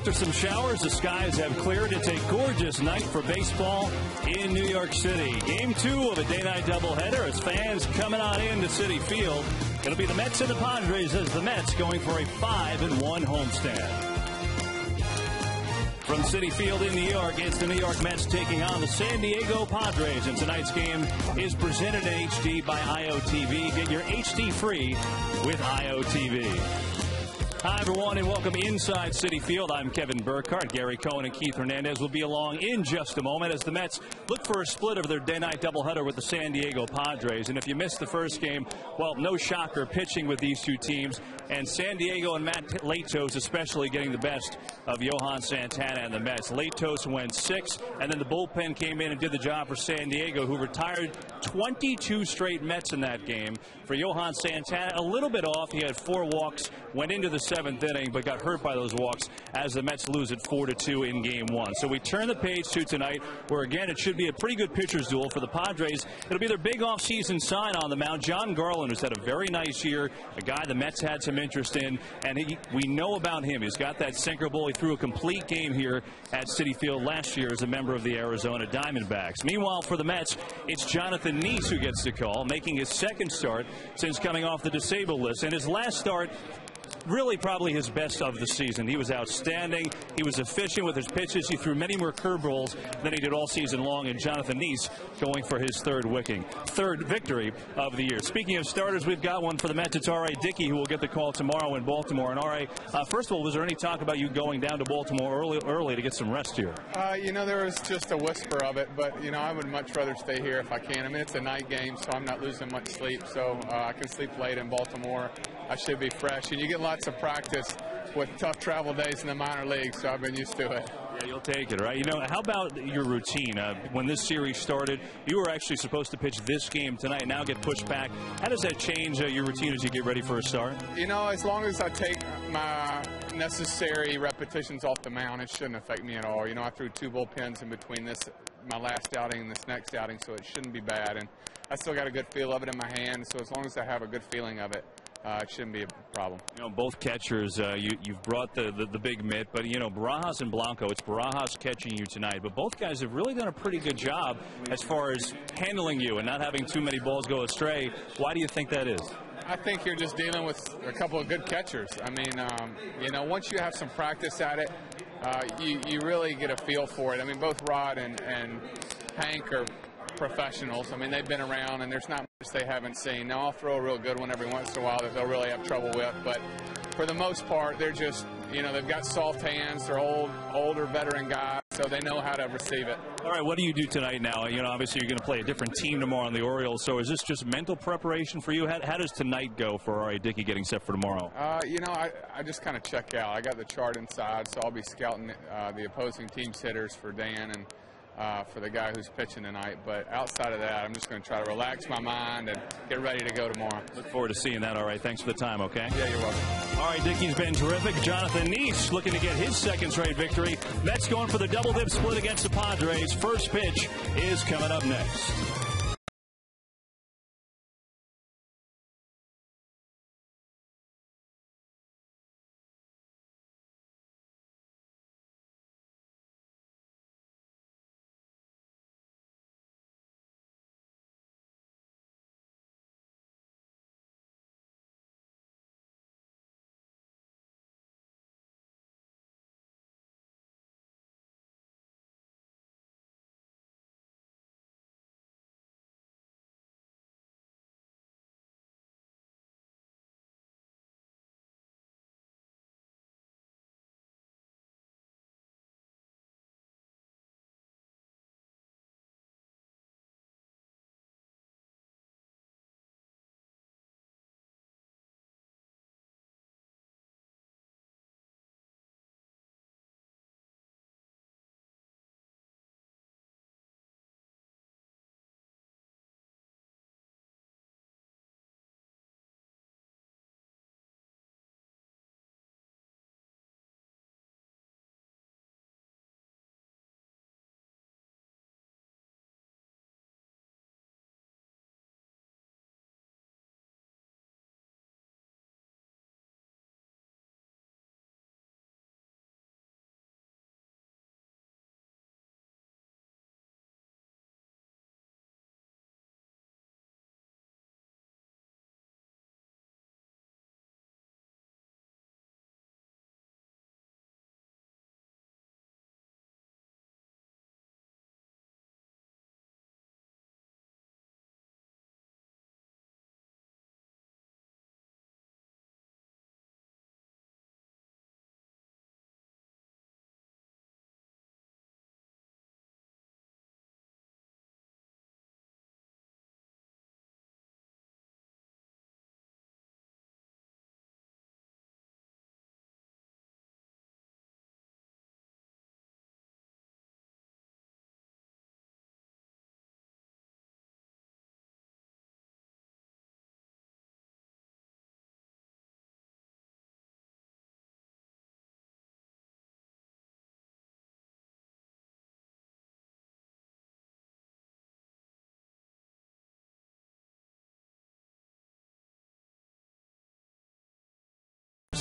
After some showers, the skies have cleared. It's a gorgeous night for baseball in New York City. Game 2 of a day-night doubleheader as fans coming on into Citi Field. It'll be the Mets and the Padres as the Mets going for a 5-1 homestand. From Citi Field in New York, it's the New York Mets taking on the San Diego Padres. And tonight's game is presented in HD by IOTV. Get your HD free with IOTV. Hi, everyone, and welcome inside Citi Field. I'm Kevin Burkhardt. Gary Cohen and Keith Hernandez will be along in just a moment as the Mets look for a split of their day-night doubleheader with the San Diego Padres. And if you missed the first game, well, no shocker, pitching with these two teams. And San Diego and Matt Latos especially getting the best of Johan Santana and the Mets. Latos went 6, and then the bullpen came in and did the job for San Diego, who retired 22 straight Mets in that game. For Johan Santana, a little bit off. He had 4 walks, went into the 7th inning, but got hurt by those walks as the Mets lose it 4-2 in Game 1. So we turn the page to tonight, where again it should be a pretty good pitcher's duel for the Padres. It'll be their big offseason sign on the mound. John Garland, who's had a very nice year, a guy the Mets had some interest in, and we know about him. He's got that sinker ball. He threw a complete game here at Citi Field last year as a member of the Arizona Diamondbacks. Meanwhile, for the Mets, it's Jonathan Nice who gets the call, making his second start since coming off the disabled list, and his last start really probably his best of the season. He was outstanding. He was efficient with his pitches. He threw many more curveballs than he did all season long, and Jonathan Nice going for his third victory of the year. Speaking of starters, we've got one for the Mets. It's R.A. Dickey who will get the call tomorrow in Baltimore. And R.A., first of all, was there any talk about you going down to Baltimore early to get some rest here? There was just a whisper of it, but, I would much rather stay here if I can. I mean, it's a night game, so I'm not losing much sleep, so I can sleep late in Baltimore. I should be fresh. And you get lots of practice with tough travel days in the minor leagues, so I've been used to it. Yeah, you'll take it, right? How about your routine? When this series started, you were actually supposed to pitch this game tonight, now get pushed back. How does that change your routine as you get ready for a start? As long as I take my necessary repetitions off the mound, it shouldn't affect me at all. I threw 2 bullpens in between my last outing and this next outing, so it shouldn't be bad. And I still got a good feel of it in my hand, so as long as I have a good feeling of it, it shouldn't be a problem. Both catchers, you've brought the big mitt, but, Barajas and Blanco, it's Barajas catching you tonight. But both guys have really done a pretty good job as far as handling you and not having too many balls go astray. Why do you think that is? I think you're just dealing with a couple of good catchers. I mean, once you have some practice at it, you really get a feel for it. I mean, both Rod and Hank are professionals. I mean, they've been around, and there's not much they haven't seen. Now, I'll throw a real good one every once in a while that they'll really have trouble with, but for the most part, they're just, they've got soft hands. They're older veteran guys, so they know how to receive it. All right, what do you do tonight now? Obviously you're going to play a different team tomorrow on the Orioles, so is this just mental preparation for you? How does tonight go for R.A. Dickey getting set for tomorrow? I just kind of check out. I got the chart inside, so I'll be scouting the opposing team's hitters for Dan and for the guy who's pitching tonight. But outside of that, I'm just going to try to relax my mind and get ready to go tomorrow. Look forward to seeing that. All right, thanks for the time, okay? Yeah, you're welcome. All right, Dickey's been terrific. Jonathan Nice looking to get his second straight victory. Mets going for the double dip split against the Padres. First pitch is coming up next.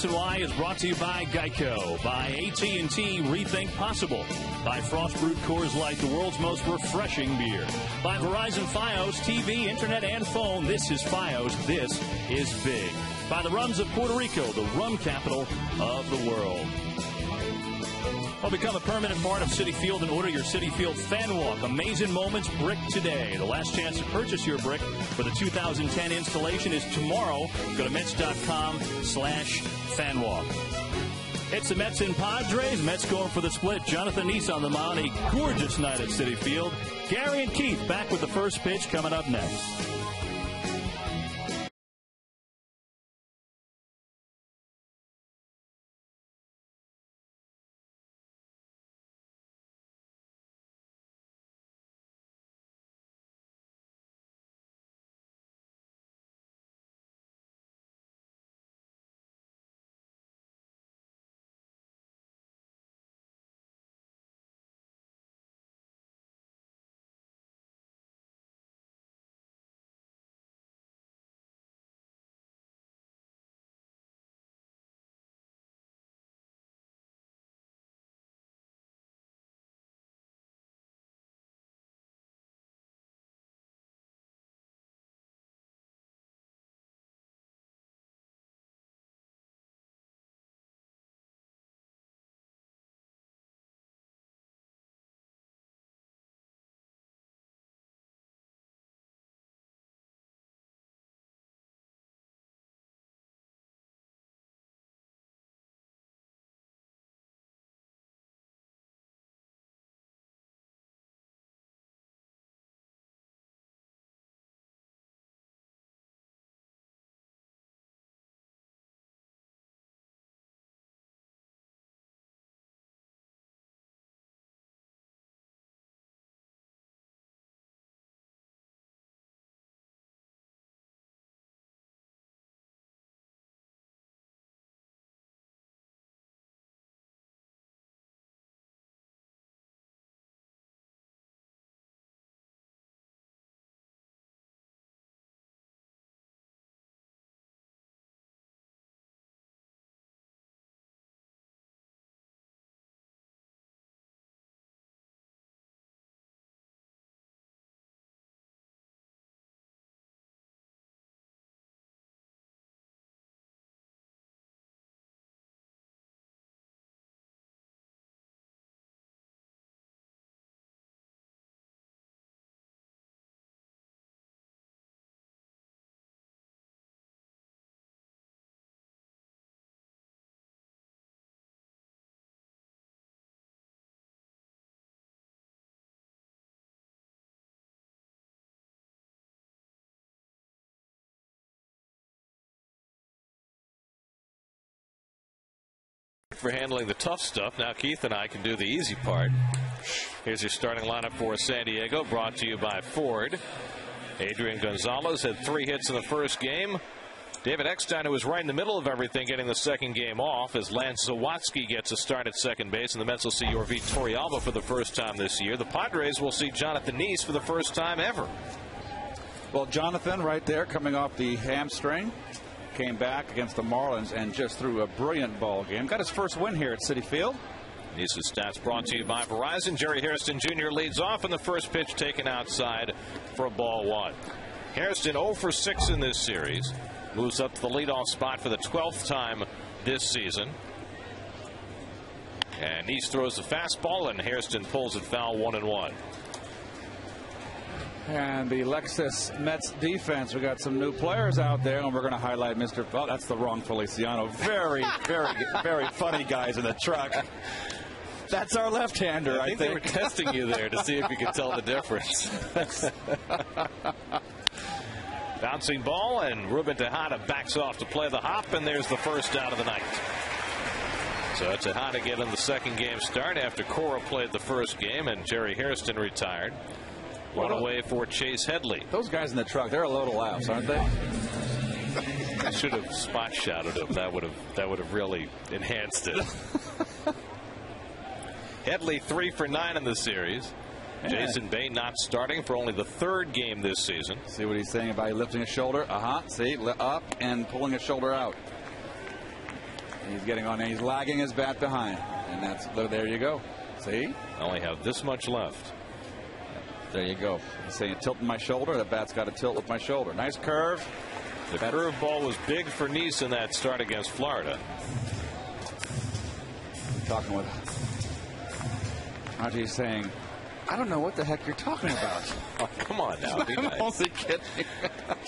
SNY is brought to you by Geico, by AT&T Rethink Possible, by Frost Brewed Coors Light, the world's most refreshing beer, by Verizon Fios, TV, Internet, and phone. This is Fios. This is big. By the Rums of Puerto Rico, the rum capital of the world. Well, become a permanent part of Citi Field and order your Citi Field Fan Walk. Amazing Moments brick today. The last chance to purchase your brick for the 2010 installation is tomorrow. Go to Mets.com/fanwalk. It's the Mets and Padres. Mets going for the split. Jonathan Neese on the mound. A gorgeous night at Citi Field. Gary and Keith back with the first pitch coming up next. For handling the tough stuff. Now Keith and I can do the easy part. Here's your starting lineup for San Diego, brought to you by Ford. Adrian Gonzalez had 3 hits in the first game. David Eckstein, who was right in the middle of everything, getting the second game off as Lance Zawatsky gets a start at second base, and the Mets will see Yorvi Torrealba for the first time this year. The Padres will see Jonathan Neese for the first time ever. Well, Jonathan right there coming off the hamstring. Came back against the Marlins and just threw a brilliant ball game. Got his first win here at Citi Field. Neese's stats brought to you by Verizon. Jerry Hairston Jr. leads off, and the first pitch taken outside for ball 1. Hairston 0 for 6 in this series. Moves up to the leadoff spot for the 12th time this season. And Neese throws the fastball, and Hairston pulls it foul 1-1. And the Lexus Mets defense, we got some new players out there, and we're going to highlight Mr. Oh, that's the wrong Feliciano. Very, very funny guys in the truck. That's our left-hander, I think. They were testing you there to see if you could tell the difference. Bouncing ball, and Ruben Tejada backs off to play the hop, and there's the first out of the night. So Tejada getting the second game start after Cora played the first game, and Jerry Hairston retired. One away for Chase Headley. Those guys in the truck, they're a load of laughs, aren't they? I should have spot shouted him. That would have really enhanced it. Headley 3 for 9 in the series. Yeah. Jason Bay not starting for only the 3rd game this season. See what he's saying about lifting his shoulder? See, up and pulling his shoulder out. He's getting on. He's lagging his bat behind, and there you go. See, I only have this much left. There you go. He's saying tilting my shoulder. The bat's got to tilt with my shoulder. Nice curve. The curve ball was big for Nice in that start against Florida. Talking with Audrey, saying, I don't know what the heck you're talking about. Oh, come on now. I'm only kidding.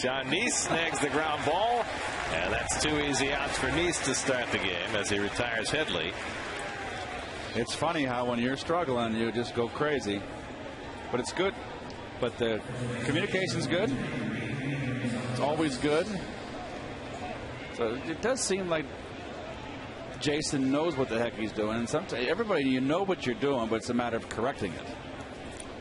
John Nice snags the ground ball, and that's 2 easy outs for Nice to start the game as he retires Headley. It's funny how when you're struggling, you just go crazy. But it's good. But the communication's good. It's always good. So it does seem like Jason knows what the heck he's doing. And sometimes everybody, you know what you're doing, but it's a matter of correcting it.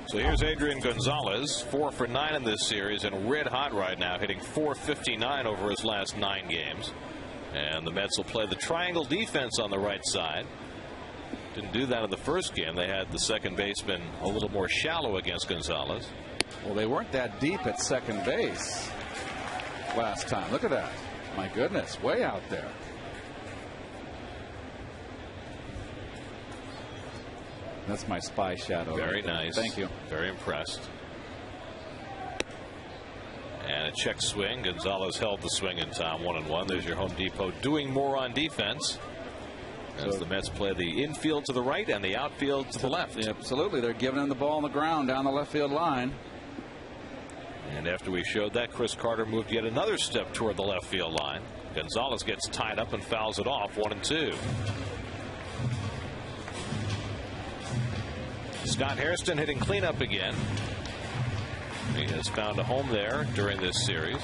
So here's Adrian Gonzalez, 4 for 9 in this series, and red hot right now, hitting .459 over his last 9 games. And the Mets will play the triangle defense on the right side. Didn't do that in the first game. They had the second baseman a little more shallow against Gonzalez. Well, they weren't that deep at second base last time. Look at that. My goodness, way out there. That's my spy shadow. Very nice. Thank you. Very impressed. And a check swing. Gonzalez held the swing in time, 1-1. There's your Home Depot doing more on defense as the Mets play the infield to the right and the outfield to the left. Yeah, absolutely. They're giving him the ball on the ground down the left field line. And after we showed that, Chris Carter moved yet another step toward the left field line. Gonzalez gets tied up and fouls it off, 1-2. Scott Hairston hitting cleanup again. He has found a home there during this series.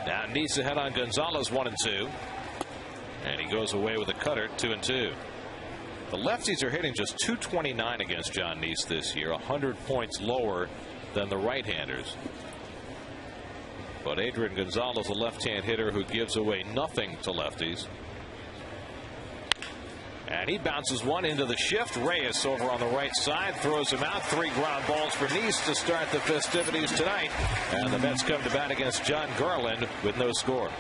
Now Nice ahead on Gonzalez, 1-2. And he goes away with a cutter, 2-2. The lefties are hitting just .229 against John Nice this year, 100 points lower than the right-handers. But Adrian Gonzalez, a left-hand hitter who gives away nothing to lefties. And he bounces one into the shift. Reyes over on the right side throws him out. 3 ground balls for Nice to start the festivities tonight. And the Mets come to bat against John Garland with no score.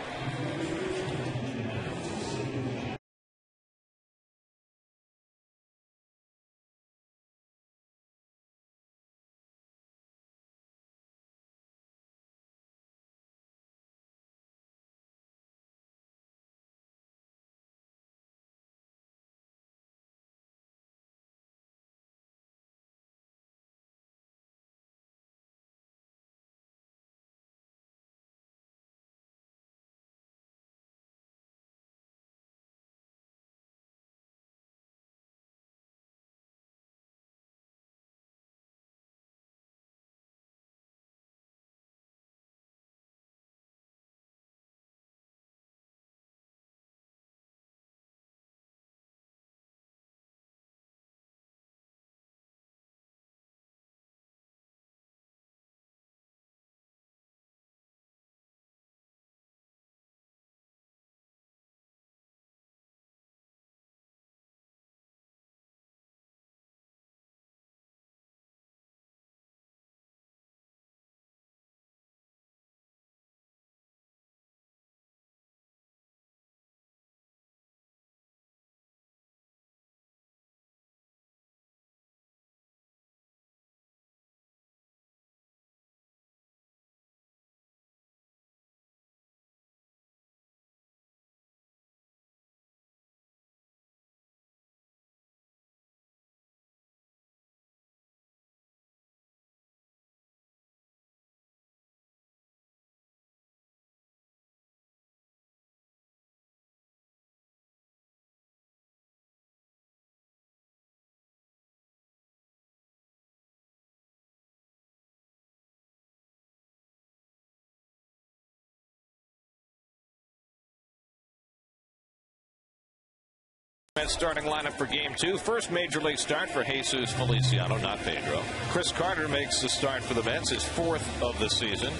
Starting lineup for game 2. First major league start for Jesus Feliciano, not Pedro. Chris Carter makes the start for the Mets, his 4th of the season.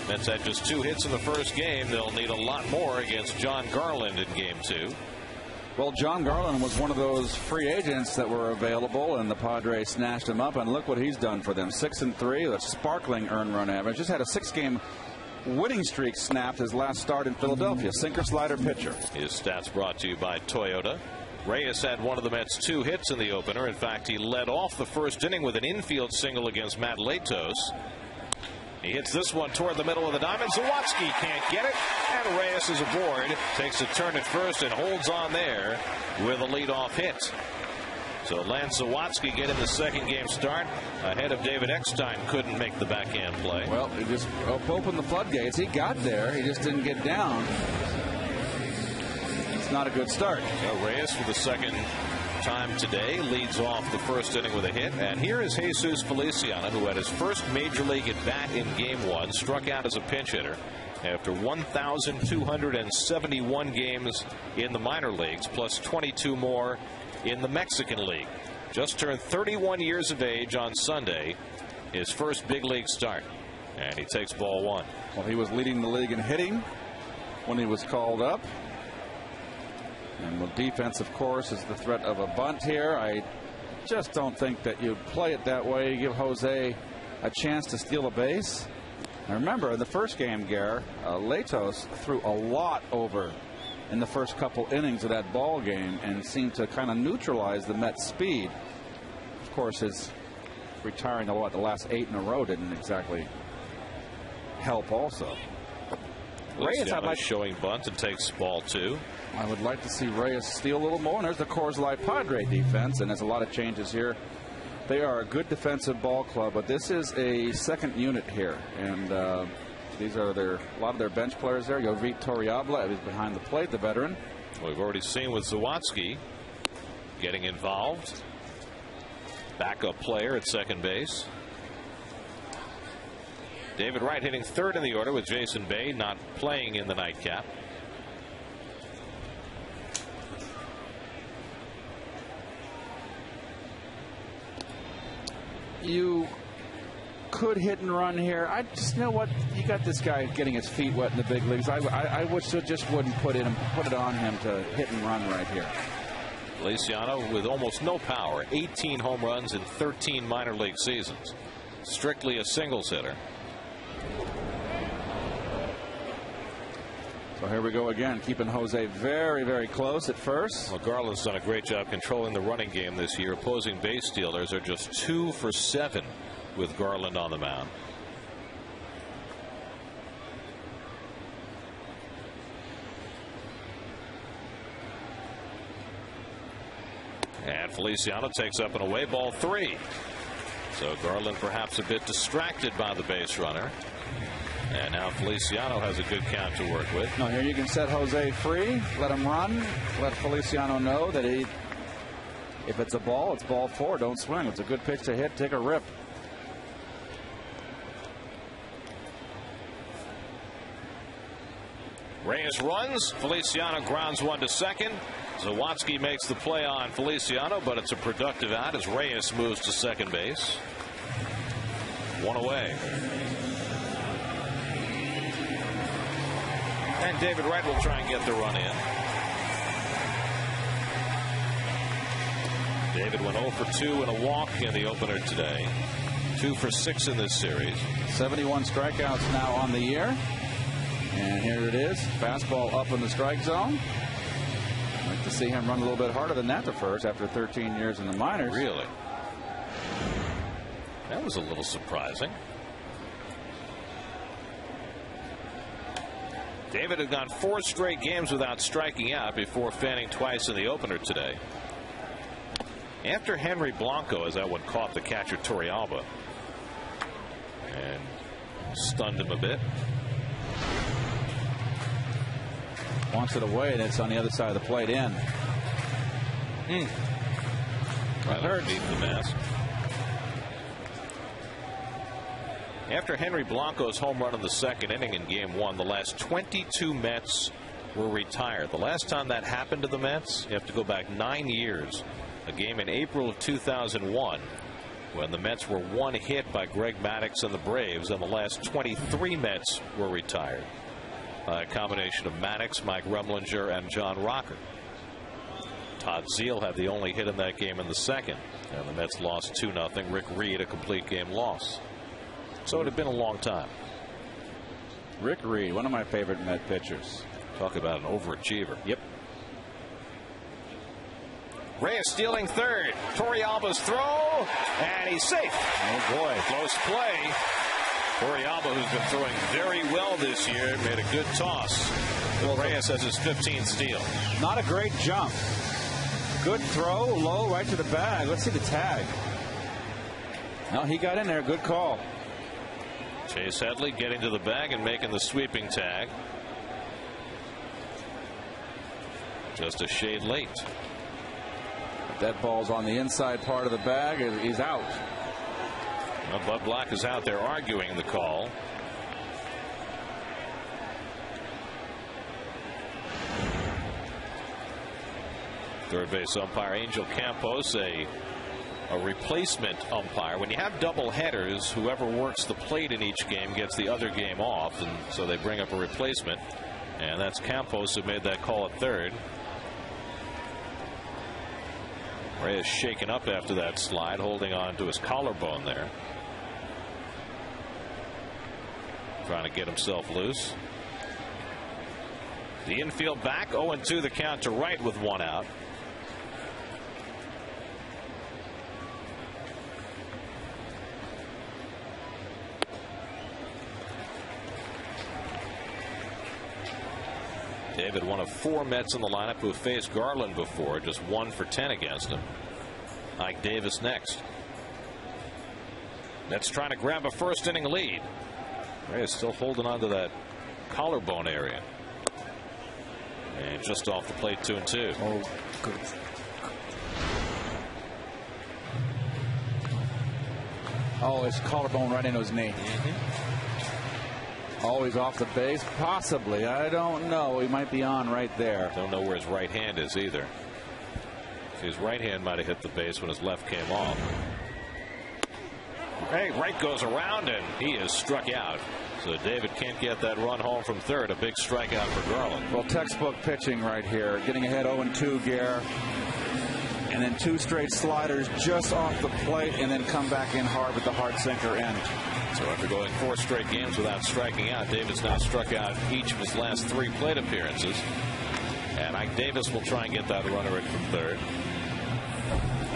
Mets had just 2 hits in the first game. They'll need a lot more against John Garland in game 2. Well, John Garland was one of those free agents that were available, and the Padres snatched him up. And look what he's done for them: 6-3, a sparkling earned run average. Just had a 6-game winning streak snapped his last start in Philadelphia. Sinker slider pitcher. His stats brought to you by Toyota. Reyes had one of the Mets' 2 hits in the opener. In fact, he led off the first inning with an infield single against Matt Latos. He hits this one toward the middle of the diamond. Zawatsky can't get it, and Reyes is aboard. Takes a turn at first and holds on there with a leadoff hit. So Lance Zawatsky getting the second game start ahead of David Eckstein. Couldn't make the backhand play. Well, he just opened the floodgates. He got there. He just didn't get down. It's not a good start. So Reyes for the second time today leads off the first inning with a hit. And here is Jesus Feliciano, who had his first major league at bat in game 1, struck out as a pinch hitter after 1,271 games in the minor leagues, plus 22 more in the Mexican League. Just turned 31 years of age on Sunday, his first big league start, and he takes ball 1. Well, he was leading the league in hitting when he was called up. And the defense, of course, is the threat of a bunt here. I just don't think that you play it that way. You give Jose a chance to steal a base. Now remember, in the first game, Gare, Latos threw a lot over in the first couple innings of that ball game and seemed to kind of neutralize the Mets' speed. Of course, his retiring the last 8 in a row didn't exactly help also. Reyes showing bunt and takes ball 2. I would like to see Reyes steal a little more. And there's the Coors Light Padre defense, and there's a lot of changes here. They are a good defensive ball club, but this is a second unit here, and these are a lot of their bench players there. Jovit Torrealba is behind the plate, the veteran. We've already seen with Zawatsky getting involved. Backup player at second base. David Wright hitting third in the order with Jason Bay not playing in the nightcap. You could hit and run here. I just know what you got. This guy getting his feet wet in the big leagues. I just wouldn't put it on him to hit and run right here. Feliciano with almost no power, 18 home runs in 13 minor league seasons. Strictly a singles hitter. So here we go again, keeping Jose very, very close at first. Well, Garland's done a great job controlling the running game this year. Opposing base stealers are just 2 for 7 with Garland on the mound. And Feliciano takes up an away ball 3. So Garland perhaps a bit distracted by the base runner. And now Feliciano has a good count to work with. Now here you can set Jose free, let him run, let Feliciano know that if it's a ball, it's ball 4. Don't swing. It's a good pitch to hit. Take a rip. Reyes runs. Feliciano grounds one to second. Zawatsky makes the play on Feliciano, but it's a productive out as Reyes moves to second base. 1 away. And David Wright will try and get the run in. David went 0 for 2 and a walk in the opener today. 2 for 6 in this series. 71 strikeouts now on the year. And here it is. Fastball up in the strike zone. I'd like to see him run a little bit harder than that to first after 13 years in the minors. Really? That was a little surprising. David had gone 4 straight games without striking out before fanning twice in the opener today. After Henry Blanco, as that one caught the catcher Torrealba and stunned him a bit. Wants it away, and it's on the other side of the plate in. That hurts. Beat the mask. After Henry Blanco's home run in the second inning in game 1, the last 22 Mets were retired. The last time that happened to the Mets, you have to go back 9 years. A game in April of 2001 when the Mets were 1 hit by Greg Maddux and the Braves, and the last 23 Mets were retired. A combination of Maddux, Mike Rumlinger, and John Rocker. Todd Zeal had the only hit in that game in the second. And the Mets lost 2-0. Rick Reed, a complete game loss. So it had been a long time. Rick Reed, one of my favorite Met pitchers. Talk about an overachiever. Yep. Reyes stealing third. Torrealba's throw, and he's safe. Oh, boy. Close play. Torrealba, who's been throwing very well this year, made a good toss. Will Reyes has his 15th steal. Not a great jump. Good throw, low, right to the bag. Let's see the tag. No, he got in there. Good call. Chase Headley getting to the bag and making the sweeping tag. Just a shade late. If that ball's on the inside part of the bag, he's out. Well, Bud Black is out there arguing the call. Third base umpire Angel Campos, a replacement umpire. When you have double headers, whoever works the plate in each game gets the other game off, and so they bring up a replacement, and that's Campos who made that call at third. Reyes shaken up after that slide, holding on to his collarbone there, trying to get himself loose. The infield back, 0-2 the count to Wright with one out. David, one of 4 Mets in the lineup who have faced Garland before, just 1 for 10 against him. Ike Davis next. Mets trying to grab a first inning lead. Reyes still holding on to that collarbone area. And just off the plate, 2-2. Oh, good. Oh, his collarbone right into his knee. Always off the base, possibly. I don't know. He might be on right there. Don't know where his right hand is either. His right hand might have hit the base when his left came off. Hey, Wright goes around and he is struck out. So David can't get that run home from third. A big strikeout for Garland. Well, textbook pitching right here. Getting ahead 0-2, Gare. And then 2 straight sliders just off the plate, and then come back in hard with the hard sinker end. So after going 4 straight games without striking out, David's now struck out each of his last 3 plate appearances. And Ike Davis will try and get that runner in from third.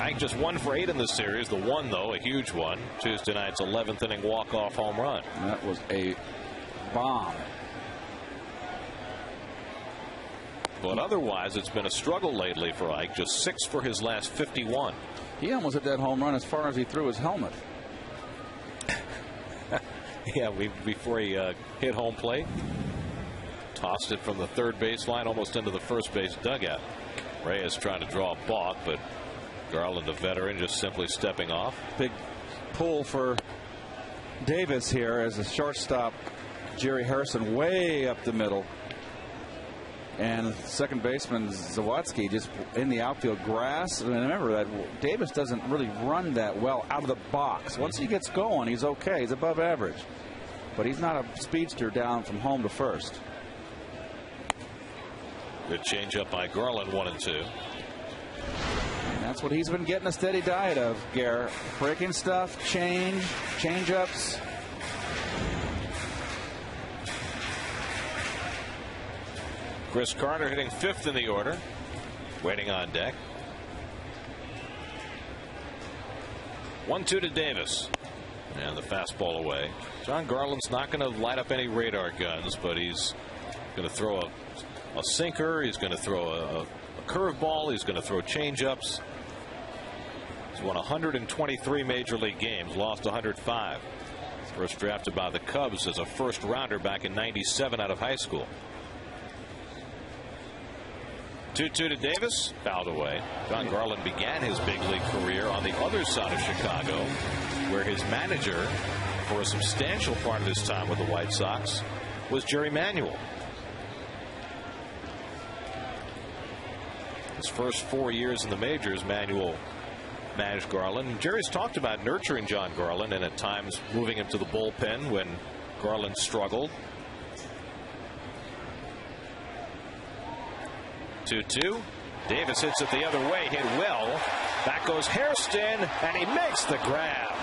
Ike just 1 for 8 in the series. The one, though, a huge one. Tuesday night's 11th inning walk-off home run. That was a bomb. But otherwise, it's been a struggle lately for Ike. Just 6 for his last 51. He almost hit that home run as far as he threw his helmet. Yeah, before he hit home plate. Tossed it from the third baseline almost into the first base dugout. Reyes trying to draw a balk, but Garland, a veteran, just simply stepping off. Big pull for Davis here as a shortstop. Jerry Harrison way up the middle. And second baseman Zawadzki just in the outfield grass. And remember that Davis doesn't really run that well out of the box. Once he gets going, he's okay. He's above average. But he's not a speedster down from home to first. Good changeup by Garland, 1-2. And that's what he's been getting a steady diet of, Gare. Breaking stuff, change-ups. Chris Carter hitting 5th in the order, waiting on deck. 1-2 to Davis, and the fastball away. John Garland's not going to light up any radar guns, but he's going to throw a sinker. He's going to throw a curveball. He's going to throw changeups. He's won 123 major league games, lost 105. First drafted by the Cubs as a first rounder back in '97 out of high school. 2-2 to Davis, fouled away. John Garland began his big league career on the other side of Chicago, where his manager for a substantial part of his time with the White Sox was Jerry Manuel. His first 4 years in the majors, Manuel managed Garland. Jerry's talked about nurturing John Garland and at times moving him to the bullpen when Garland struggled. 2-2. Davis hits it the other way, hit well. Back goes Hairston, and he makes the grab.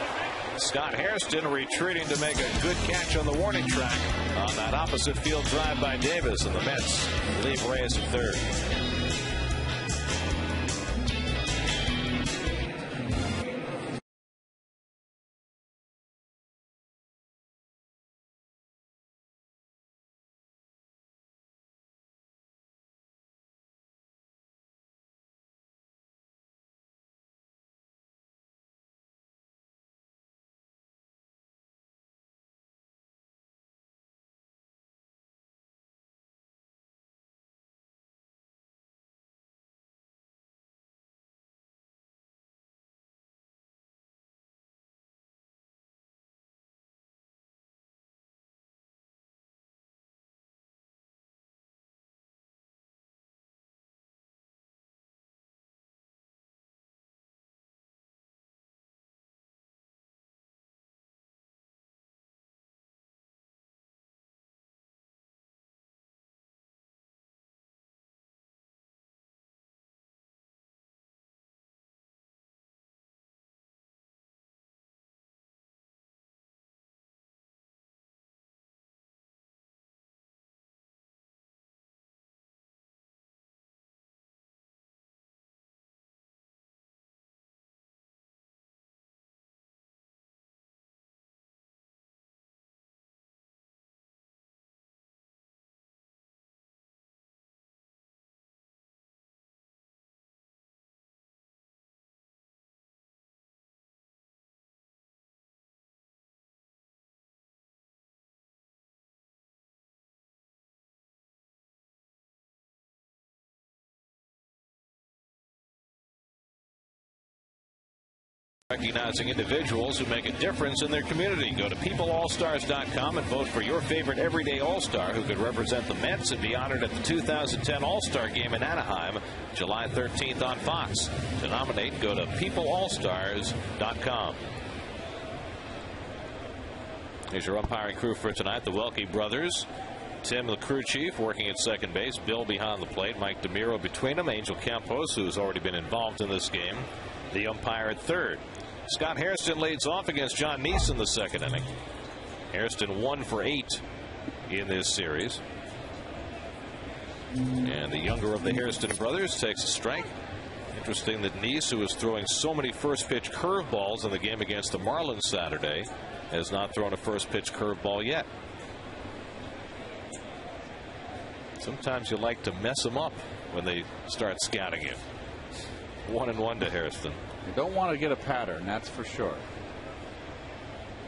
Scott Hairston retreating to make a good catch on the warning track on that opposite field drive by Davis, and the Mets leave Reyes at third. Recognizing individuals who make a difference in their community. Go to peopleallstars.com and vote for your favorite everyday all-star who could represent the Mets and be honored at the 2010 All-Star Game in Anaheim, July 13th on Fox. To nominate, go to peopleallstars.com. Here's your umpiring crew for tonight. The Welke brothers. Tim, the crew chief, working at second base. Bill behind the plate. Mike DeMiro between them. Angel Campos, who's already been involved in this game, the umpire at third. Scott Hairston leads off against John Neese in the second inning. Hairston 1 for 8 in this series. And the younger of the Hairston brothers takes a strike. Interesting that Neese, who was throwing so many first pitch curveballs in the game against the Marlins Saturday, has not thrown a first pitch curveball yet. Sometimes you like to mess them up when they start scouting you. 1-1 to Hairston. You don't want to get a pattern, that's for sure.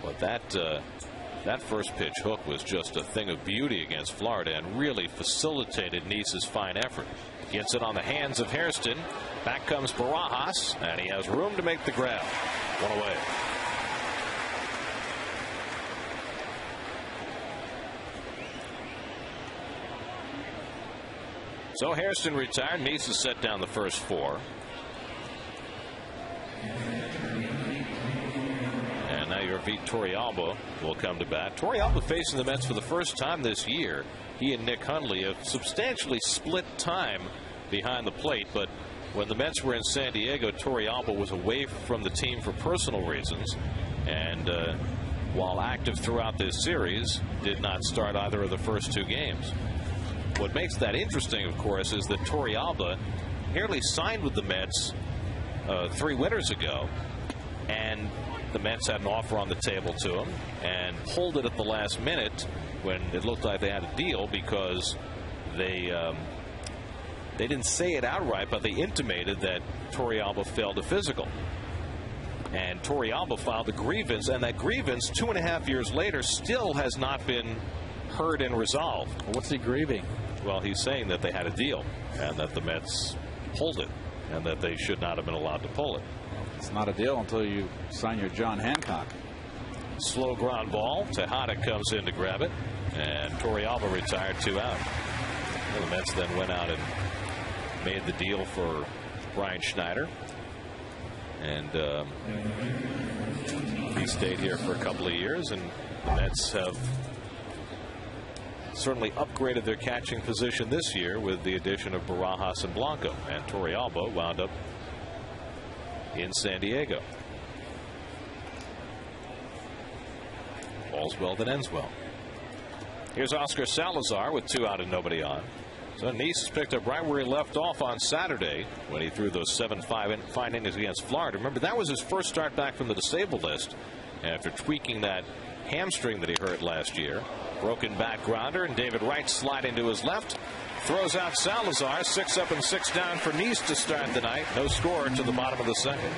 But that first pitch hook was just a thing of beauty against Florida and really facilitated Neese's fine effort. Gets it on the hands of Hairston. Back comes Barajas, and he has room to make the grab. One away. So Hairston retired. Neese has set down the first 4. And now your Vit Torrealba will come to bat. Torrealba facing the Mets for the first time this year. He and Nick Hundley have substantially split time behind the plate, but when the Mets were in San Diego, Torrealba was away from the team for personal reasons, and while active throughout this series, did not start either of the first 2 games. What makes that interesting, of course, is that Torrealba nearly signed with the Mets 3 winters ago, and the Mets had an offer on the table to him and pulled it at the last minute when it looked like they had a deal, because they didn't say it outright, but they intimated that Torrealba failed a physical. And Torrealba filed a grievance, and that grievance 2.5 years later still has not been heard and resolved. What's he grieving? Well, he's saying that they had a deal and that the Mets pulled it and that they should not have been allowed to pull it. It's not a deal until you sign your John Hancock. Slow ground ball. Tejada comes in to grab it, and Torrealba retired 2 out. Well, the Mets then went out and made the deal for Brian Schneider, and he stayed here for a couple of years, and the Mets have certainly upgraded their catching position this year with the addition of Barajas and Blanco, and Torrealba wound up in San Diego. All's well that ends well. Here's Oscar Salazar with 2 out and nobody on. So Nice picked up right where he left off on Saturday when he threw those 7 fine innings against Florida. Remember, that was his first start back from the disabled list after tweaking that hamstring that he hurt last year. Broken back grounder, and David Wright sliding to his left. Throws out Salazar. 6 up and 6 down for Nice to start the night. No score to the bottom of the second.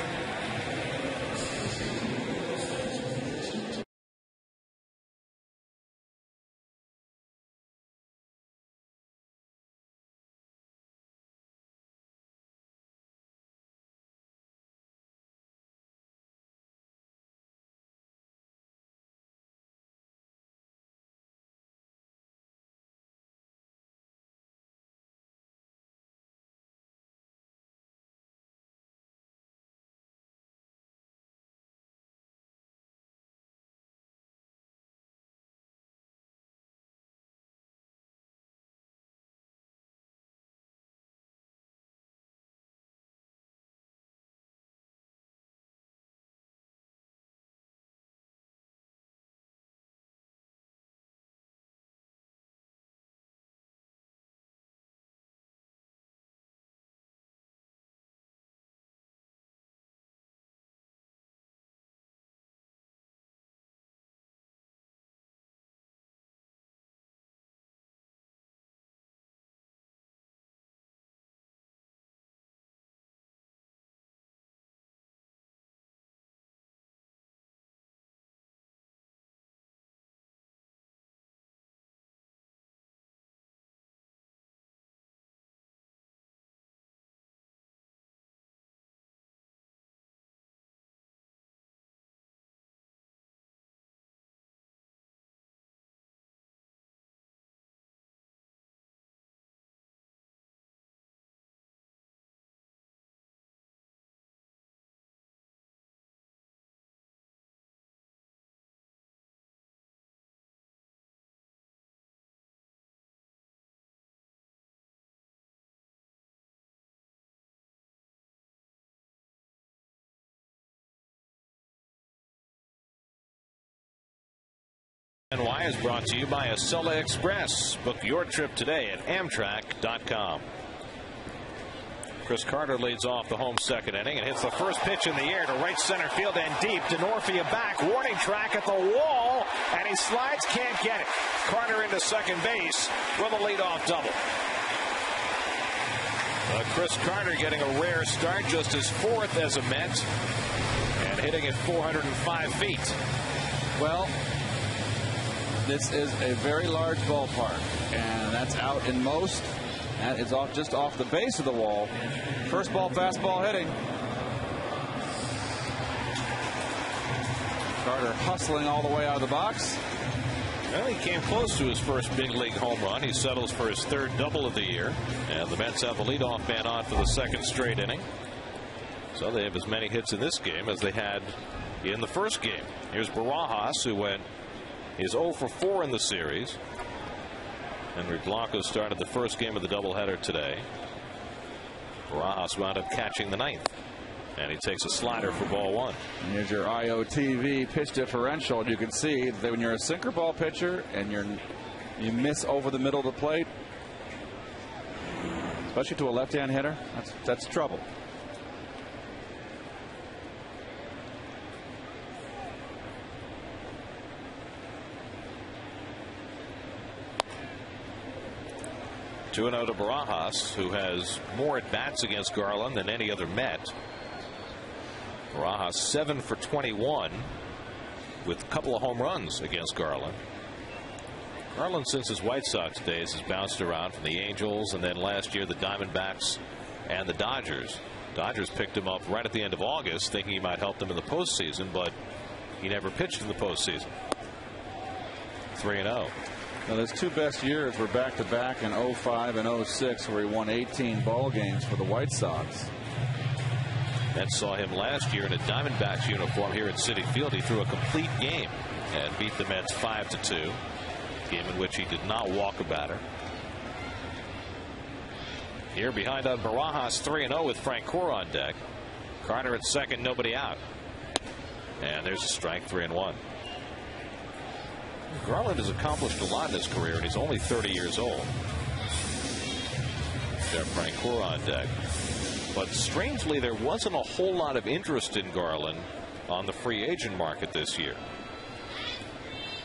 NY is brought to you by Acela Express. Book your trip today at Amtrak.com. Chris Carter leads off the home second inning and hits the first pitch in the air to right center field and deep. Denorfia back, warning track at the wall, and he slides, can't get it. Carter into second base with a leadoff double. Chris Carter getting a rare start, just his 4th as a Met, and hitting at 405 feet. Well, this is a very large ballpark, and that's out in most. That is just off the base of the wall. First ball, fastball hitting. Carter hustling all the way out of the box. Well, he came close to his first big league home run. He settles for his 3rd double of the year, and the Mets have the leadoff man on for the 2nd straight inning. So they have as many hits in this game as they had in the first game. Here's Barajas, who is 0 for 4 in the series. Henry Blanco started the first game of the doubleheader today. Barajas wound up catching the 9th, and he takes a slider for ball 1. And here's your IOTV pitch differential. You can see that when you're a sinker ball pitcher and you miss over the middle of the plate, especially to a left-hand hitter, that's trouble. Two and 0 to Barajas, who has more at-bats against Garland than any other Met. Barajas 7 for 21 with a couple of home runs against Garland. Garland, since his White Sox days, has bounced around from the Angels and then last year the Diamondbacks and the Dodgers. Dodgers picked him up right at the end of August, thinking he might help them in the postseason, but he never pitched in the postseason. 3-0. Now, his 2 best years were back-to-back in 05 and 06, where he won 18 ball games for the White Sox. Mets saw him last year in a Diamondbacks uniform here at Citi Field. He threw a complete game and beat the Mets 5-2. game in which he did not walk a batter. Here behind on Barajas, 3-0 with Francoeur on deck. Carter at second, nobody out. And there's a strike, 3-1. Garland has accomplished a lot in his career, and he's only 30 years old. Jeff Francoeur on deck. But strangely, there wasn't a whole lot of interest in Garland on the free agent market this year.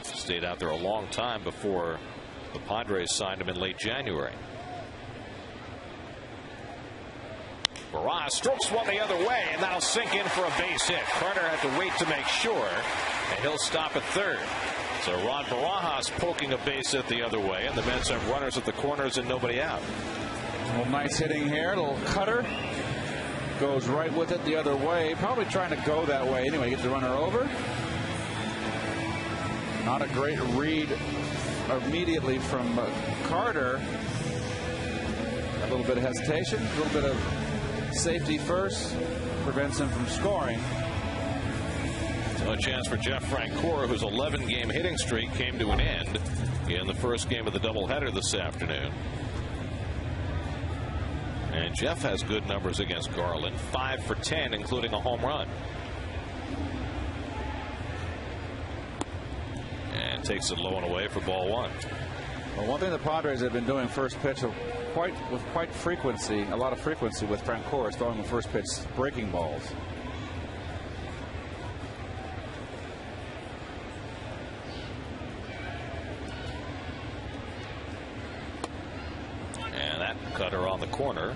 Stayed out there a long time before the Padres signed him in late January. Barajas strokes one the other way, and that'll sink in for a base hit. Carter had to wait to make sure, and he'll stop at third. So Rod Barajas poking a base hit the other way, and the Mets have runners at the corners and nobody out. Well, nice hitting here. A little cutter. Goes right with it the other way. Probably trying to go that way anyway. Get the runner over. Not a great read immediately from Carter. A little bit of hesitation. A little bit of safety first. Prevents him from scoring. So a chance for Jeff Francoeur, whose 11-game hitting streak came to an end in the first game of the doubleheader this afternoon. And Jeff has good numbers against Garland, 5 for 10, including a home run. And takes it low and away for ball one. Well, one thing the Padres have been doing first pitch with quite frequency, a lot of frequency with Francoeur, is throwing the first pitch breaking balls. And that cutter on the corner.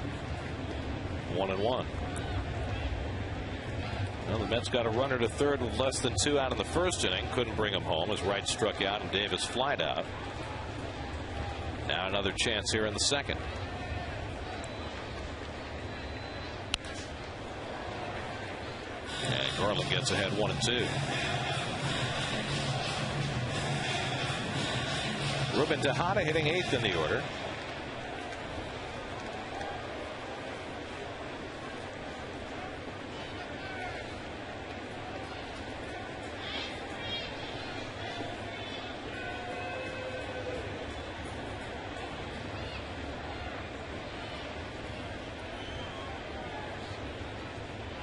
1-1. Well, the Mets got a runner to third with less than 2 out in the first inning. Couldn't bring him home as Wright struck out and Davis flied out. Now another chance here in the second. And Garland gets ahead 1-2. Ruben Tejada hitting 8th in the order.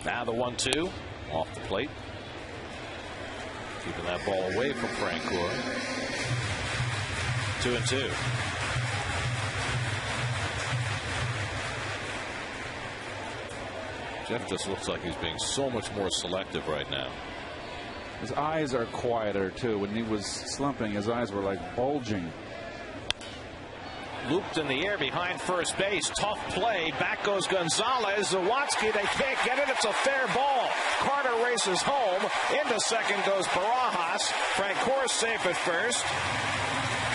Now the 1-2 off the plate. Keeping that ball away from Francoeur. 2-2. Jeff just looks like he's being so much more selective right now. His eyes are quieter too. When he was slumping, his eyes were like bulging. Looped in the air behind first base. Tough play. Back goes Gonzalez. Zawatsky, they can't get it. It's a fair ball. Carter races home. Into second goes Barajas. Francoeur safe at first.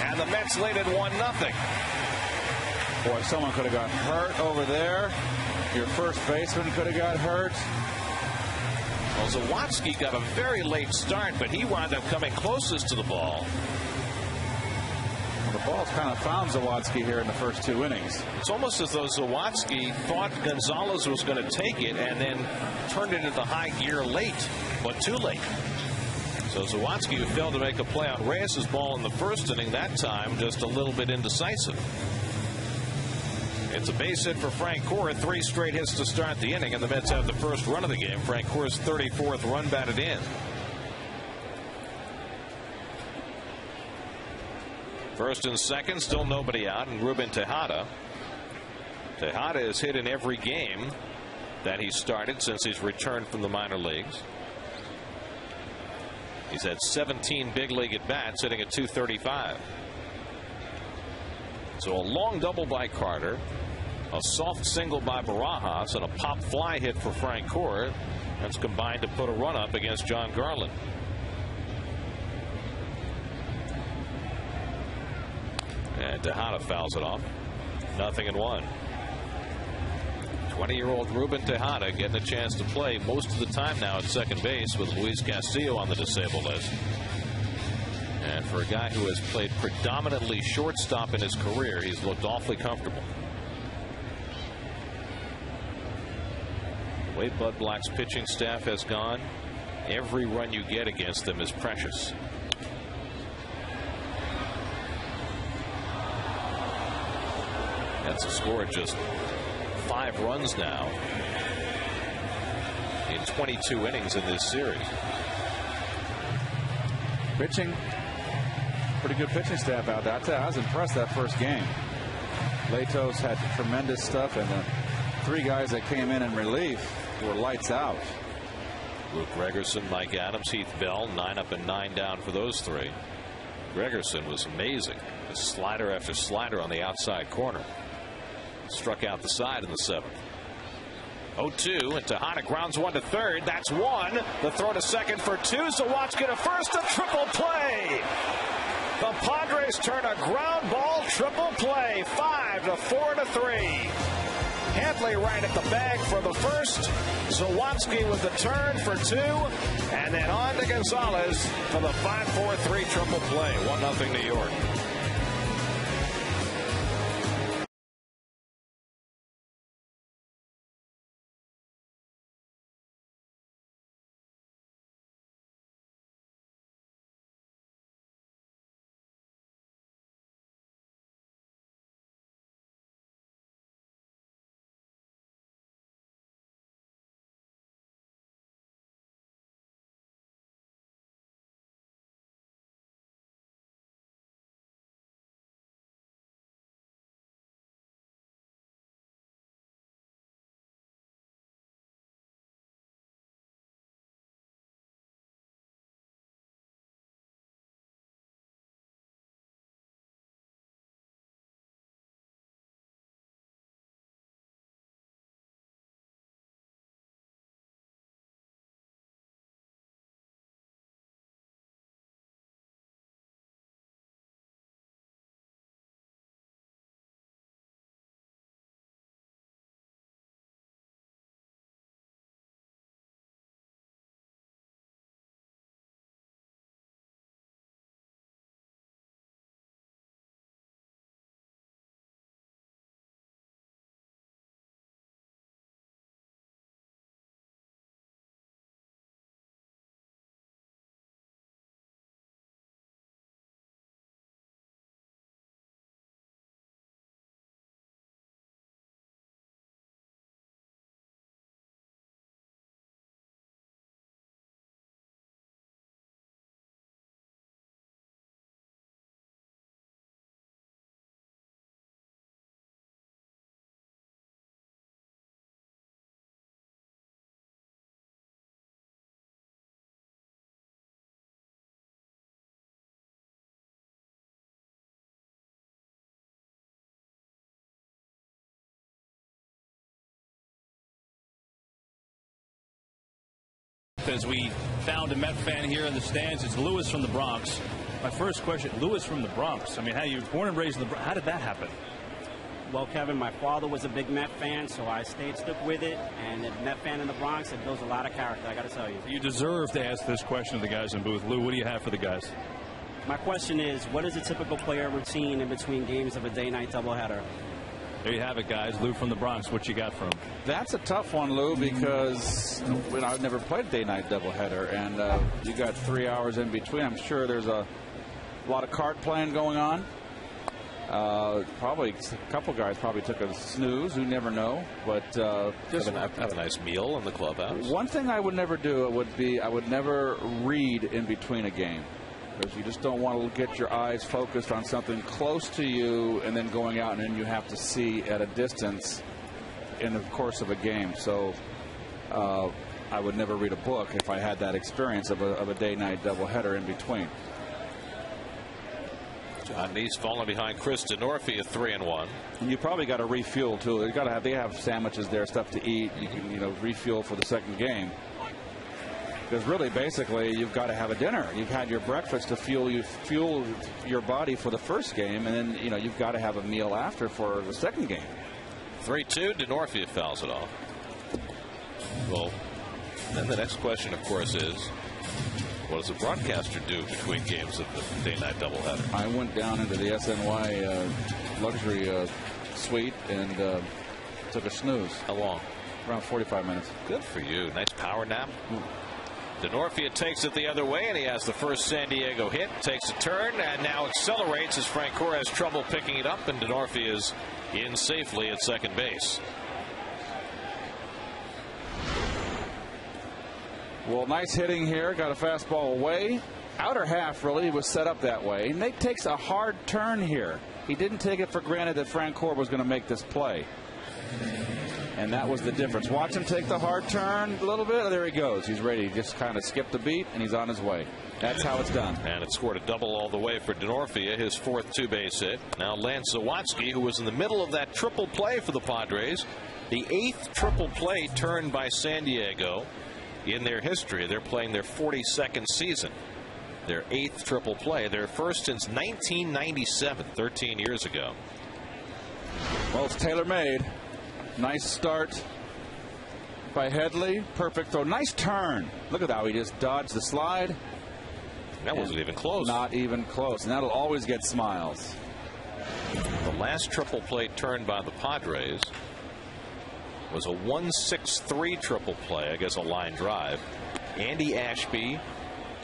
And the Mets lead at 1-0. Boy, someone could have got hurt over there. Your first baseman could have got hurt. Well, Zawatsky got a very late start, but he wound up coming closest to the ball. The ball's kind of found Zawatsky here in the first 2 innings. It's almost as though Zawatsky thought Gonzalez was going to take it and then turned it into high gear late, but too late. So Zawatsky, who failed to make a play on Reyes' ball in the first inning, that time just a little bit indecisive. It's a base hit for Francoeur. 3 straight hits to start the inning, and the Mets have the first run of the game. Francoeur's 34th run batted in. First and second, still nobody out, and Ruben Tejada. Tejada has hit in every game that he's started since he's returned from the minor leagues. He's had 17 big league at bats, hitting at .235. So a long double by Carter, a soft single by Barajas, and a pop fly hit for Francoeur. That's combined to put a run up against John Garland. And Tejada fouls it off. 0-1. 20-year-old Ruben Tejada getting a chance to play most of the time now at second base with Luis Castillo on the disabled list. And for a guy who has played predominantly shortstop in his career, he's looked awfully comfortable. The way Bud Black's pitching staff has gone, every run you get against them is precious. Mets have scored just 5 runs now in 22 innings in this series. Pitching, pretty good pitching staff out there. I was impressed that first game. Latos had tremendous stuff, and the 3 guys that came in relief were lights out. Luke Gregerson, Mike Adams, Heath Bell, 9 up and 9 down for those 3. Gregerson was amazing. Slider after slider on the outside corner. Struck out the side in the 7th. 0-2, and Tejada grounds one to third. That's 1. The throw to second for 2. Sawatsky to first. A triple play. The Padres turn a ground ball triple play. 5-4-3. Hantley right at the bag for the first. Sawatsky with the turn for 2. And then on to Gonzalez for the 5-4-3 triple play. 1-0 New York. As we found a Met fan here in the stands, it's Lewis from the Bronx. My first question, Lewis from the Bronx. I mean, how you were born and raised in the Bronx. How did that happen? Well, Kevin, my father was a big Met fan, so I stuck with it. And a Met fan in the Bronx, it builds a lot of character, I got to tell you. You deserve to ask this question to the guys in booth. Lou, what do you have for the guys? My question is, what is a typical player routine in between games of a day-night doubleheader? There you have it, guys. Lou from the Bronx, what you got for him? That's a tough one, Lou, because I've never played day-night doubleheader, and you got 3 hours in between. I'm sure there's a lot of card playing going on. Probably a couple guys probably took a snooze. You never know, but just have a nice meal in the clubhouse. One thing I would never do would be I would never read in between a game, because you just don't want to get your eyes focused on something close to you and then going out and then you have to see at a distance in the course of a game. So I would never read a book if I had that experience of a day-night doubleheader in between. John Neese falling behind Chris DeNorfie at 3-1. And you probably got to refuel too. You got to have, they have sandwiches there, stuff to eat. You can refuel for the second game. Because really, basically, you've got to have a dinner. You've had your breakfast to fuel your body for the first game, and then you've got to have a meal after for the second game. 3-2. DeNorfie fouls it off. Well, then the next question, of course, is what does a broadcaster do between games of the day-night doubleheader? I went down into the SNY luxury suite and took a snooze. How long? Around 45 minutes. Good for you. Nice power nap. Denorfia takes it the other way, and he has the first San Diego hit. Takes a turn and now accelerates as Francoeur has trouble picking it up, and Denorfia is in safely at second base. Well, nice hitting here. Got a fastball away. Outer half, really, was set up that way. Nate takes a hard turn here. He didn't take it for granted that Francoeur was going to make this play. And that was the difference. Watch him take the hard turn a little bit. There he goes. He's ready. He just kind of skipped a beat, and he's on his way. That's how it's done. And it scored a double all the way for Denorfia, his fourth two-base hit. Now Lance Zawatsky, who was in the middle of that triple play for the Padres, the 8th triple play turned by San Diego in their history. They're playing their 42nd season. Their 8th triple play. Their first since 1997, 13 years ago. Well, it's tailor-made. Nice start by Headley. Perfect throw. Nice turn. Look at how he just dodged the slide. That wasn't even close. Not even close. And that'll always get smiles. The last triple play turned by the Padres was a 1-6-3 triple play. I guess a line drive. Andy Ashby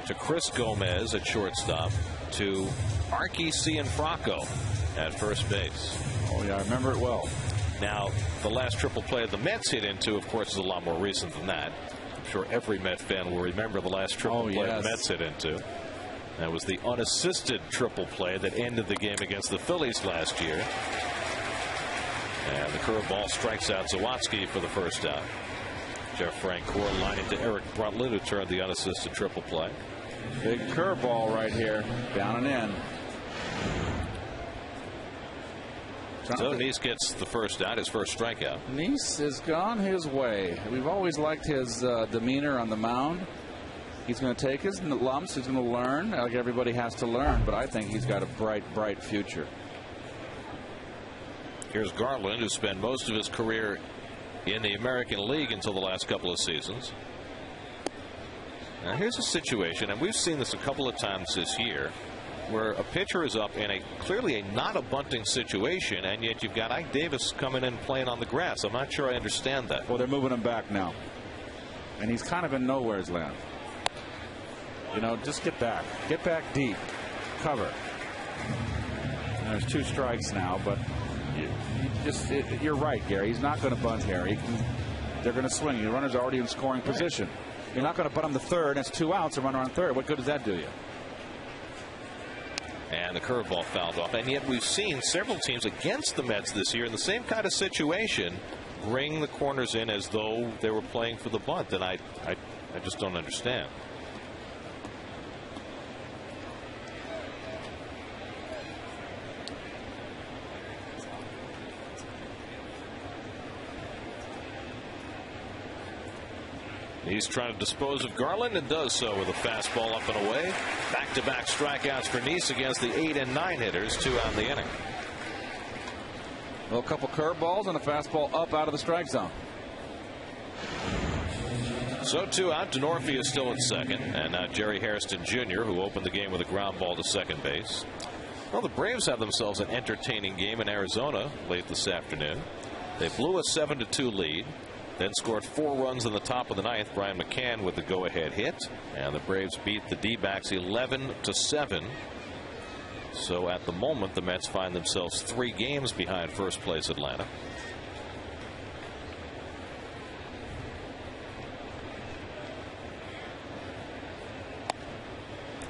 to Chris Gomez at shortstop to Archie Cianfrocco at first base. Oh, yeah, I remember it well. Now, the last triple play the Mets hit into, of course, is a lot more recent than that. I'm sure every Met fan will remember the last triple play the Mets hit into. That was the unassisted triple play that ended the game against the Phillies last year. And the curveball strikes out Zawatsky for the first out. Jeff Francoeur lining to Eric Bruntlin, who turned the unassisted triple play. Big curveball right here, down and in. So Nice gets the first out, his first strikeout. Nice has gone his way. We've always liked his demeanor on the mound. He's going to take his lumps. He's going to learn, like everybody has to learn. But I think he's got a bright, bright future. Here's Garland, who spent most of his career in the American League until the last couple of seasons. Now here's a situation, and we've seen this a couple of times this year, where a pitcher is up in clearly a not a bunting situation, and yet you've got Ike Davis coming in playing on the grass. I'm not sure I understand that. Well, they're moving him back now, and he's kind of in nowhere's land. You know, just get back deep, cover. And there's 2 strikes now, but you're right, Gary. He's not going to bunt here. They're going to swing. Your runner's already in scoring position. You're not going to bunt him to third. It's 2 outs. A runner on third. What good does that do you? And the curveball fouled off. And yet we've seen several teams against the Mets this year in the same kind of situation bring the corners in as though they were playing for the bunt. And I just don't understand. He's trying to dispose of Garland and does so with a fastball up and away. Back-to-back strikeouts for Nice against the 8 and 9 hitters, 2 out in the inning. Well, a couple curveballs and a fastball up out of the strike zone. So 2 out. Denorfia is still at second, and now Jerry Hairston Jr., who opened the game with a ground ball to second base. Well, the Braves have themselves an entertaining game in Arizona late this afternoon. They blew a 7-2 lead. Then scored 4 runs in the top of the 9th. Brian McCann with the go-ahead hit, and the Braves beat the D-backs 11-7. So at the moment, the Mets find themselves 3 games behind first place Atlanta.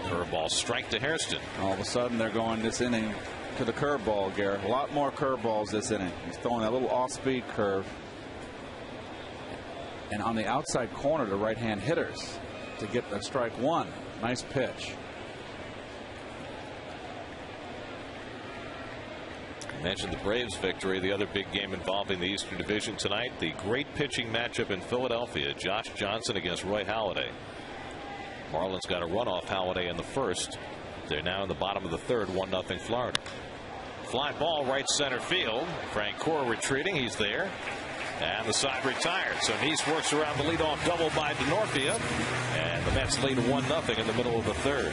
Curveball strike to Hairston. All of a sudden, they're going this inning to the curveball, Garrett. A lot more curveballs this inning. He's throwing that little off-speed curve. And on the outside corner to right-hand hitters to get a strike 1. Nice pitch. I mentioned the Braves victory. The other big game involving the Eastern Division tonight, the great pitching matchup in Philadelphia. Josh Johnson against Roy Halladay. Marlins got a run off Halladay in the first. They're now in the bottom of the third, 1-0 Florida. Fly ball right center field. Francoeur retreating. He's there. And the side retired. So Nice works around the leadoff double by Denorfia. And the Mets lead 1-0 in the middle of the third.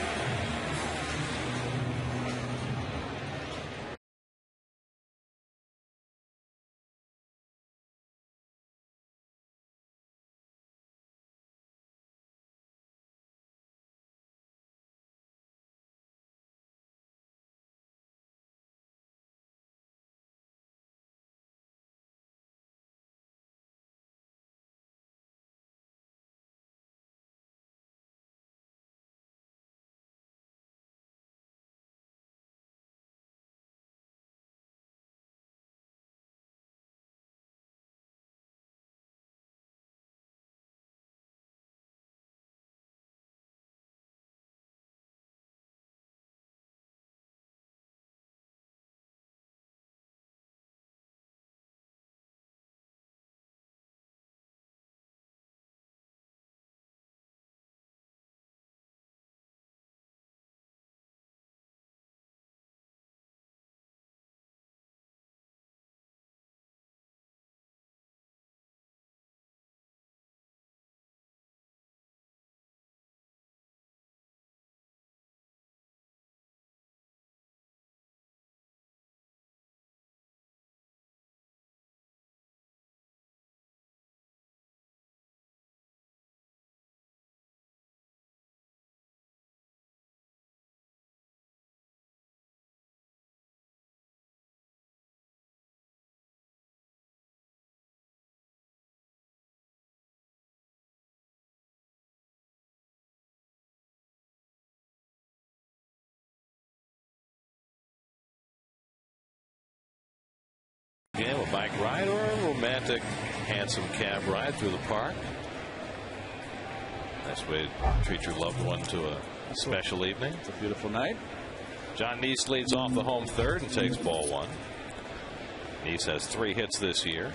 bike ride or a romantic, handsome cab ride through the park. Nice way to treat your loved one to a special evening. It's a beautiful night. John Neese leads off the home third and takes ball one. Neese has 3 hits this year.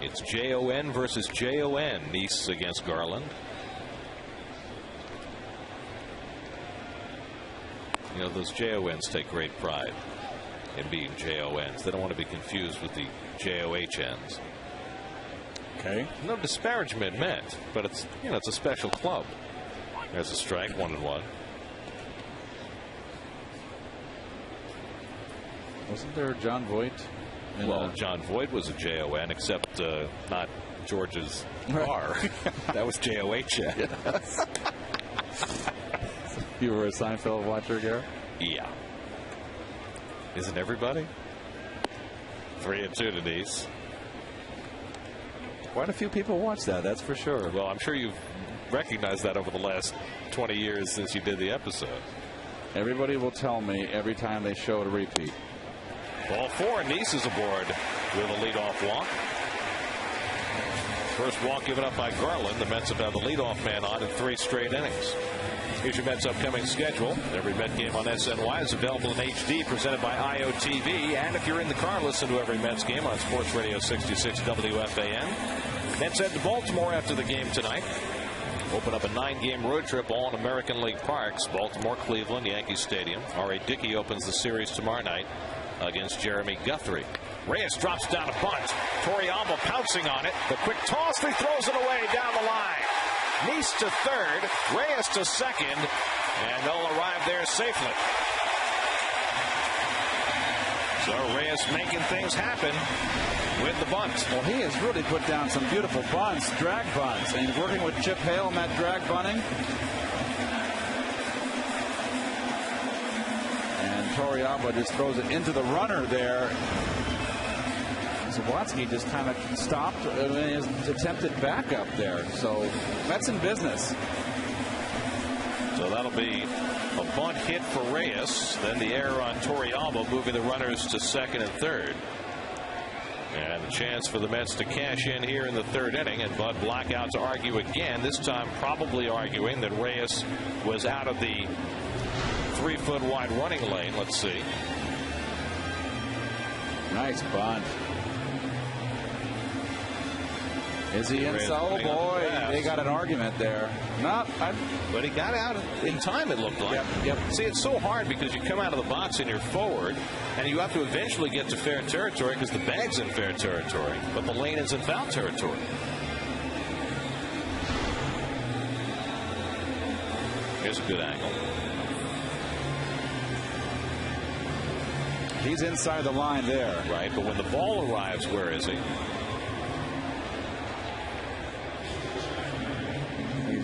It's Jon versus Jon. Neese against Garland. You know, those JONs take great pride in being JONs. They don't want to be confused with the JOHNs. Okay. No disparagement meant, but it's, you know, it's a special club. There's a strike, 1-1. Wasn't there John Voight? Well, John Voight was a JON, except not George's car. That was JOHN. Yes. You were a Seinfeld watcher, Gary? Yeah. Isn't everybody? 3-2 to Neese. Quite a few people watch that, that's for sure. Well, I'm sure you've recognized that over the last 20 years since you did the episode. Everybody will tell me every time they show a repeat. Ball 4, Neese is aboard with a leadoff walk. First walk given up by Garland. The Mets have had the leadoff man on in 3 straight innings. Here's your Mets upcoming schedule. Every Met game on SNY is available in HD, presented by IOTV. And if you're in the car, listen to every Mets game on Sports Radio 66 WFAN. Mets head to Baltimore after the game tonight. Open up a 9-game road trip, all in American League parks. Baltimore, Cleveland, Yankee Stadium. R.A. Dickey opens the series tomorrow night against Jeremy Guthrie. Reyes drops down a bunt. Toriyama pouncing on it. The quick toss, he throws it away down the line. Neese to third, Reyes to second, and they'll arrive there safely. So Reyes making things happen with the bunt. Well, he has really put down some beautiful bunts, drag bunts, and he's working with Chip Hale in that drag bunting. And Toriyama just throws it into the runner there. Zawatsky just kind of stopped his attempted backup there. So Mets in business. So that'll be a bunt hit for Reyes. Then the error on Toriyama, moving the runners to second and third. And a chance for the Mets to cash in here in the 3rd inning. And Bud Black out to argue again. This time probably arguing that Reyes was out of the 3-foot wide running lane. Let's see. Nice bunt. Is he inside? Oh, boy, they got an argument there. But he got out in time, it looked like. Yep. See, it's so hard because you come out of the box and you're forward, and you have to eventually get to fair territory because the bag's in fair territory, but the lane is in foul territory. Here's a good angle. He's inside the line there. Right, but when the ball arrives, where is he?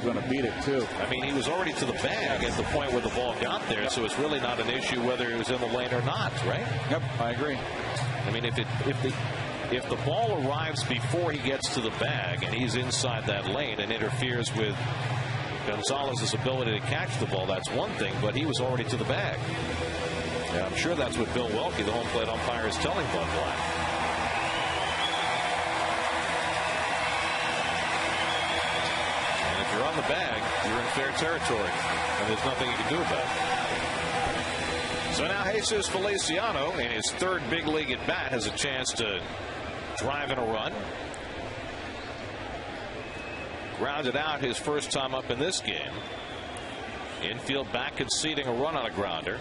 Going to beat it too. I mean, he was already to the bag at the point where the ball got there, so it's really not an issue whether he was in the lane or not, right? Yep, I agree. I mean, if the ball arrives before he gets to the bag and he's inside that lane and interferes with Gonzalez's ability to catch the ball, that's one thing, but he was already to the bag. And I'm sure that's what Bill Welke, the home plate umpire, is telling Bud Black. You're on the bag, you're in fair territory, and there's nothing you can do about it. So now Jesus Feliciano, in his 3rd big league at bat, has a chance to drive in a run. Grounded out his first time up in this game. Infield back conceding a run on a grounder.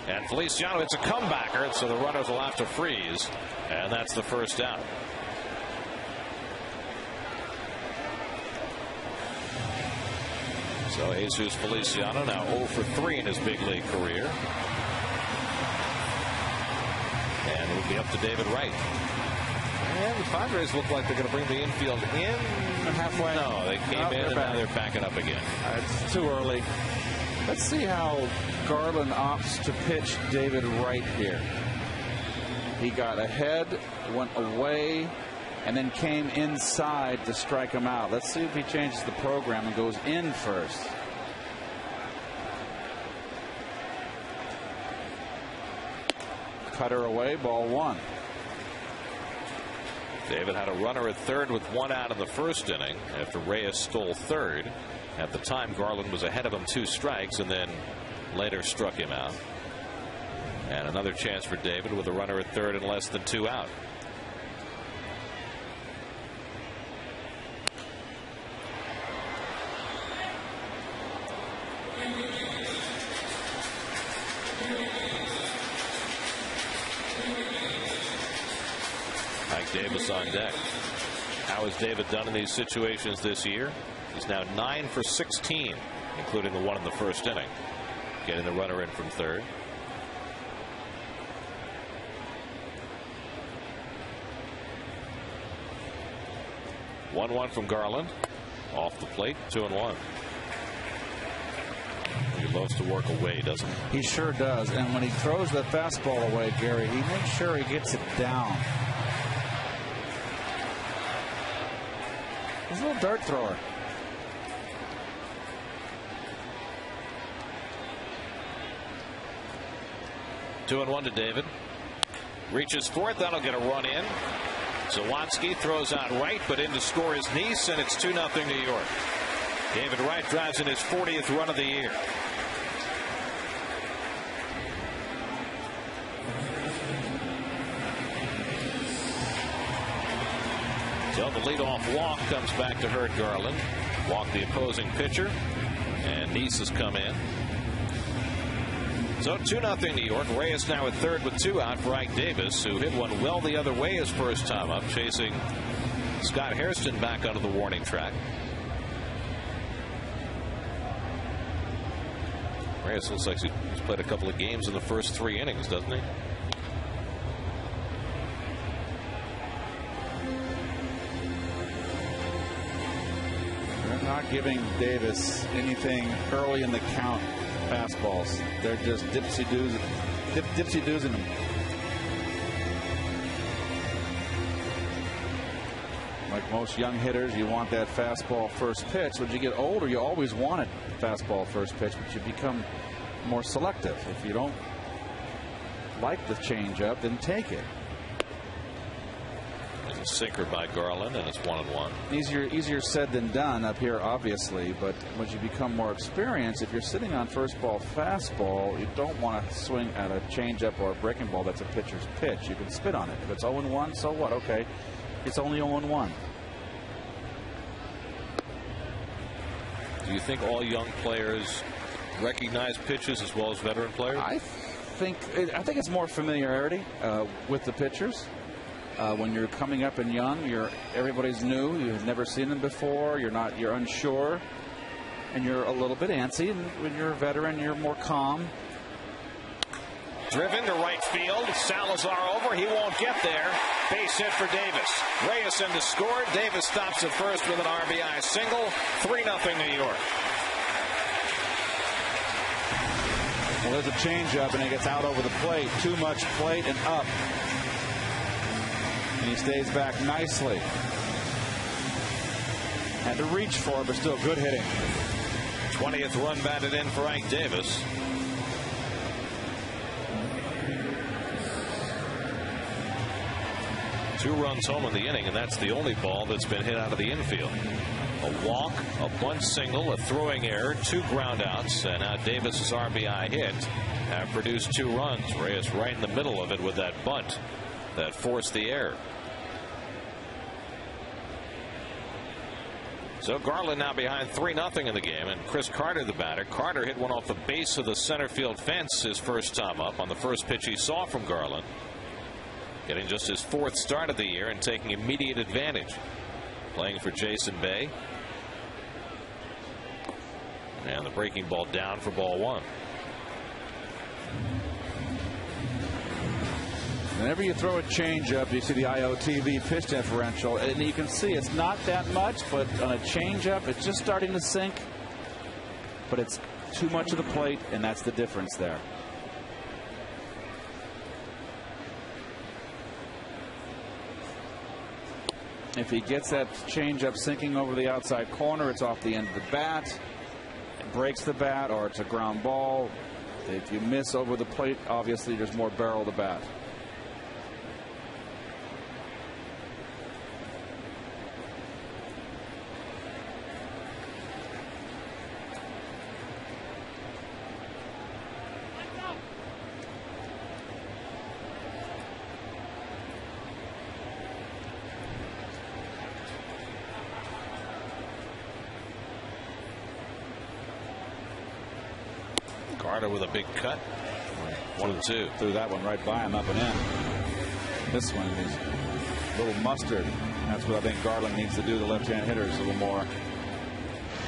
And Feliciano hits a comebacker, so the runners will have to freeze, and that's the first out. So Jesus Feliciano now 0 for 3 in his big league career. And it'll be up to David Wright. And the Padres look like they're going to bring the infield in. Halfway. No, they came in and now they're backing up again. It's too early. Let's see how Garland opts to pitch David Wright here. He got ahead, went away, and then came inside to strike him out. Let's see if he changes the program and goes in first. Cutter away, ball 1. David had a runner at third with 1 out in the first inning after Reyes stole third. At the time, Garland was ahead of him 2 strikes and then later struck him out. And another chance for David with a runner at third and less than 2 out. Mike Davis on deck. How has David done in these situations this year? He's now 9 for 16, including the one in the first inning, getting the runner in from third. One from Garland. Off the plate, 2-1. He loves to work away, doesn't he? He sure does. And when he throws the fastball away, Gary, he makes sure he gets it down. He's a little dart thrower. Two and one to David. Reaches fourth. That'll get a run in. Zawatsky throws out right, but in to score is Nice, and it's 2-0 New York. David Wright drives in his 40th run of the year. So the leadoff walk comes back to hurt Garland. Walk the opposing pitcher, and Nice has come in. So 2-0 New York. Reyes now at third with 2 out for Ike Davis, who hit one well the other way his first time up, chasing Scott Hairston back onto the warning track. Reyes looks like he's played a couple of games in the first 3 innings, doesn't he? They're not giving Davis anything early in the count. Fastballs. They're just dipsy-doos in them. Like most young hitters, you want that fastball first pitch. When you get older, you always wanted fastball first pitch, but you become more selective. If you don't like the changeup, then take it. There's a sinker by Garland, and it's 1-1. Easier said than done up here, obviously, but when you become more experienced, if you're sitting on first ball fastball, you don't want to swing at a changeup or a breaking ball that's a pitcher's pitch. You can spit on it. If it's 0-1, so what? Okay, it's only 0-1. Do you think all young players recognize pitches as well as veteran players? I think it's more familiarity with the pitchers. When you're coming up and young, everybody's new. You've never seen them before. You're unsure, and you're a little bit antsy. And when you're a veteran, you're more calm. Driven to right field. Salazar over. He won't get there. Base hit for Davis. Reyes in to score. Davis stops at first with an RBI single. 3-0 New York. Well, there's a changeup, and it gets out over the plate. Too much plate and up. And he stays back nicely. Had to reach for it, but still good hitting. 20th run batted in for Ike Davis. Two runs home in the inning, and that's the only ball that's been hit out of the infield. A walk, a bunt single, a throwing error, 2 groundouts, and now Davis's RBI hit have produced 2 runs. Reyes right in the middle of it with that bunt that forced the error. So Garland now behind 3-0 in the game, and Chris Carter the batter. Carter hit one off the base of the center field fence his first time up on the first pitch he saw from Garland. Getting just his 4th start of the year and taking immediate advantage. Playing for Jason Bay. And the breaking ball down for ball 1. Whenever you throw a changeup, you see the IOTV pitch differential, and you can see it's not that much, but on a changeup, it's just starting to sink. But it's too much of the plate, and that's the difference there. If he gets that changeup sinking over the outside corner, it's off the end of the bat. It breaks the bat, or it's a ground ball. If you miss over the plate, obviously there's more barrel to bat. Carter with a big cut. 1-2. Threw that one right by him, up and in. This one is a little mustard. That's what I think Garland needs to do. The left-hand hitters a little more.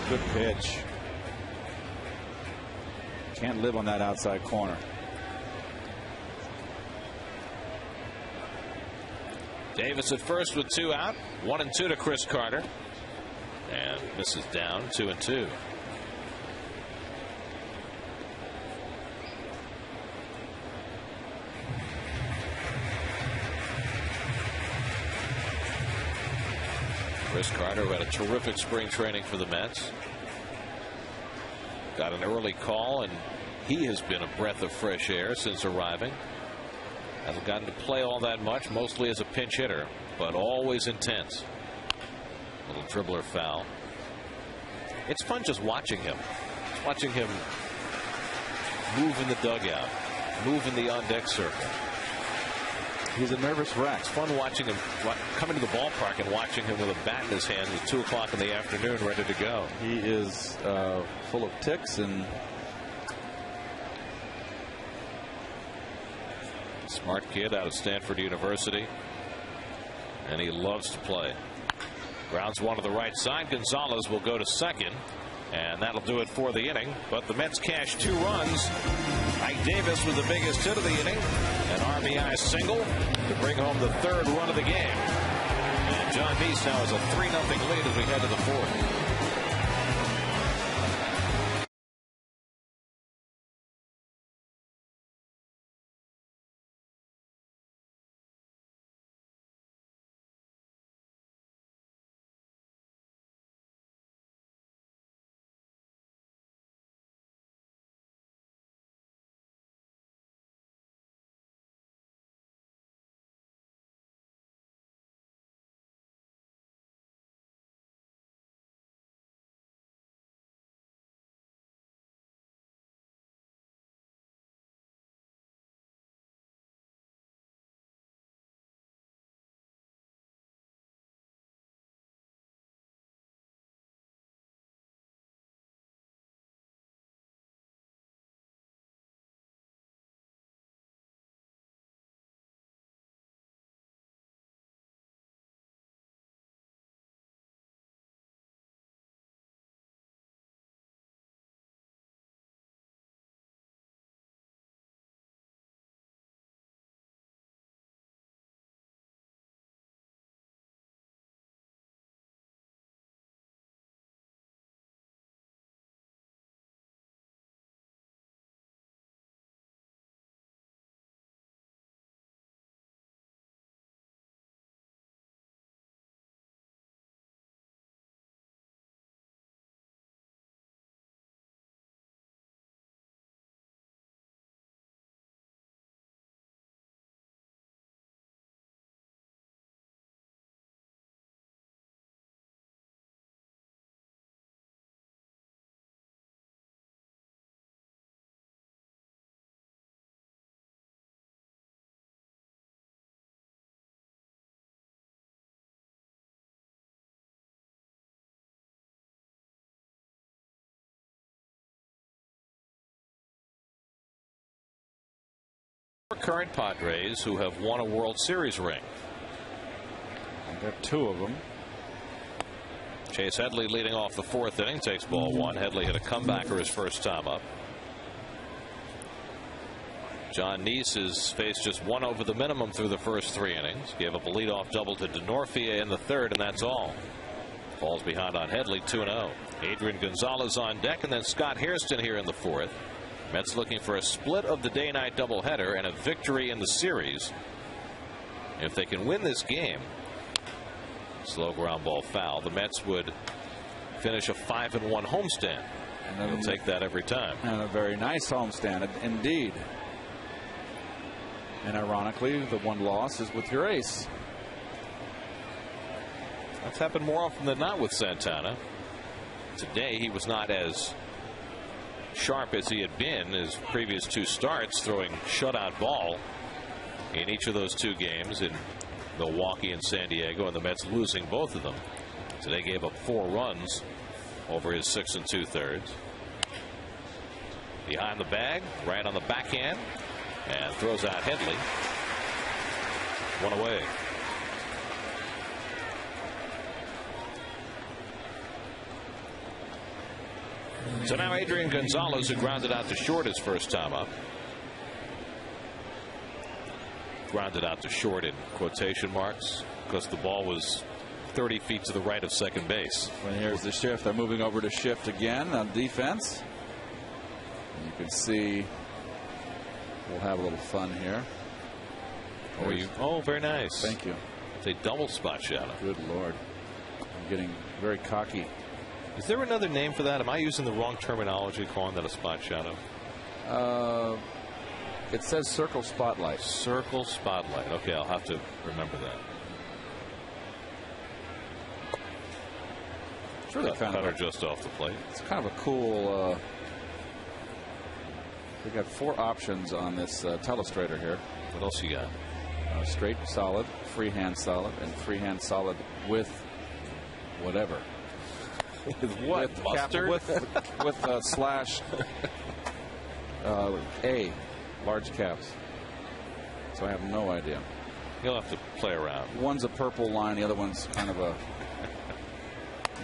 Good pitch. Can't live on that outside corner. Davis at first with 2 out. 1-2 to Chris Carter. And misses down. 2-2. Chris Carter, who had a terrific spring training for the Mets. Got an early call, and he has been a breath of fresh air since arriving. Hasn't gotten to play all that much, mostly as a pinch hitter, but always intense. Little dribbler foul. It's fun just watching him. Watching him move in the dugout, move in the on-deck circle. He's a nervous wreck. It's fun watching him come into the ballpark and watching him with a bat in his hand at 2 o'clock in the afternoon ready to go. He is full of ticks and smart kid out of Stanford University, and he loves to play. Grounds one to the right side. Gonzalez will go to second, and that'll do it for the inning. But the Mets cash 2 runs. Ike Davis with the biggest hit of the inning, an RBI single to bring home the 3rd run of the game. And John Neese now has a 3-0 lead as we head to the 4th. Current Padres who have won a World Series ring. I've got 2 of them. Chase Headley leading off the 4th inning, takes ball 1. Headley hit a comebacker his first time up. John Neese has faced just 1 over the minimum through the first 3 innings. Gave up a leadoff double to Denorfia in the 3rd, and that's all. Falls behind on Headley, 2-0. Adrian Gonzalez on deck, and then Scott Hairston here in the 4th. Mets looking for a split of the day-night doubleheader and a victory in the series. If they can win this game, slow ground ball foul, the Mets would finish a 5-1 homestand. And they'll take that every time. And a very nice homestand, indeed. And ironically, the 1 loss is with your ace. That's happened more often than not with Santana. Today, he was not as sharp as he had been his previous 2 starts, throwing shutout ball in each of those 2 games in Milwaukee and San Diego, and the Mets losing both of them. Today gave up 4 runs over his 6 2/3. Behind the bag, right on the backhand, and throws out Headley. One away. So now Adrian Gonzalez, who grounded out to short his first time up. Grounded out to short in quotation marks because the ball was 30 feet to the right of second base. And here's the shift. They're moving over to shift again on defense. You can see we'll have a little fun here. Oh, very nice. Thank you. It's a double spot shadow. Good Lord. I'm getting very cocky. Is there another name for that? Am I using the wrong terminology calling that a spot shadow? It says circle spotlight. Circle spotlight. Okay, I'll have to remember that. It's really kind of just off the plate. It's kind of a cool. We got 4 options on this telestrator here. What else you got? Straight solid, freehand solid, and freehand solid with whatever. With what? With Mustard? With slash A, large caps. So I have no idea. You'll have to play around. One's a purple line, the other one's kind of a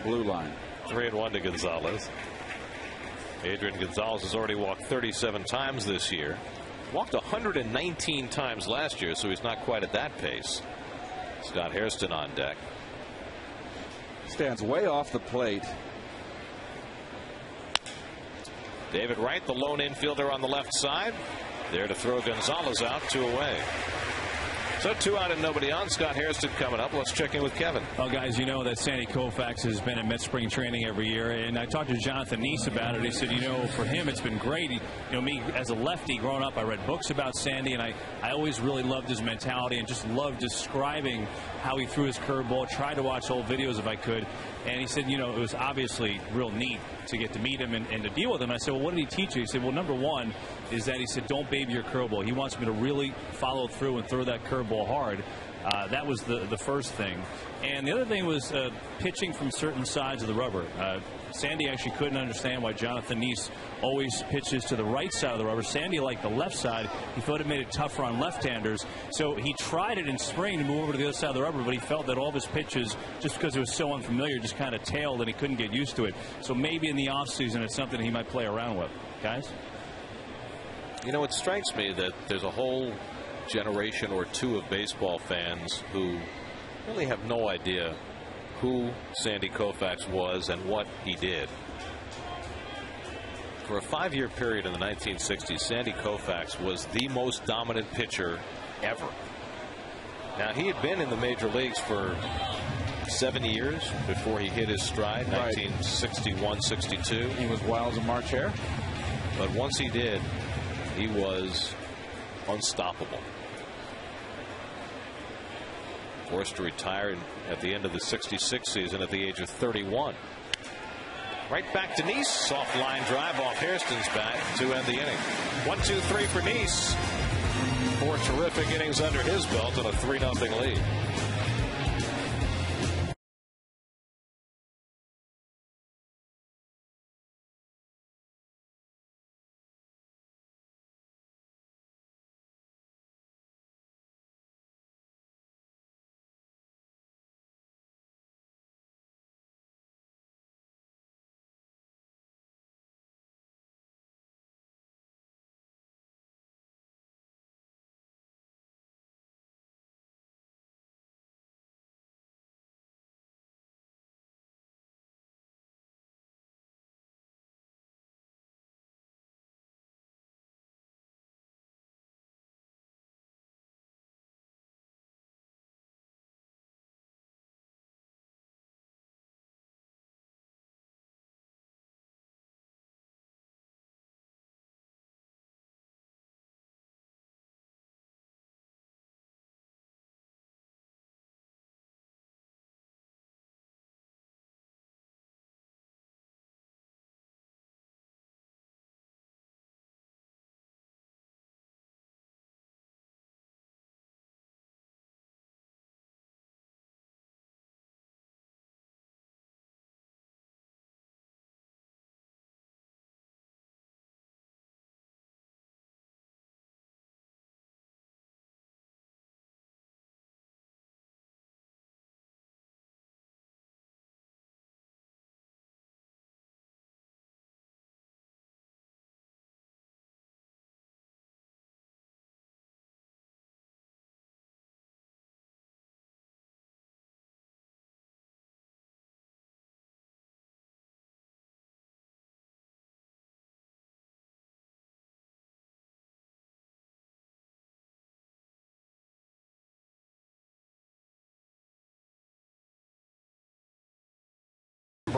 blue line. 3-1 to Gonzalez. Adrian Gonzalez has already walked 37 times this year. Walked 119 times last year, so he's not quite at that pace. Scott Hairston on deck. Stands way off the plate. David Wright, the lone infielder on the left side. There to throw Gonzalez out, 2 away. So 2 out and nobody on. Scott Hairston coming up. Let's check in with Kevin. Well, guys, you know that Sandy Koufax has been at Mets spring training every year, and I talked to Jonathan Neese about it. He said, for him it's been great. Me as a lefty growing up, I read books about Sandy, and I always really loved his mentality and just loved describing how he threw his curveball. Tried to watch old videos if I could, and he said, it was obviously real neat to get to meet him and to deal with him. I said, well, what did he teach you? He said, well, number one is that he said, don't baby your curveball. He wants me to really follow through and throw that curveball hard. That was the first thing. And the other thing was pitching from certain sides of the rubber. Sandy actually couldn't understand why Jonathan Neese always pitches to the right side of the rubber. Sandy liked the left side. He thought it made it tougher on left-handers. So he tried it in spring to move over to the other side of the rubber, but he felt that all of his pitches, just because it was so unfamiliar, just kind of tailed and he couldn't get used to it. So maybe in the offseason it's something he might play around with. Guys? It strikes me that there's a whole generation or two of baseball fans who really have no idea who Sandy Koufax was and what he did. For a 5-year period in the 1960s, Sandy Koufax was the most dominant pitcher ever. Now, he had been in the major leagues for 7 years before he hit his stride, right. 1961-62. He was wild as a March hare. But once he did, he was unstoppable. Forced to retire at the end of the 66 season at the age of 31. Right back to Neese. Soft line drive off Hairston's bat to end the inning. 1-2-3 for Neese. 4 terrific innings under his belt and a 3-0 lead.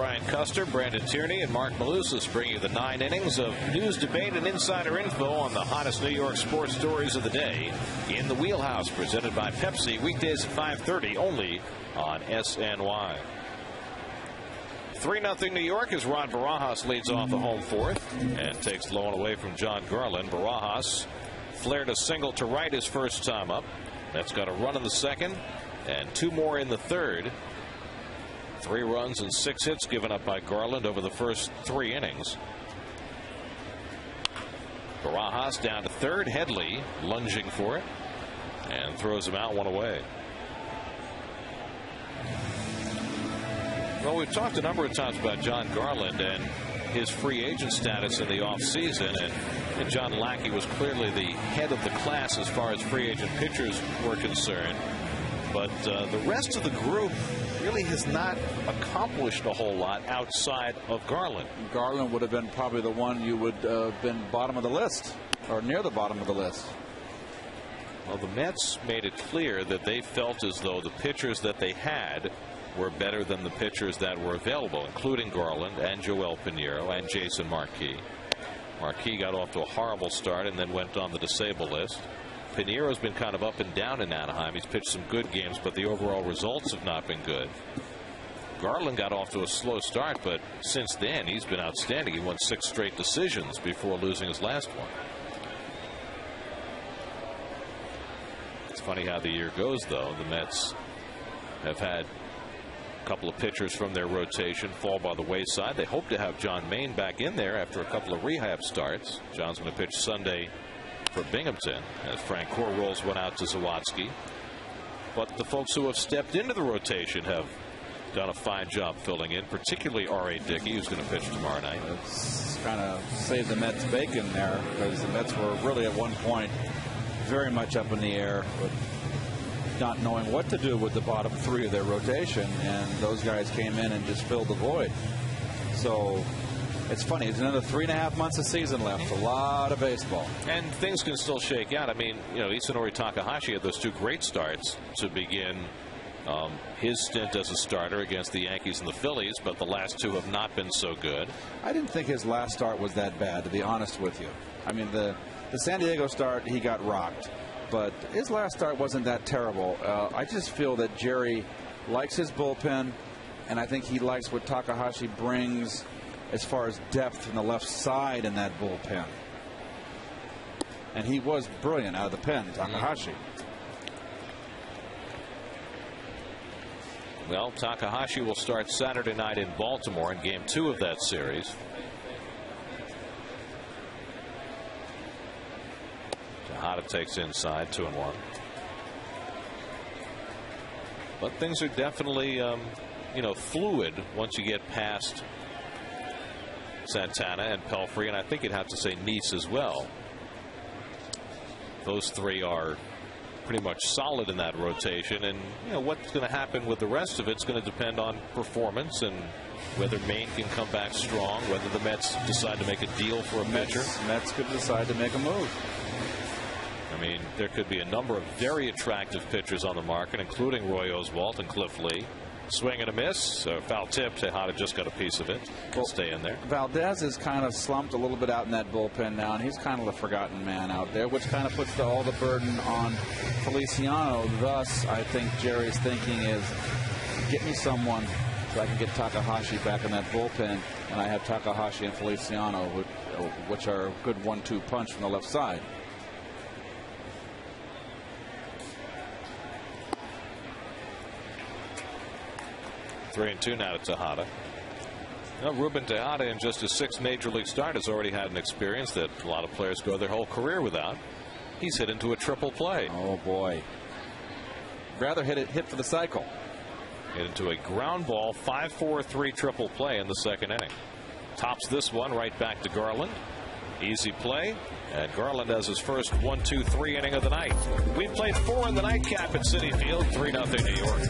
Brian Custer, Brandon Tierney, and Mark Malusis bring you the 9 innings of news, debate, and insider info on the hottest New York sports stories of the day in the Wheelhouse, presented by Pepsi, weekdays at 5:30 only on SNY. 3-0 New York as Ron Barajas leads off the home fourth and takes the low one away from John Garland. Barajas flared a single to right his first time up. That's got a run in the second and 2 more in the third. 3 runs and 6 hits given up by Garland over the first 3 innings. Barajas down to third. Headley lunging for it and throws him out 1 away. Well, we've talked a number of times about John Garland and his free agent status in the offseason, and John Lackey was clearly the head of the class as far as free agent pitchers were concerned. But the rest of the group really has not accomplished a whole lot outside of Garland. Garland would have been probably the one you would have been bottom of the list, or near the bottom of the list. Well, the Mets made it clear that they felt as though the pitchers that they had were better than the pitchers that were available, including Garland and Joel Pinheiro and Jason Marquis. Marquis got off to a horrible start and then went on the disabled list. Pinheiro's been kind of up and down in Anaheim. He's pitched some good games, but the overall results have not been good. Garland got off to a slow start, but since then he's been outstanding. He won 6 straight decisions before losing his last one. It's funny how the year goes, though. The Mets have had a couple of pitchers from their rotation fall by the wayside. They hope to have John Maine back in there after a couple of rehab starts. John's going to pitch Sunday for Binghamton as Frank Core rolls one out to Zawatsky. But the folks who have stepped into the rotation have done a fine job filling in, particularly R.A. Dickey, who's going to pitch tomorrow night. It's kind of saved the Mets bacon there, because the Mets were really at one point very much up in the air, but not knowing what to do with the bottom 3 of their rotation, and those guys came in and just filled the void. So it's funny. It's another 3.5 months of season left. A lot of baseball. And things can still shake out. I mean, Isanori Takahashi had those 2 great starts to begin his stint as a starter against the Yankees and the Phillies, but the last 2 have not been so good. I didn't think his last start was that bad, to be honest with you. I mean, the San Diego start, he got rocked. But his last start wasn't that terrible. I just feel that Jerry likes his bullpen, and I think he likes what Takahashi brings as far as depth from the left side in that bullpen. And he was brilliant out of the pen, Takahashi. Well, Takahashi will start Saturday night in Baltimore in Game 2 of that series. Tejada takes inside, 2-1. But things are definitely, fluid once you get past Santana and Pelfrey, and I think you'd have to say Neese as well. Those 3 are pretty much solid in that rotation, and what's going to happen with the rest of it's going to depend on performance and whether Maine can come back strong, whether the Mets decide to make a deal for a pitcher. Mets could decide to make a move. I mean, there could be a number of very attractive pitchers on the market, including Roy Oswalt and Cliff Lee. Swing and a miss. Foul tip. Tejada just got a piece of it. Can stay in there. Valdez is kind of slumped a little bit out in that bullpen now, and he's kind of the forgotten man out there, which kind of puts all the burden on Feliciano. Thus, I think Jerry's thinking is, get me someone so I can get Takahashi back in that bullpen, and I have Takahashi and Feliciano, which are a good 1-2 punch from the left side. Three and 2 now to Tejada. Ruben Tejada, in just his 6th major league start, has already had an experience that a lot of players go their whole career without. He's hit into a triple play. Oh boy! Rather hit for the cycle. Hit into a ground ball 5-4-3 triple play in the 2nd inning. Tops this one right back to Garland. Easy play, and Garland has his first 1-2-3 inning of the night. We played 4 in the nightcap at Citi Field. 3-0 New York.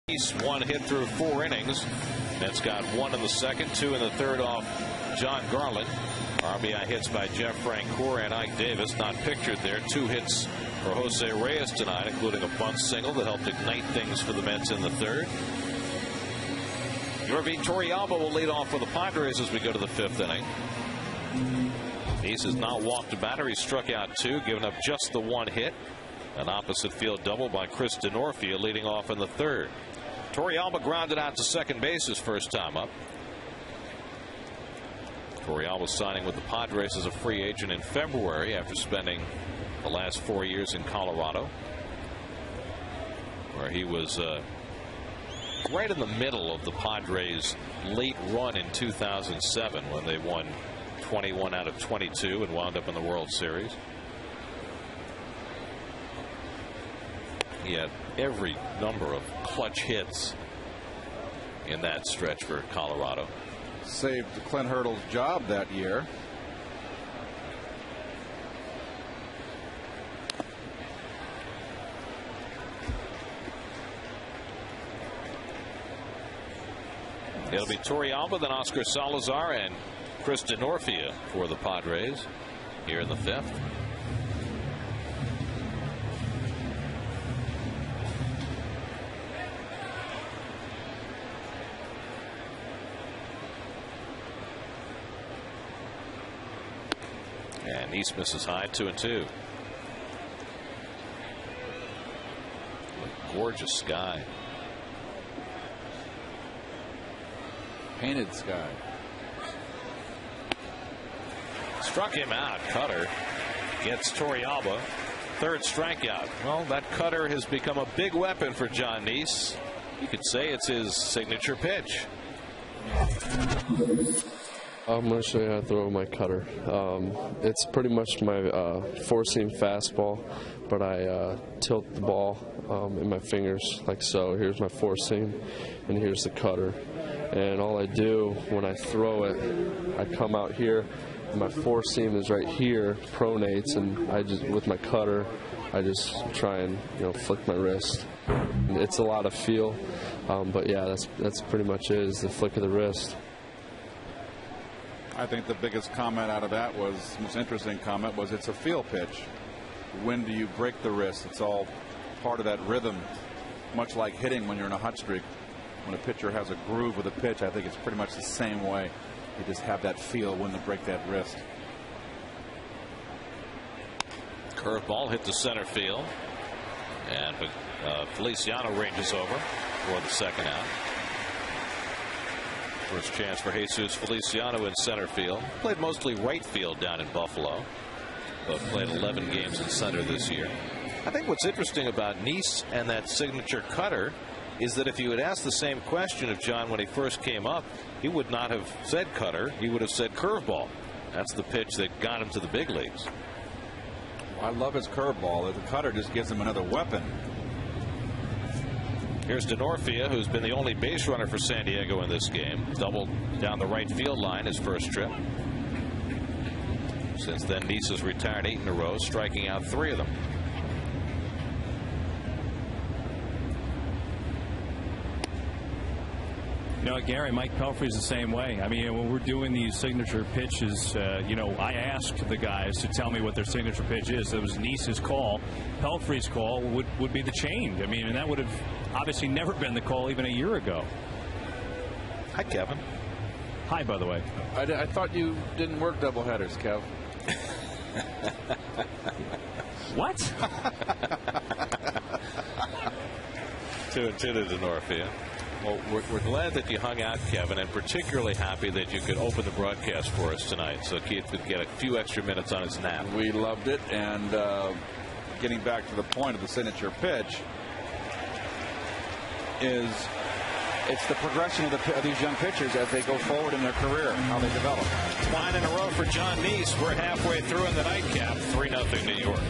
He's one hit through 4 innings. Mets got 1 in the second, 2 in the third off John Garland. RBI hits by Jeff Francoeur and Ike Davis, not pictured there. 2 hits for Jose Reyes tonight, including a bunt single that helped ignite things for the Mets in the third. Yorvi Torrealba will lead off for the Padres as we go to the 5th inning. Nice has not walked a batter. He struck out 2, giving up just the 1 hit. An opposite field double by Chris Denorfia leading off in the third. Torrealba grounded out to second base his first time up. Torrealba signing with the Padres as a free agent in February after spending the last 4 years in Colorado, where he was right in the middle of the Padres' late run in 2007 when they won 21 out of 22 and wound up in the World Series. He had every number of clutch hits in that stretch for Colorado. Saved Clint Hurdle's job that year. It'll be Torrealba, then Oscar Salazar, and Chris Denorfia for the Padres here in the 5th. And East misses high, 2-2. A gorgeous sky. Painted sky. Struck him out. Cutter gets Torrealba. 3rd strikeout. Well, that cutter has become a big weapon for John Nice. You could say it's his signature pitch. I'm going to show you how to throw my cutter. It's pretty much my four-seam fastball, but I tilt the ball in my fingers like so. Here's my four-seam, and here's the cutter. And all I do when I throw it, I come out here, and my four-seam is right here, pronates, and I just, with my cutter, I just try and flick my wrist. It's a lot of feel, but yeah, that's pretty much it, is the flick of the wrist. I think the biggest comment out of that was, most interesting comment was, it's a feel pitch. When do you break the wrist? It's all part of that rhythm, much like hitting when you're in a hot streak. When a pitcher has a groove with a pitch, I think it's pretty much the same way. You just have that feel when to break that wrist. Curveball hit to center field, and Feliciano ranges over for the second out. First chance for Jesus Feliciano in center field. Played mostly right field down in Buffalo, but played 11 games in center this year. I think what's interesting about Nice and that signature cutter is that if you had asked the same question of John when he first came up, he would not have said cutter. He would have said curveball. That's the pitch that got him to the big leagues. I love his curveball. The cutter just gives him another weapon. Here's Denorfia, who's been the only base runner for San Diego in this game. Doubled down the right field line his first trip. Since then, Nice has retired 8 in a row, striking out 3 of them. Gary, Mike Pelfrey's the same way. I mean, when we're doing these signature pitches, I asked the guys to tell me what their signature pitch is. It was Nice's call. Pelfrey's call would be the change. I mean, and that would have obviously never been the call even a year ago. Hi, Kevin. Hi, by the way. I thought you didn't work doubleheaders, Kev. What? 2-2 to Denorfia. Well, we're glad that you hung out, Kevin, and particularly happy that you could open the broadcast for us tonight so Keith could get a few extra minutes on his nap. We loved it, and getting back to the point of the signature pitch is it's the progression of these young pitchers as they go forward in their career, how they develop. 9 in a row for John Nice. We're halfway through in the nightcap. 3-0 New York.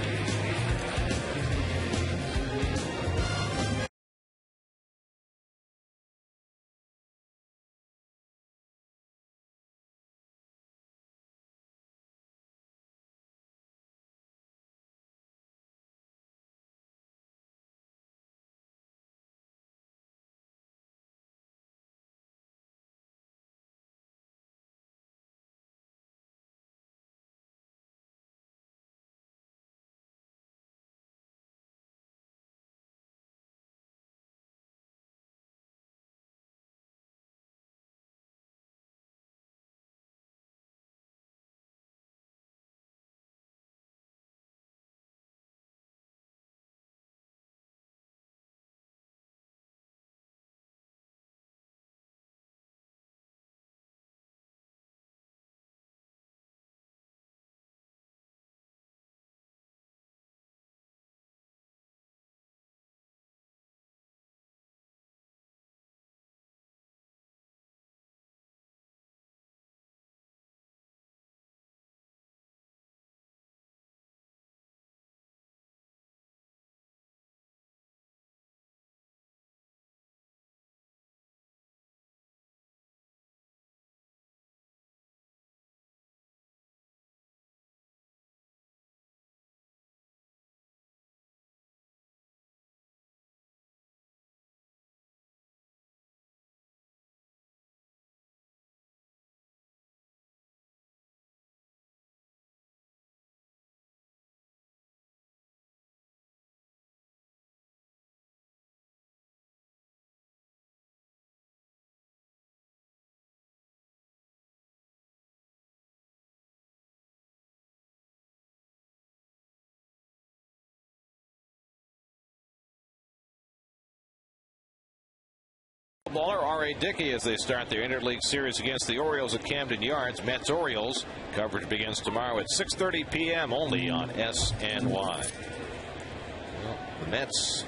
knuckleballer R.A. Dickey as they start their interleague series against the Orioles at Camden Yards. Mets-Orioles coverage begins tomorrow at 6:30 p.m. only on SNY. Well, the Mets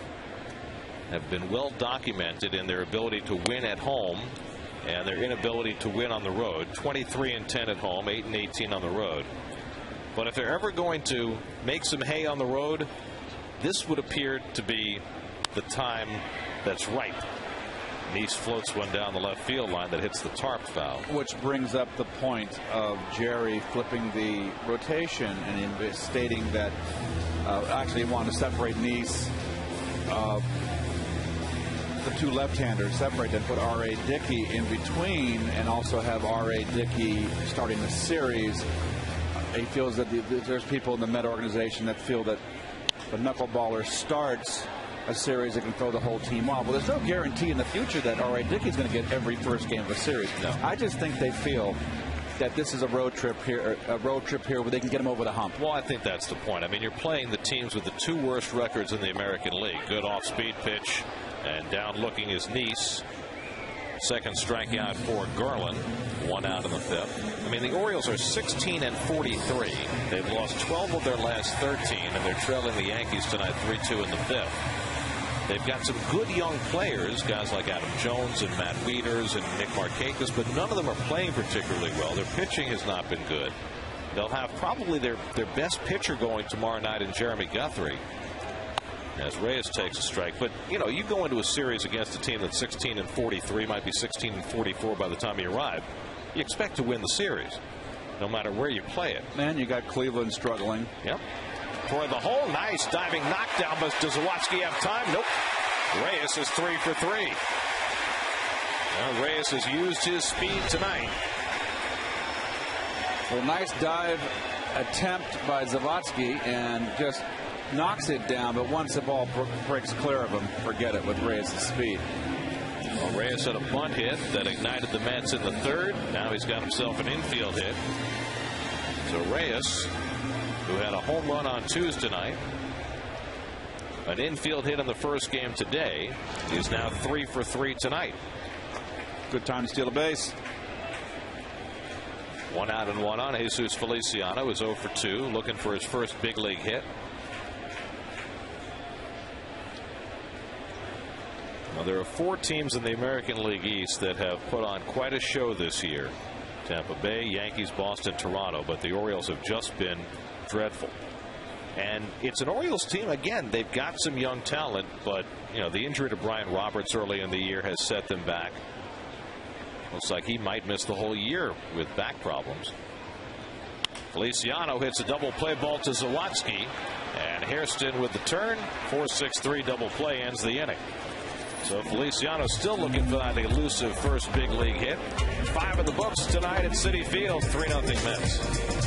have been well documented in their ability to win at home and their inability to win on the road. 23-10 at home, 8-18 on the road. But if they're ever going to make some hay on the road, this would appear to be the time that's right. Nice floats one down the left field line that hits the tarp foul. Which brings up the point of Jerry flipping the rotation and stating that actually he wanted to separate Nice, the two left-handers, separate them, put R.A. Dickey in between, and also have R.A. Dickey starting the series. He feels that there's people in the Met organization that feel that the knuckleballer starts a series that can throw the whole team off. Well, there's no guarantee in the future that R.A. Dickey's going to get every first game of a series. No. I just think they feel that this is a road trip here where they can get him over the hump. Well, I think that's the point. I mean, you're playing the teams with the two worst records in the American League. Good off-speed pitch, and down looking is Nice. Second strikeout for Garland. One out in the fifth. I mean, the Orioles are 16-43. They've lost 12 of their last 13, and they're trailing the Yankees tonight 3-2 in the fifth. They've got some good young players, guys like Adam Jones and Matt Wieters and Nick Markakis, but none of them are playing particularly well. Their pitching has not been good. They'll have probably their best pitcher going tomorrow night in Jeremy Guthrie, as Reyes takes a strike. But, you know, you go into a series against a team that's 16-43, might be 16-44 by the time you arrive. You expect to win the series, no matter where you play it. Man, you got Cleveland struggling. Yep. For the hole, nice diving knockdown, but does Zawatsky have time? Nope. Reyes is 3 for 3. Well, Reyes has used his speed tonight. Well, nice dive attempt by Zawatsky and just knocks it down, but once the ball breaks clear of him, forget it with Reyes' speed. Well, Reyes had a bunt hit that ignited the Mets in the third. Now he's got himself an infield hit. So Reyes, who had a home run on Tuesday night, an infield hit in the first game today, is now 3 for 3 tonight. Good time to steal a base. 1 out and 1 on. Jesus Feliciano is 0 for 2, looking for his first big league hit. Now, there are 4 teams in the American League East that have put on quite a show this year. Tampa Bay, Yankees, Boston, Toronto, but the Orioles have just been dreadful. And it's an Orioles team, again, they've got some young talent, but, you know, the injury to Brian Roberts early in the year has set them back. Looks like he might miss the whole year with back problems. Feliciano hits a double play ball to Zawatsky, and Hairston with the turn. 4-6-3 double play ends the inning. So Feliciano still looking for that elusive first big league hit. 5 in the books tonight at Citi Field. 3-0 Mets.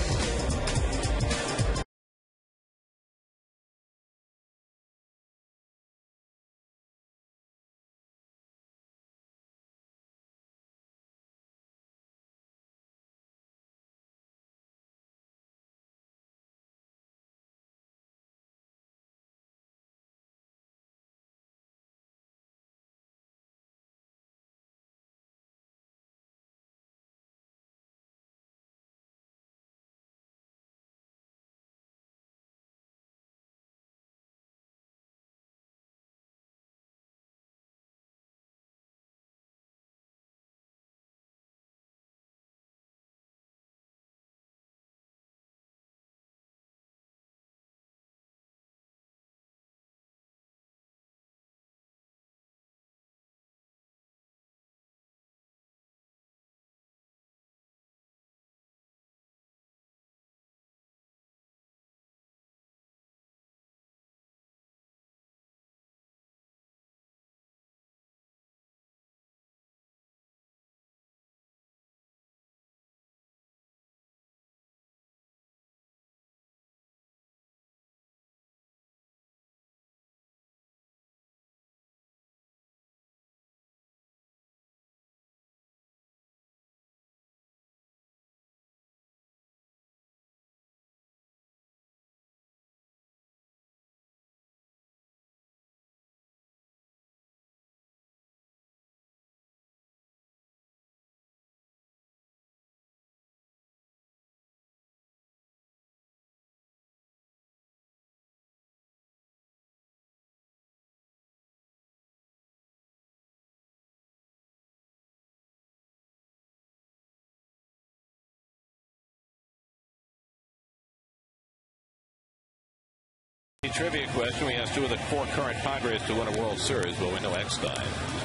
Trivia question. We asked 2 of the 4 current Padres to win a World Series. Well, we know Eckstein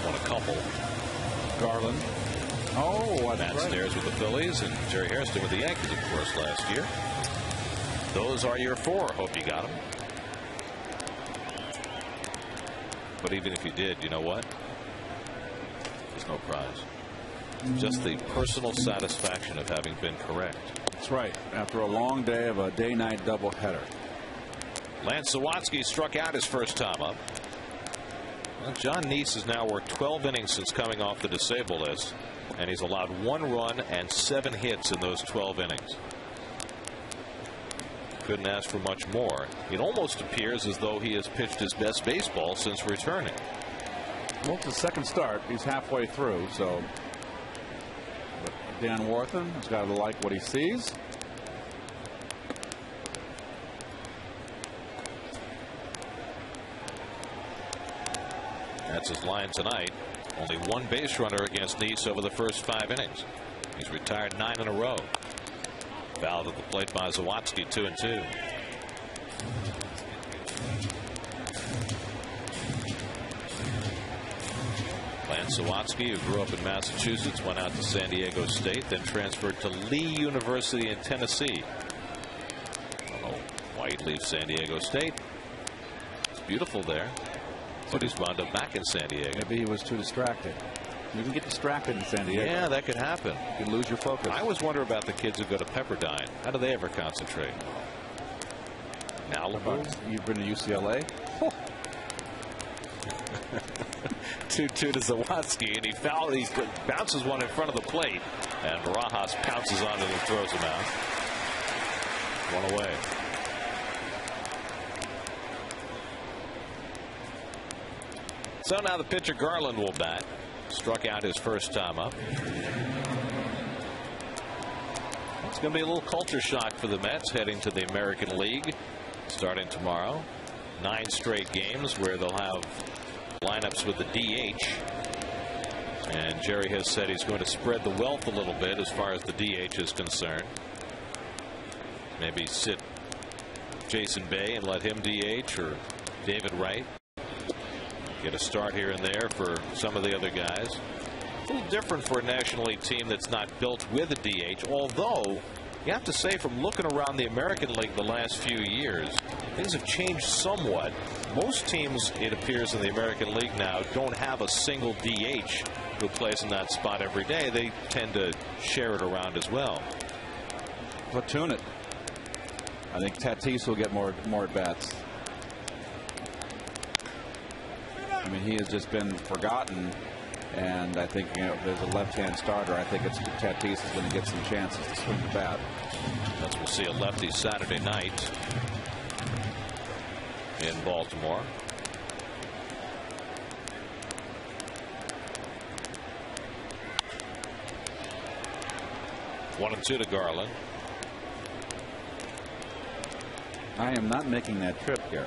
won a couple. Garland. Oh, Matt right. Stairs with the Phillies and Jerry Hairston with the Yankees, of course, last year. Those are your 4. Hope you got them. But even if you did, you know what? There's no prize. Just the personal satisfaction of having been correct. That's right. After a long day of a day-night doubleheader. Lance Sawatsky struck out his first time up. Well, John Neese has now worked 12 innings since coming off the disabled list, and he's allowed 1 run and 7 hits in those 12 innings. Couldn't ask for much more. It almost appears as though he has pitched his best baseball since returning. Well, it's the second start. He's halfway through, so. But Dan Warthen has got to like what he sees. That's his line tonight. Only 1 base runner against Neese over the first 5 innings. He's retired 9 in a row. Fouled at the plate by Sawatsky, 2-2. Lance Sawatsky, who grew up in Massachusetts, went out to San Diego State, then transferred to Lee University in Tennessee. I don't know why he'd leave San Diego State. It's beautiful there. But he's wound up back in San Diego. Maybe he was too distracted. You can get distracted in San Diego. Yeah, that could happen. You can lose your focus. I always wonder about the kids who go to Pepperdine. How do they ever concentrate? Malibu? You've been to UCLA? 2-2 to Sawatsky, and he bounces one in front of the plate, and Barajas pounces on it and throws him out. 1 away. So now the pitcher Garland will bat. Struck out his first time up. It's going to be a little culture shock for the Mets heading to the American League starting tomorrow. 9 straight games where they'll have lineups with the DH. And Jerry has said he's going to spread the wealth a little bit as far as the DH is concerned. Maybe sit Jason Bay and let him DH, or David Wright. Get a start here and there for some of the other guys. A little different for a National League team that's not built with a DH, although you have to say, from looking around the American League the last few years, things have changed somewhat. Most teams, it appears, in the American League now don't have a single DH who plays in that spot every day. They tend to share it around as well. Platoon it. I think Tatis will get more at bats. I mean, he has just been forgotten, and I think, if there's a left-hand starter, I think it's Tatis is going to get some chances to swing the bat. As we'll see a lefty Saturday night in Baltimore. One and 2 to Garland. I am not making that trip here.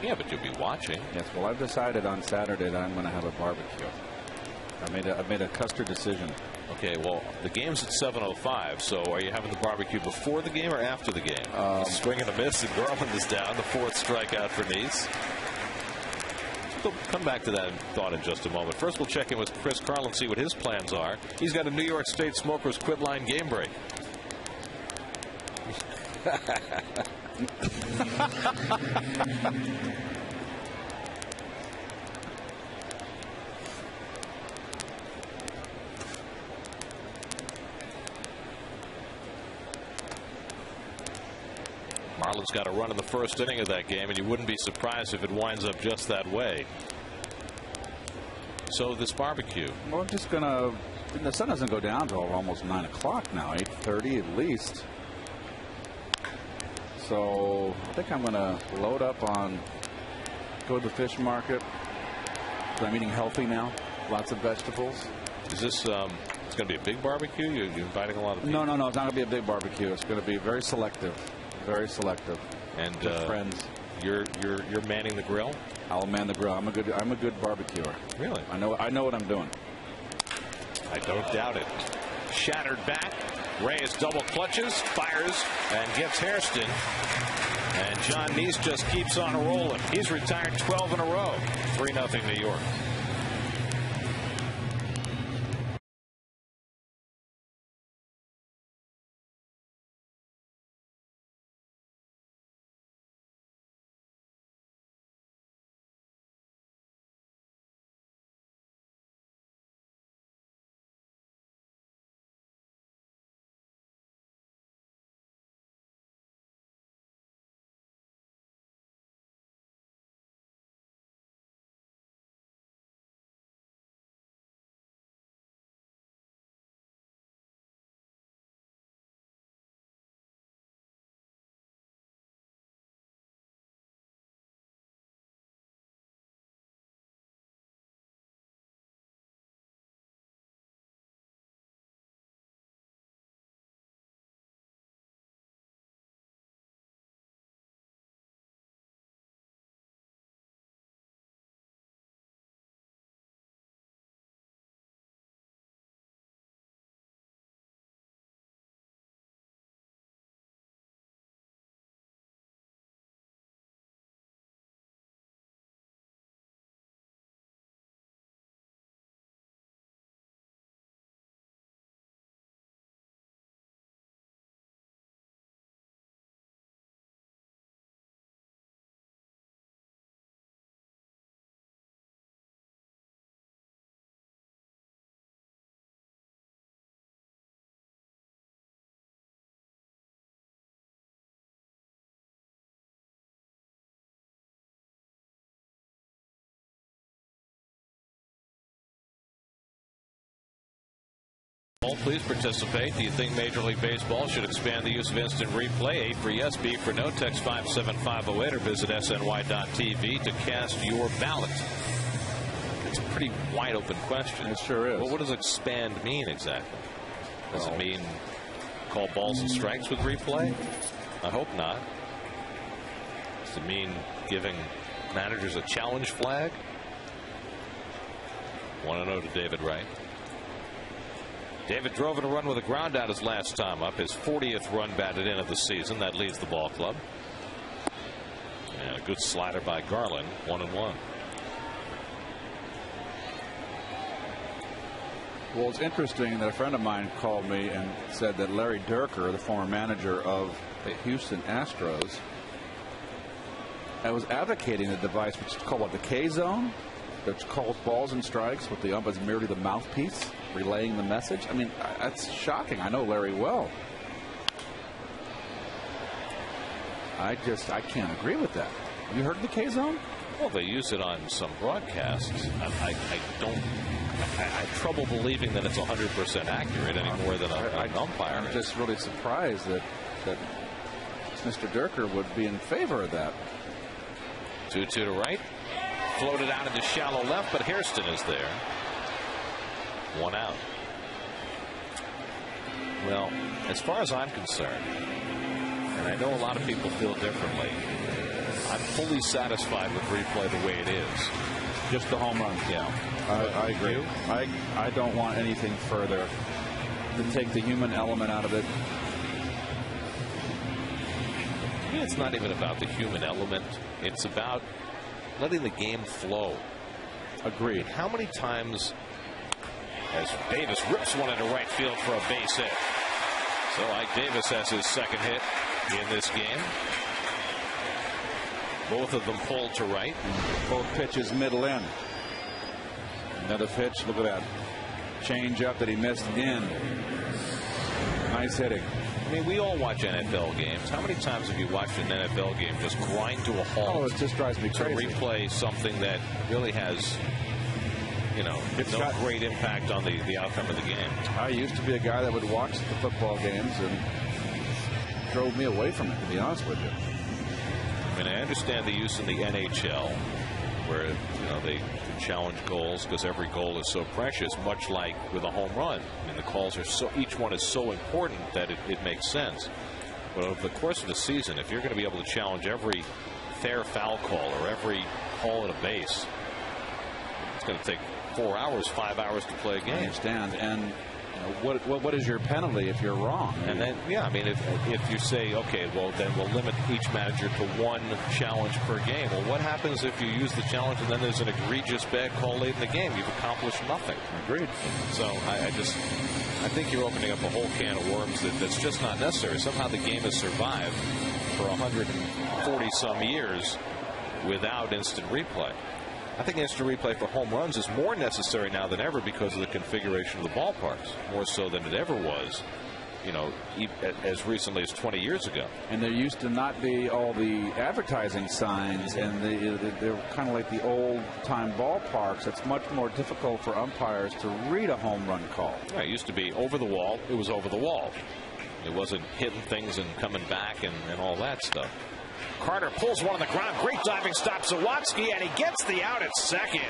Yeah, but you'll be watching. Yes, well, I've decided on Saturday that I'm going to have a barbecue. I made a custard decision. Okay, well, the game's at 7:05, so are you having the barbecue before the game or after the game? Swing and a miss, and Garland is down. The 4th strikeout for Neese. We'll come back to that thought in just a moment. First, we'll check in with Chris Carlin, see what his plans are. He's got a New York State Smokers Quit Line game break. Marlins got a run in the first inning of that game, and you wouldn't be surprised if it winds up just that way. So this barbecue. Well, I'm just going to. The sun doesn't go down until almost 9 o'clock now, 8:30 at least. So I think I'm going to load up on, go to the fish market. I'm eating healthy now. Lots of vegetables. Is this it's going to be a big barbecue? You're inviting a lot of people? No. It's not going to be a big barbecue. It's going to be very selective. Very selective. And friends. You're manning the grill? I'll man the grill. I'm a good barbecuer. Really? I know what I'm doing. I don't doubt it. Shattered back. Reyes double clutches, fires, and gets Hairston. And John Neese just keeps on rolling. He's retired 12 in a row. 3-0 New York. Please participate. Do you think Major League Baseball should expand the use of instant replay? A for yes, B for no. Text 57508 or visit sny.tv to cast your ballot. It's a pretty wide open question. It sure is. Well, what does expand mean exactly? Does it mean call balls and strikes with replay? I hope not. Does it mean giving managers a challenge flag? 1-0 to David Wright. David drove in a run with a ground out his last time up. His 40th run batted in of the season. That leads the ball club. And a good slider by Garland. 1-1. Well, it's interesting that a friend of mine called me and said that Larry Durker, the former manager of the Houston Astros, was advocating a device which is called the K zone, which calls balls and strikes with the ump as merely the mouthpiece relaying the message. I mean, that's shocking. I know Larry well. I can't agree with that. Have you heard of the K zone? Well, they use it on some broadcasts. I have trouble believing that it's 100% accurate any more than an umpire. I'm just really surprised that Mr. Durker would be in favor of that. 2-2 to right. Floated out into shallow left, but Hairston is there. 1 out. Well, as far as I'm concerned, and I know a lot of people feel differently, I'm fully satisfied with replay the way it is. Just the home run. Yeah. I agree. I don't want anything further to take the human element out of it. To me, it's not even about the human element. It's about letting the game flow. Agreed. How many times as Davis rips one into right field for a base hit. So Ike Davis has his second hit in this game. Both of them pulled to right. Both pitches middle in. Another pitch. Look at that. Change up that he missed again. Nice hitting. I mean, we all watch NFL games. How many times have you watched an NFL game just grind to a halt? Oh, it just drives me crazy. To replay something that really has, no great impact on the outcome of the game. I used to be a guy that would watch the football games, and drove me away from it, to be honest with you. I mean, I understand the use in the NHL, where they can challenge goals because every goal is so precious, much like with a home run. I mean, the calls are each one is so important that it makes sense. But over the course of a season, if you're going to be able to challenge every fair foul call or every call at a base, it's going to take 4 hours, 5 hours to play a game. I understand. And What is your penalty if you're wrong? And then, yeah, I mean, if you say, okay, well, then we'll limit each manager to one challenge per game. Well, what happens if you use the challenge and then there's an egregious bad call late in the game? You've accomplished nothing. Agreed. So I think you're opening up a whole can of worms that's just not necessary. Somehow the game has survived for 140 some years without instant replay. I think instant replay for home runs is more necessary now than ever because of the configuration of the ballparks, more so than it ever was, as recently as 20 years ago. And there used to not be all the advertising signs, and they're kind of like the old-time ballparks. It's much more difficult for umpires to read a home run call. Yeah, it used to be over the wall. It was over the wall. It wasn't hitting things and coming back and all that stuff. Carter pulls one on the ground. Great diving stop, Zawatsky, and he gets the out at second.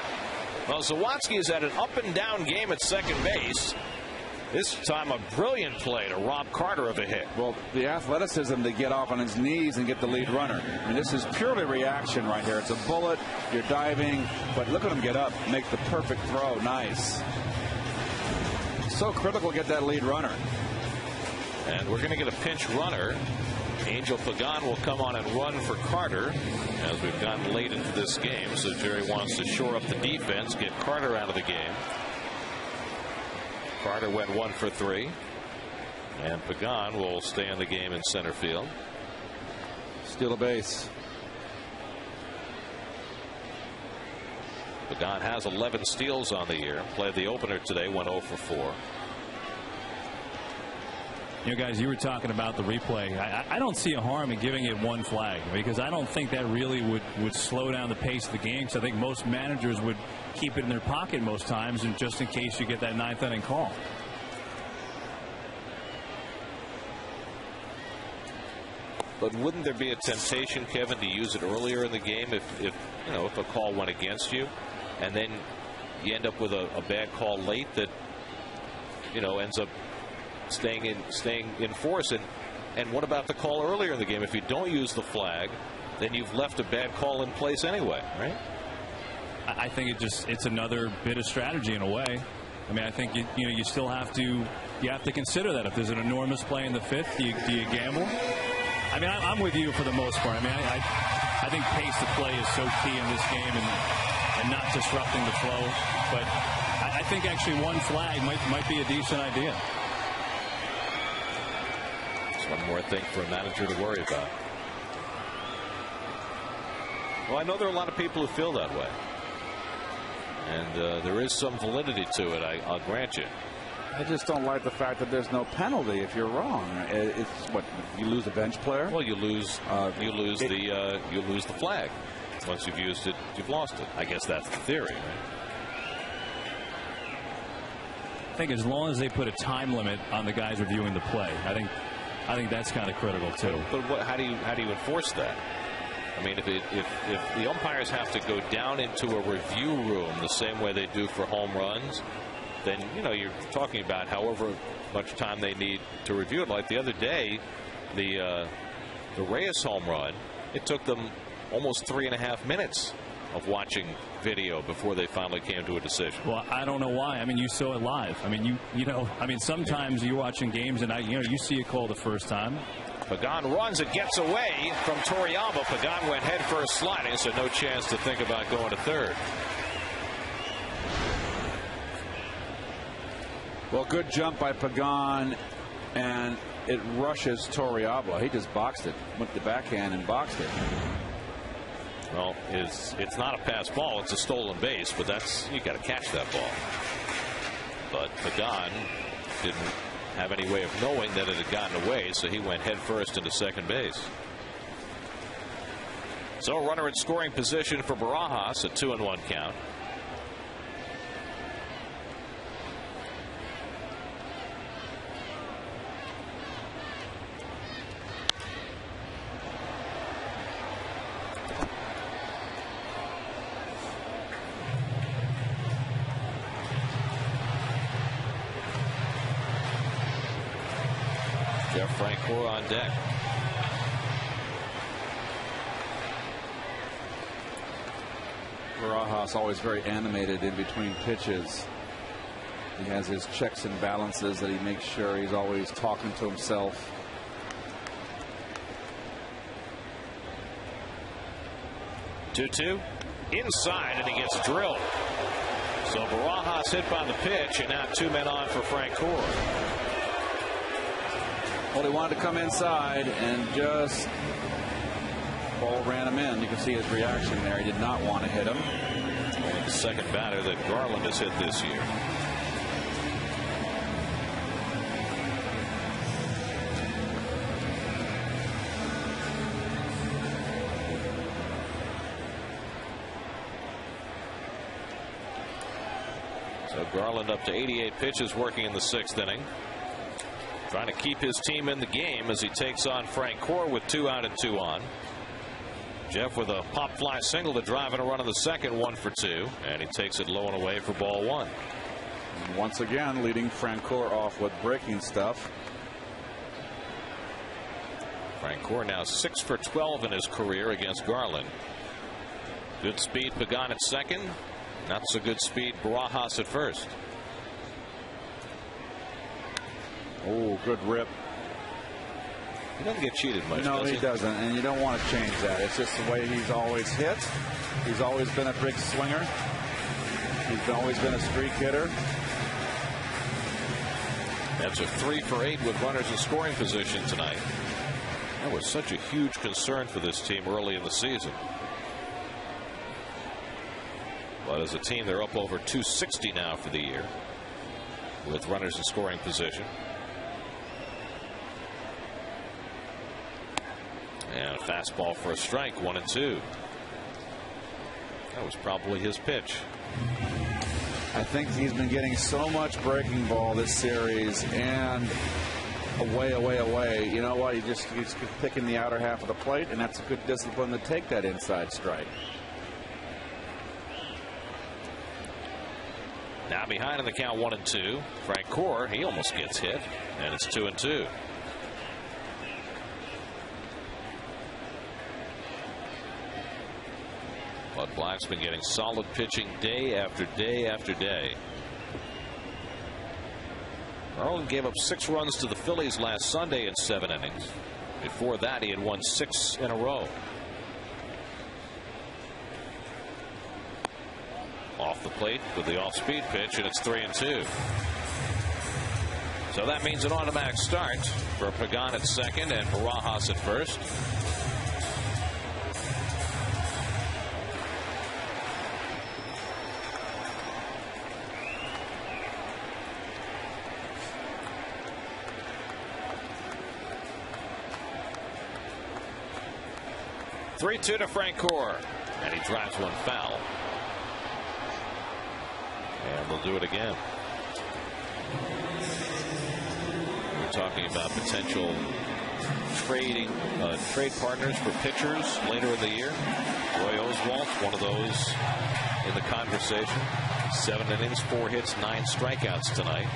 Well, Zawatsky has had an up-and-down game at second base. This time a brilliant play to rob Carter of a hit. Well, the athleticism to get off on his knees and get the lead runner. I mean, this is purely reaction right here. It's a bullet. You're diving, but look at him get up, make the perfect throw. Nice. So critical to get that lead runner. And we're going to get a pinch runner. Angel Pagan will come on and run for Carter as we've gotten late into this game. So Jerry wants to shore up the defense, get Carter out of the game. Carter went 1 for 3. And Pagan will stay in the game in center field. Steal a base. Pagan has 11 steals on the year. Played the opener today, went 0 for 4. Guys, you were talking about the replay. I don't see a harm in giving it one flag because I don't think that really would slow down the pace of the game. So I think most managers would keep it in their pocket most times, and just in case you get that 9th inning call. But wouldn't there be a temptation, Kevin, to use it earlier in the game if a call went against you, and then you end up with a bad call late that ends up staying in force? And what about the call earlier in the game? If you don't use the flag, then you've left a bad call in place anyway, right? I think it's another bit of strategy in a way. I mean, I think you still have to consider that if there's an enormous play in the 5th, do you gamble? I mean, I'm with you for the most part. I mean, I think pace of play is so key in this game and not disrupting the flow. But I think actually one flag might be a decent idea. One more thing for a manager to worry about. Well, I know there are a lot of people who feel that way. And there is some validity to it, I'll grant you. I just don't like the fact that there's no penalty if you're wrong. It's what, you lose a bench player? Well, you lose the flag. Once you've used it, you've lost it. I guess that's the theory, right? I think as long as they put a time limit on the guys reviewing the play, I think that's kind of critical too. But how do you enforce that? I mean, if the umpires have to go down into a review room the same way they do for home runs, then you're talking about however much time they need to review it. Like the other day, the Reyes home run, it took them almost 3.5 minutes of watching video before they finally came to a decision. Well, I don't know why. I mean, you saw it live. I mean, sometimes you're watching games and you see a call the first time. Pagan runs, it gets away from Toriyama. Pagan went head first sliding, so no chance to think about going to third. Well, good jump by Pagan, and it rushes Toriyama. He just boxed it, went the backhand and boxed it. Well, it's not a pass ball, it's a stolen base, but you got to catch that ball. But Pagan didn't have any way of knowing that it had gotten away, so he went head first into second base. So a runner in scoring position for Barajas, a 2-1 count. Jeff Francoeur on deck. Barajas always very animated in between pitches. He has his checks and balances that he makes sure he's always talking to himself. Two inside, and he gets drilled. So Barajas hit by the pitch, and now 2 men on for Frank Core. Well, he wanted to come inside and just ball ran him in. You can see his reaction there. He did not want to hit him. Only the second batter that Garland has hit this year. So Garland up to 88 pitches, working in the 6th inning. Trying to keep his team in the game as he takes on Frank Core with 2 out and 2 on. Jeff with a pop fly single to drive in a run in the 2nd, 1 for 2, and he takes it low and away for ball 1. And once again, leading Frank Core off with breaking stuff. Frank Core now 6 for 12 in his career against Garland. Good speed, Pagan at 2nd. Not so good speed, Barajas at 1st. Oh, good rip. He doesn't get cheated much. No, does he doesn't, and you don't want to change that. It's just the way he's always hit. He's always been a big swinger. He's always been a streak hitter. That's a 3 for 8 with runners in scoring position tonight. That was such a huge concern for this team early in the season. But as a team, they're up over 260 now for the year with runners in scoring position. And a fastball for a strike, 1 and 2. That was probably his pitch. I think he's been getting so much breaking ball this series and away. You know what? He's picking the outer half of the plate, and that's a good discipline to take that inside strike. Now behind in the count, 1 and 2. Frank Core, he almost gets hit, and it's 2 and 2. Bud Black's been getting solid pitching day after day after day. Garland gave up 6 runs to the Phillies last Sunday in 7 innings. Before that, he had won 6 in a row. Off the plate with the off-speed pitch, and it's 3 and 2. So that means an automatic start for Pagan at 2nd and Barajas at 1st. Three-2 to Frank Core, and he drives one foul. And they'll do it again. We're talking about potential trade partners for pitchers later in the year. Roy Oswalt, one of those in the conversation. 7 innings, 4 hits, 9 strikeouts tonight.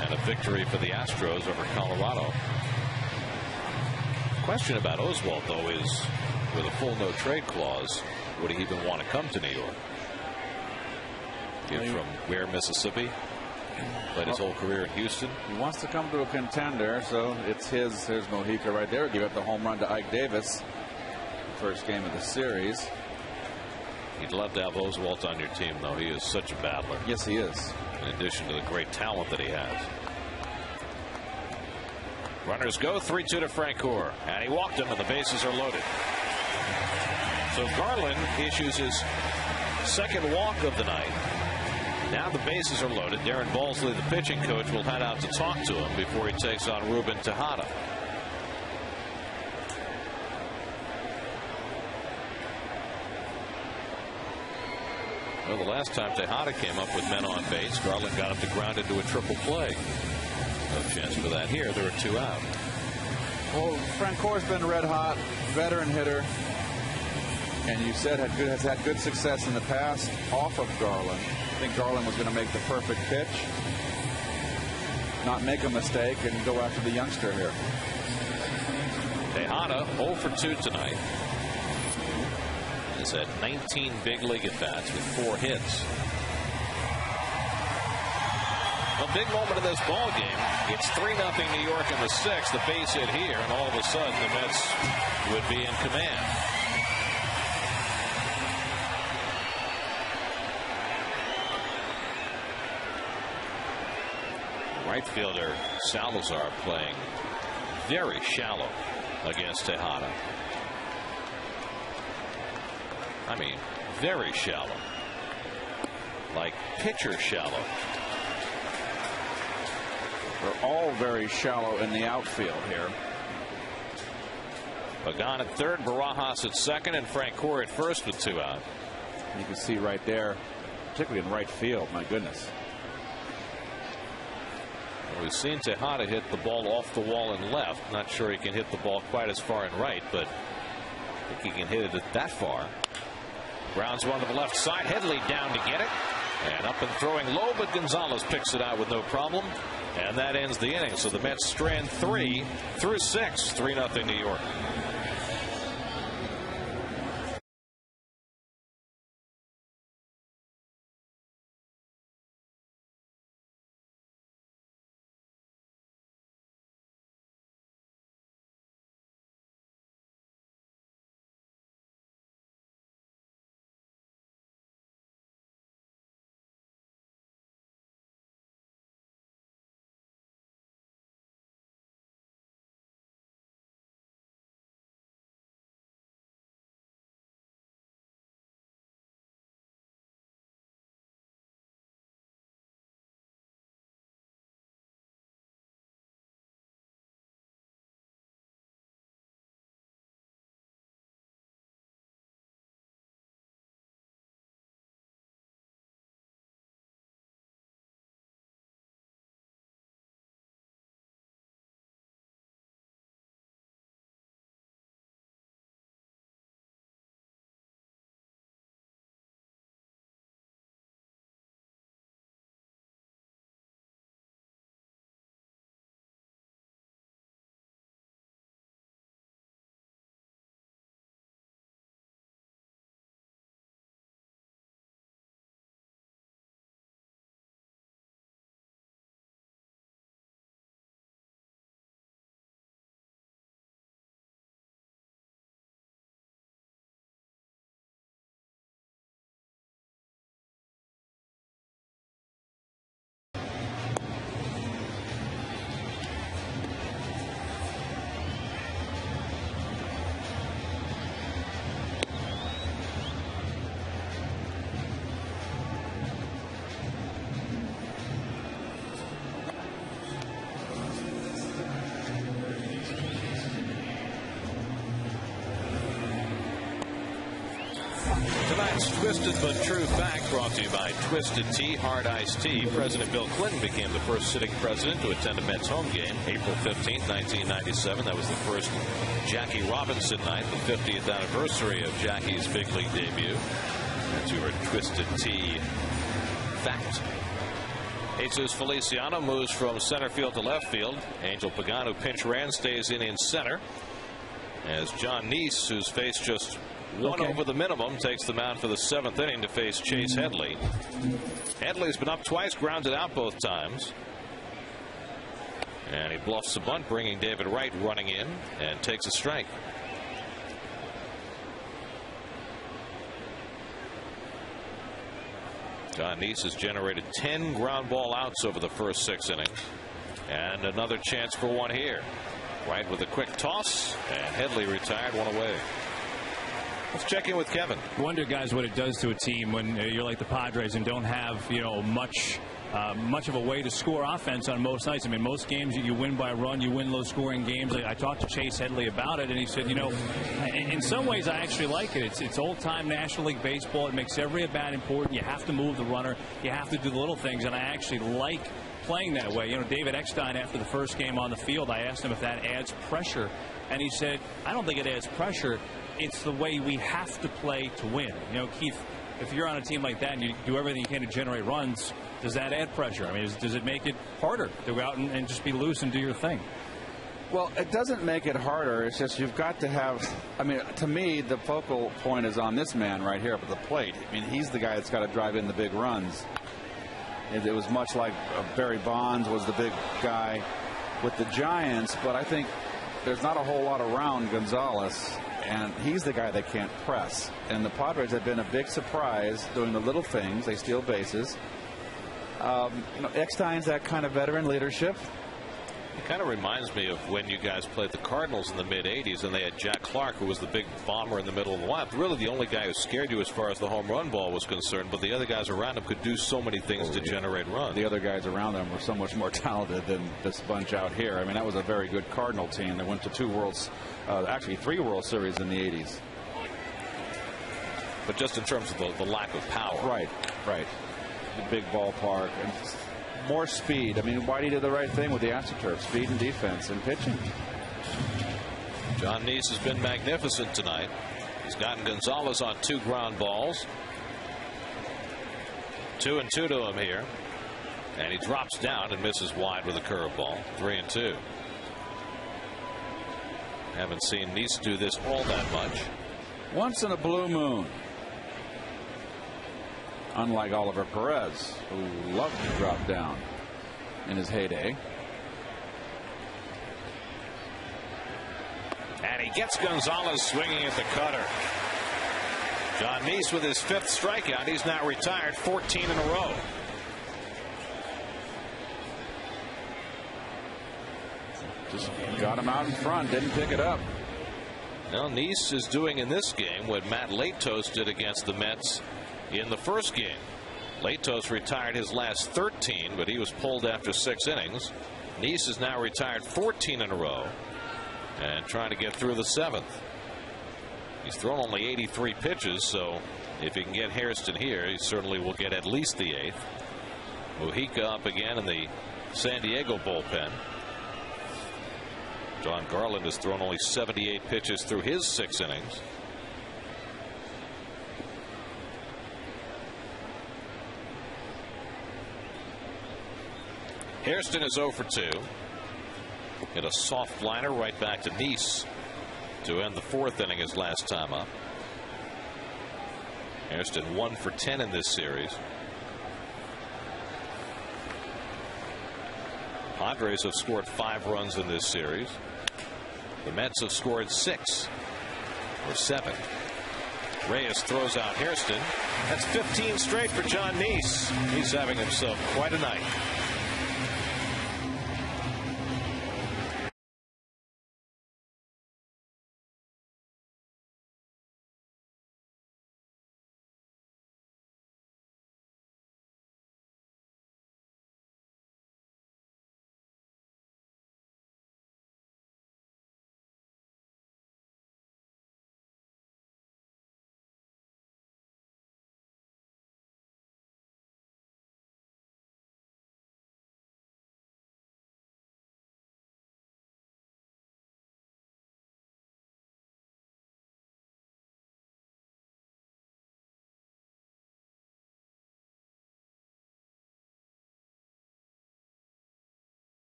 And a victory for the Astros over Colorado. Question about Oswalt, though, is with a full no-trade clause, would he even want to come to New York? He's from Ware, Mississippi. Played his whole career in Houston. He wants to come to a contender, so it's his. There's Mojica right there. Give up the home run to Ike Davis. First game of the series. You'd love to have Oswalt on your team, though. He is such a battler. Yes, he is. In addition to the great talent that he has. Runners go, 3-2 to Frank Core. And he walked him, and the bases are loaded. So Garland issues his 2nd walk of the night. Now the bases are loaded. Darren Balsley, the pitching coach, will head out to talk to him before he takes on Ruben Tejada. Well, the last time Tejada came up with men on base, Garland got him to ground into a triple play. No chance for that here. There are 2 out. Well, Frank Core's been red hot, veteran hitter, and you said has had good success in the past off of Garland. I think Garland was going to make the perfect pitch, not make a mistake, and go after the youngster here. Tejada 0 for 2 tonight. He's had 19 big league at bats with 4 hits. big moment in this ball game. It's 3-0 New York in the 6th. The base hit here, and all of a sudden the Mets would be in command. Right fielder Salazar playing very shallow against Tejada. I mean, very shallow. Like pitcher shallow. They're all very shallow in the outfield here. Pagan at third, Barajas at second, and Francoeur at first with 2 out. You can see right there, particularly in right field. My goodness. Well, we've seen Tejada hit the ball off the wall and left. Not sure he can hit the ball quite as far and right, but I think he can hit it that far. Grounds one to the left side. Headley down to get it. And up and throwing low, but Gonzalez picks it out with no problem. And that ends the inning. So the Mets strand 3 through 6. 3-0 New York. Tonight's Twisted But True Fact brought to you by Twisted Tea, Hard Iced Tea. President Bill Clinton became the first sitting president to attend a Mets home game April 15, 1997. That was the first Jackie Robinson night, the 50th anniversary of Jackie's big league debut. That's your Twisted Tea Fact. Jesus Feliciano moves from center field to left field. Angel Pagan, who pinch ran, stays in center. As John Neese, who's faced just one over the minimum, takes the mound for the 7th inning to face Chase Headley. Headley's been up twice, grounded out both times. And he bluffs the bunt, bringing David Wright running in, and takes a strike. John Neese has generated 10 ground ball outs over the first 6 innings. And another chance for one here. Wright with a quick toss, and Headley retired, one away. Let's check in with Kevin. Wonder, guys, what it does to a team when you're like the Padres and don't have, much of a way to score offense on most nights. I mean, most games you win by a run, you win low-scoring games. I talked to Chase Headley about it, and he said, in some ways I actually like it. It's old-time National League baseball. It makes every at-bat important. You have to move the runner. You have to do the little things, and I actually like playing that way. David Eckstein, after the first game on the field, I asked him if that adds pressure, and he said, I don't think it adds pressure. It's the way we have to play to win. Keith, if you're on a team like that and you do everything you can to generate runs, does that add pressure? I mean, does it make it harder to go out and just be loose and do your thing? Well, it doesn't make it harder. It's just you've got to have, to me, the focal point is on this man right here up at the plate. I mean, he's the guy that's got to drive in the big runs. It was much like Barry Bonds was the big guy with the Giants, but I think there's not a whole lot around Gonzalez, and he's the guy that can't press. And the Padres have been a big surprise doing the little things. They steal bases. Eckstein's that kind of veteran leadership. It kind of reminds me of when you guys played the Cardinals in the mid-'80s, and they had Jack Clark, who was the big bomber in the middle of the lineup. Really the only guy who scared you as far as the home run ball was concerned, but the other guys around him could do so many things to generate runs. The other guys around them were so much more talented than this bunch out here. I mean, that was a very good Cardinal team that went to 3 World Series in the 80s. But just in terms of the lack of power. Right. The big ballpark and more speed. I mean, Whitey did the right thing with the AstroTurf. Speed and defense and pitching. John Neese has been magnificent tonight. He's gotten Gonzalez on 2 ground balls. 2-2 to him here. And he drops down and misses wide with a curveball. 3-2. Haven't seen Neese do this all that much. Once in a blue moon. Unlike Oliver Perez, who loved to drop down in his heyday. And he gets Gonzalez swinging at the cutter. John Neese with his 5th strikeout. He's now retired 14 in a row. Just got him out in front, didn't pick it up. Well, Neese is doing in this game what Matt Latos did against the Mets in the first game. Latos retired his last 13, but he was pulled after 6 innings. Neese is now retired 14 in a row and trying to get through the 7th. He's thrown only 83 pitches, so if he can get Hairston here, he certainly will get at least the 8th. Mujica up again in the San Diego bullpen. John Garland has thrown only 78 pitches through his 6 innings. Hairston is 0 for 2. Hit a soft liner right back to Neese to end the 4th inning his last time up. Hairston 1 for 10 in this series. Padres have scored 5 runs in this series. The Mets have scored 6 or 7. Reyes throws out Hairston. That's 15 straight for John Neese. He's having himself quite a night.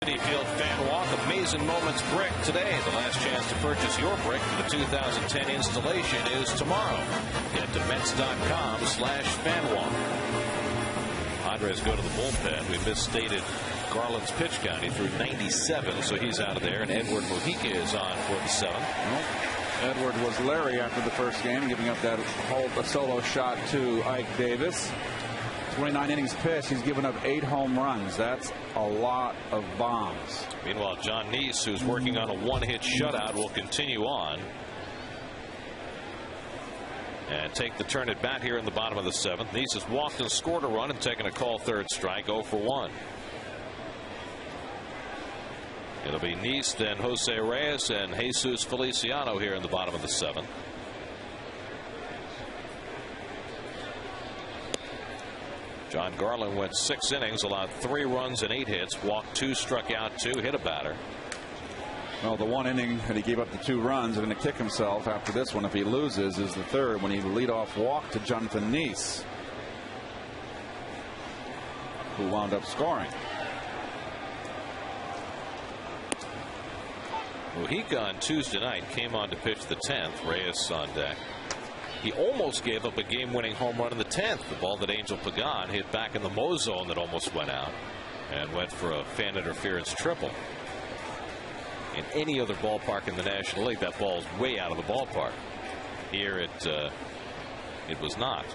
Field Fan Walk, Amazing Moments Brick today. The last chance to purchase your brick for the 2010 installation is tomorrow. Get to Mets.com/fanwalk. Padres go to the bullpen. We misstated Garland's pitch count. He threw 97, so he's out of there. And Edward Mujica is on for the 7th. Edward was Larry after the first game, giving up that solo shot to Ike Davis. 29 innings pitched. He's given up 8 home runs. That's a lot of bombs. Meanwhile, John Neese, who's working on a one-hit shutout, will continue on and take the turn at bat here in the bottom of the 7th. Neese has walked and scored a run and taken a call third strike, 0 for 1. It'll be Neese, then Jose Reyes, and Jesus Feliciano here in the bottom of the 7th. John Garland went 6 innings, allowed 3 runs and 8 hits, walked 2, struck out 2, hit a batter. Well, the 1 inning that he gave up the 2 runs, going to kick himself after this one if he loses, is the 3rd when he leadoff walked to Jonathan Neese, who wound up scoring. Mujica on Tuesday night came on to pitch the 10th. Reyes on deck. He almost gave up a game-winning home run in the 10th. The ball that Angel Pagan hit back in the Mo zone that almost went out and went for a fan interference triple. In any other ballpark in the National League, that ball is way out of the ballpark. Here it was not.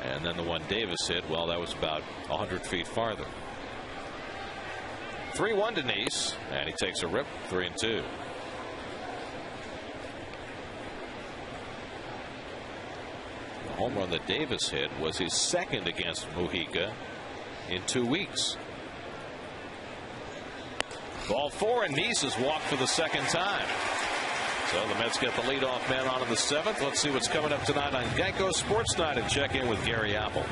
And then the one Davis hit, well, that was about 100 feet farther. 3-1 to Neese, and he takes a rip, 3-2. The home run that Davis hit was his 2nd against Mujica in 2 weeks. Ball 4, and Neese has walked for the 2nd time. So the Mets get the leadoff man on in the 7th. Let's see what's coming up tonight on Geico Sports Night and check in with Gary Apple.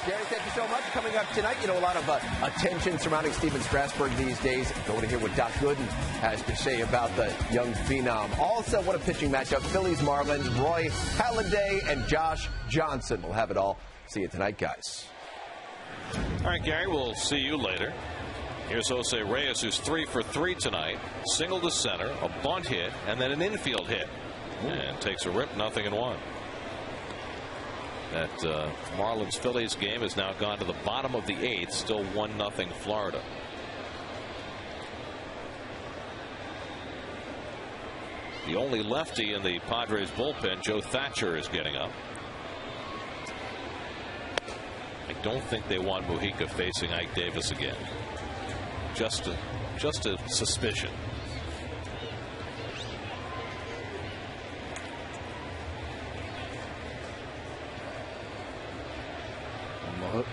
Gary, thank you so much. Coming up tonight, a lot of attention surrounding Steven Strasburg these days. Going to hear what Doc Gooden has to say about the young phenom. Also, what a pitching matchup. Phillies, Marlins, Roy Halladay, and Josh Johnson. We'll have it all. See you tonight, guys. All right, Gary, we'll see you later. Here's Jose Reyes, who's 3 for 3 tonight. Single to center, a bunt hit, and then an infield hit. And takes a rip, 0-1. That Marlins-Phillies game has now gone to the bottom of the 8th, still 1-0 Florida. The only lefty in the Padres bullpen, Joe Thatcher, is getting up. I don't think they want Mujica facing Ike Davis again. Just a suspicion.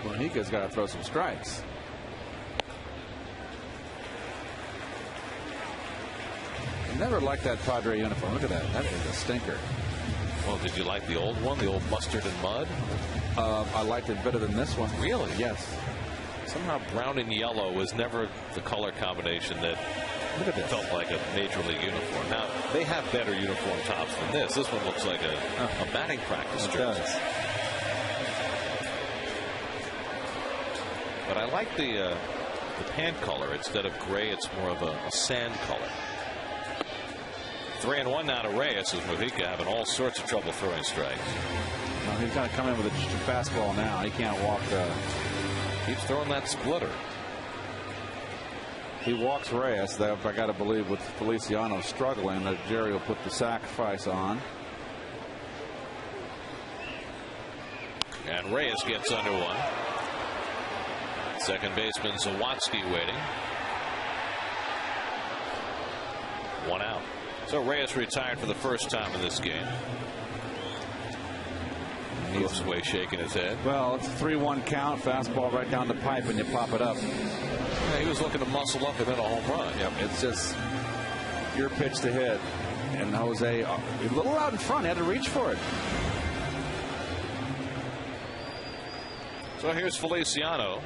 Mujica's got to throw some strikes. I never liked that Padre uniform. Look at that. That is a stinker. Well, did you like the old one, the old mustard and mud? I liked it better than this one. Really? Yes. Somehow brown and yellow was never the color combination that felt like a major league uniform. Now, they have better uniform tops than this. This one looks like a batting practice jersey. But I like the pant color. Instead of gray, it's more of a sand color. 3-1 now to Reyes, as Mujica having all sorts of trouble throwing strikes. Well, he's got to come in with a fastball now. He can't walk. Keeps throwing that splitter. He walks Reyes. I got to believe with Feliciano struggling that Jerry will put the sacrifice on. And Reyes gets under one. Second baseman Zawatsky waiting. 1 out. So Reyes retired for the first time in this game. He looks away shaking his head. Well, it's a 3-1 count. Fastball right down the pipe and you pop it up. Yeah, he was looking to muscle up and hit a home run. Yep, it's just your pitch to hit. And Jose, a little out in front, had to reach for it. So here's Feliciano.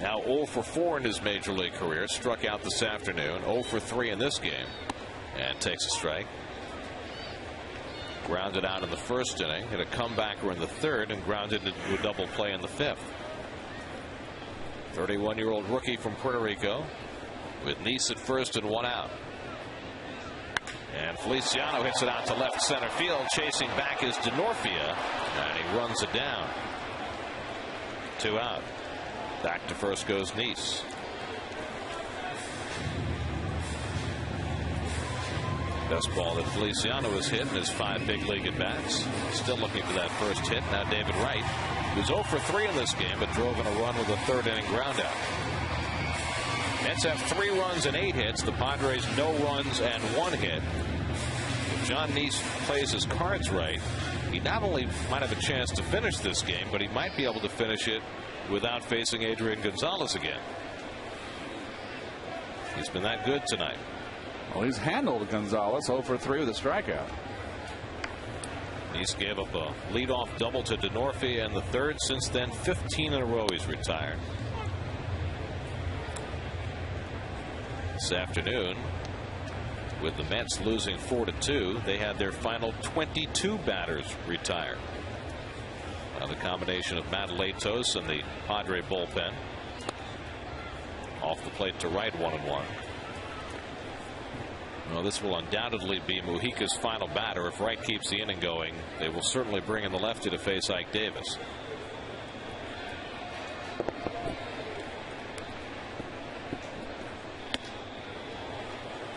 Now 0 for 4 in his major league career. Struck out this afternoon. 0 for 3 in this game. And takes a strike. Grounded out in the first inning. Hit a comebacker in the third and grounded into a double play in the fifth. 31-year-old rookie from Puerto Rico with Neese at first and 1 out. And Feliciano hits it out to left center field. Chasing back is DeNorfia, and he runs it down. 2 out. Back to first goes Neese. Best ball that Feliciano has hit in his 5 big league at-bats. Still looking for that first hit. Now David Wright, who's 0 for 3 in this game, but drove in a run with a 3rd inning groundout. Mets have 3 runs and 8 hits. The Padres no runs and 1 hit. If John Neese plays his cards right, he not only might have a chance to finish this game, but he might be able to finish it without facing Adrian Gonzalez again. He's been that good tonight. Well, he's handled Gonzalez 0 for 3 with a strikeout. Neese gave up a leadoff double to Denorfia in the 3rd. Since then, 15 in a row he's retired. This afternoon, with the Mets losing 4-2, they had their final 22 batters retire. The combination of Madelatos and the Padre bullpen. Off the plate to Wright, 1-1. Well, this will undoubtedly be Mujica's final batter. If Wright keeps the inning going, they will certainly bring in the lefty to face Ike Davis.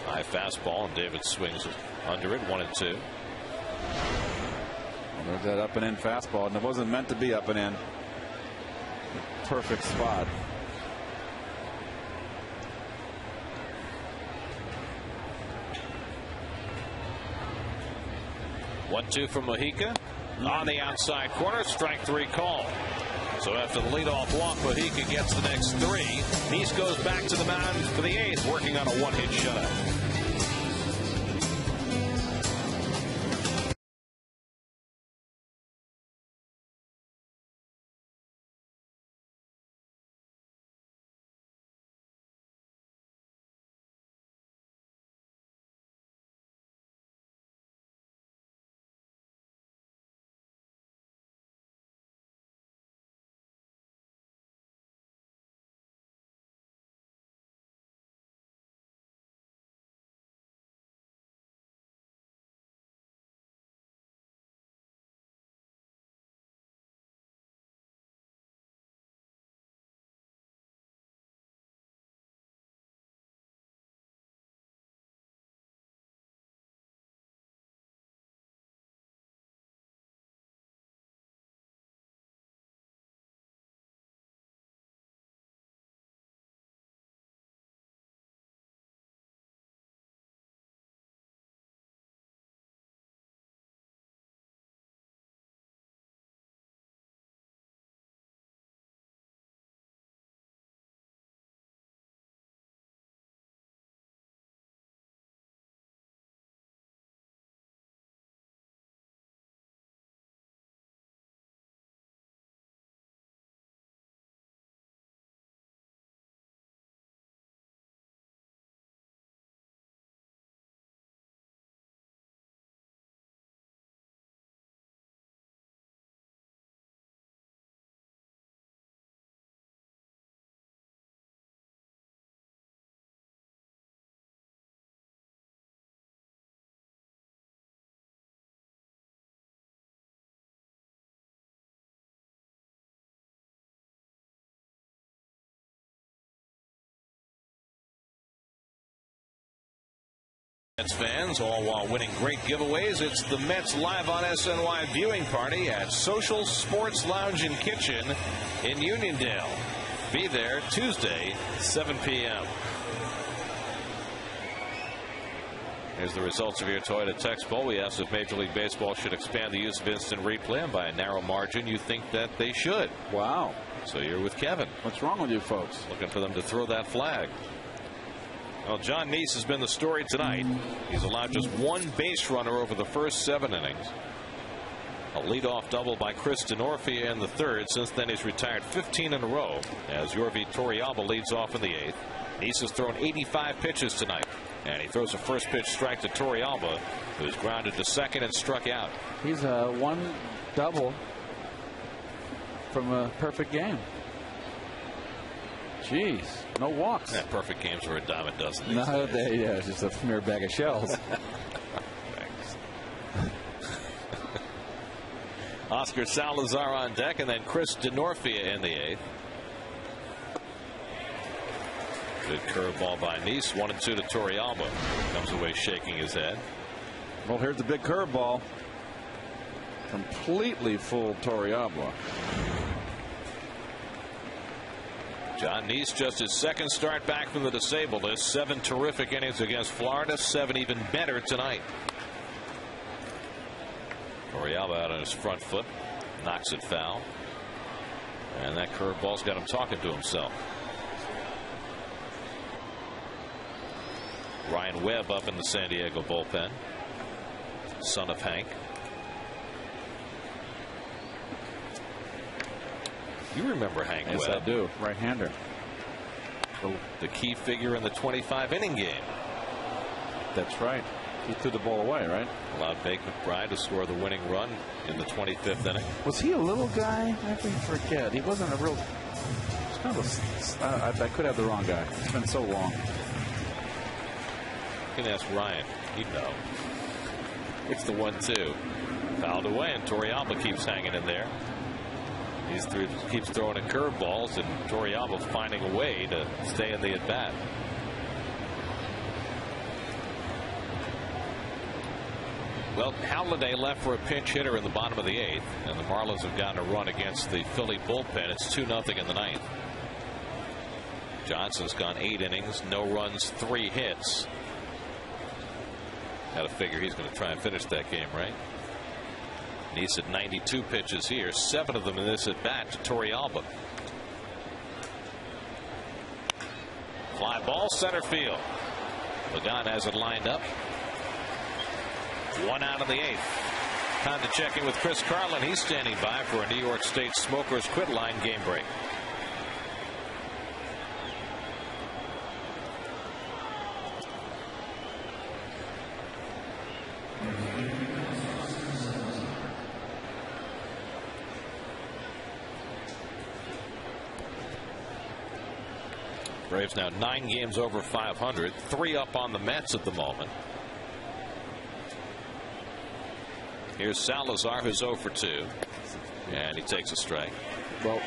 High fastball, and Davis swings under it, 1-2. Well, there's that up and in fastball, and it wasn't meant to be up and in. Perfect spot. One-two from Mujica on the outside corner. Strike 3 call. So after the leadoff walk, Mujica gets the next 3. Neese goes back to the mound for the 8th, working on a 1-hit shutout. Mets fans, all while winning great giveaways. It's the Mets Live on SNY viewing party at Social Sports Lounge and Kitchen in Uniondale. Be there Tuesday, 7 p.m. Here's the results of your Toyota Text Poll. We asked if Major League Baseball should expand the use of instant replay, and by a narrow margin, you think that they should. Wow. So you're with Kevin. What's wrong with you folks? Looking for them to throw that flag. Well, John Neese has been the story tonight. He's allowed just 1 base runner over the first 7 innings. A leadoff double by Chris Denorfia in the 3rd. Since then, he's retired 15 in a row as Yorvi Torrealba leads off in the 8th. Neese has thrown 85 pitches tonight, and he throws a first pitch strike to Torrealba, who's grounded to second and struck out. He's a 1 double from a perfect game. Jeez, no walks. Yeah, perfect games are a dime a dozen. No, it's just a mere bag of shells. Oscar Salazar on deck, and then Chris Denorfia in the 8th. Good curveball by Nice. 1-2 to Torrealba. Comes away shaking his head. Well, here's the big curveball. Completely fooled Torrealba. John Nice, just his second start back from the disabled list. 7 terrific innings against Florida. 7 even better tonight. Torrealba out on his front foot. Knocks it foul. And that curveball's got him talking to himself. Ryan Webb up in the San Diego bullpen. Son of Hank. You remember Hank Yes, Webb? I do. Right-hander. The key figure in the 25-inning game. That's right. He threw the ball away, right? Allowed Blake McBride to score the winning run in the 25th inning. Was he a little guy? I forget. He wasn't a real. It's kind of I could have the wrong guy. It's been so long. You can ask Ryan. He'd know. It's the 1-2. Fouled away, and Torrealba keeps hanging in there. Keeps throwing in curveballs, and Torrealba finding a way to stay in the at-bat. Well, Halladay left for a pinch hitter in the bottom of the 8th, and the Marlins have gotten a run against the Philly bullpen. It's 2-0 in the 9th. Johnson's gone 8 innings, no runs, 3 hits. Got to figure he's going to try and finish that game, right? Nice at 92 pitches here, 7 of them in this at bat to Torrealba. Fly ball, center field. Pagan has it lined up. 1 out of the 8th. Time to check in with Chris Carlin. He's standing by for a New York State Smokers Quit Line game break. Braves now 9 games over 500, 3 up on the Mets at the moment. Here's Salazar, who's 0 for 2, and he takes a strike. Well,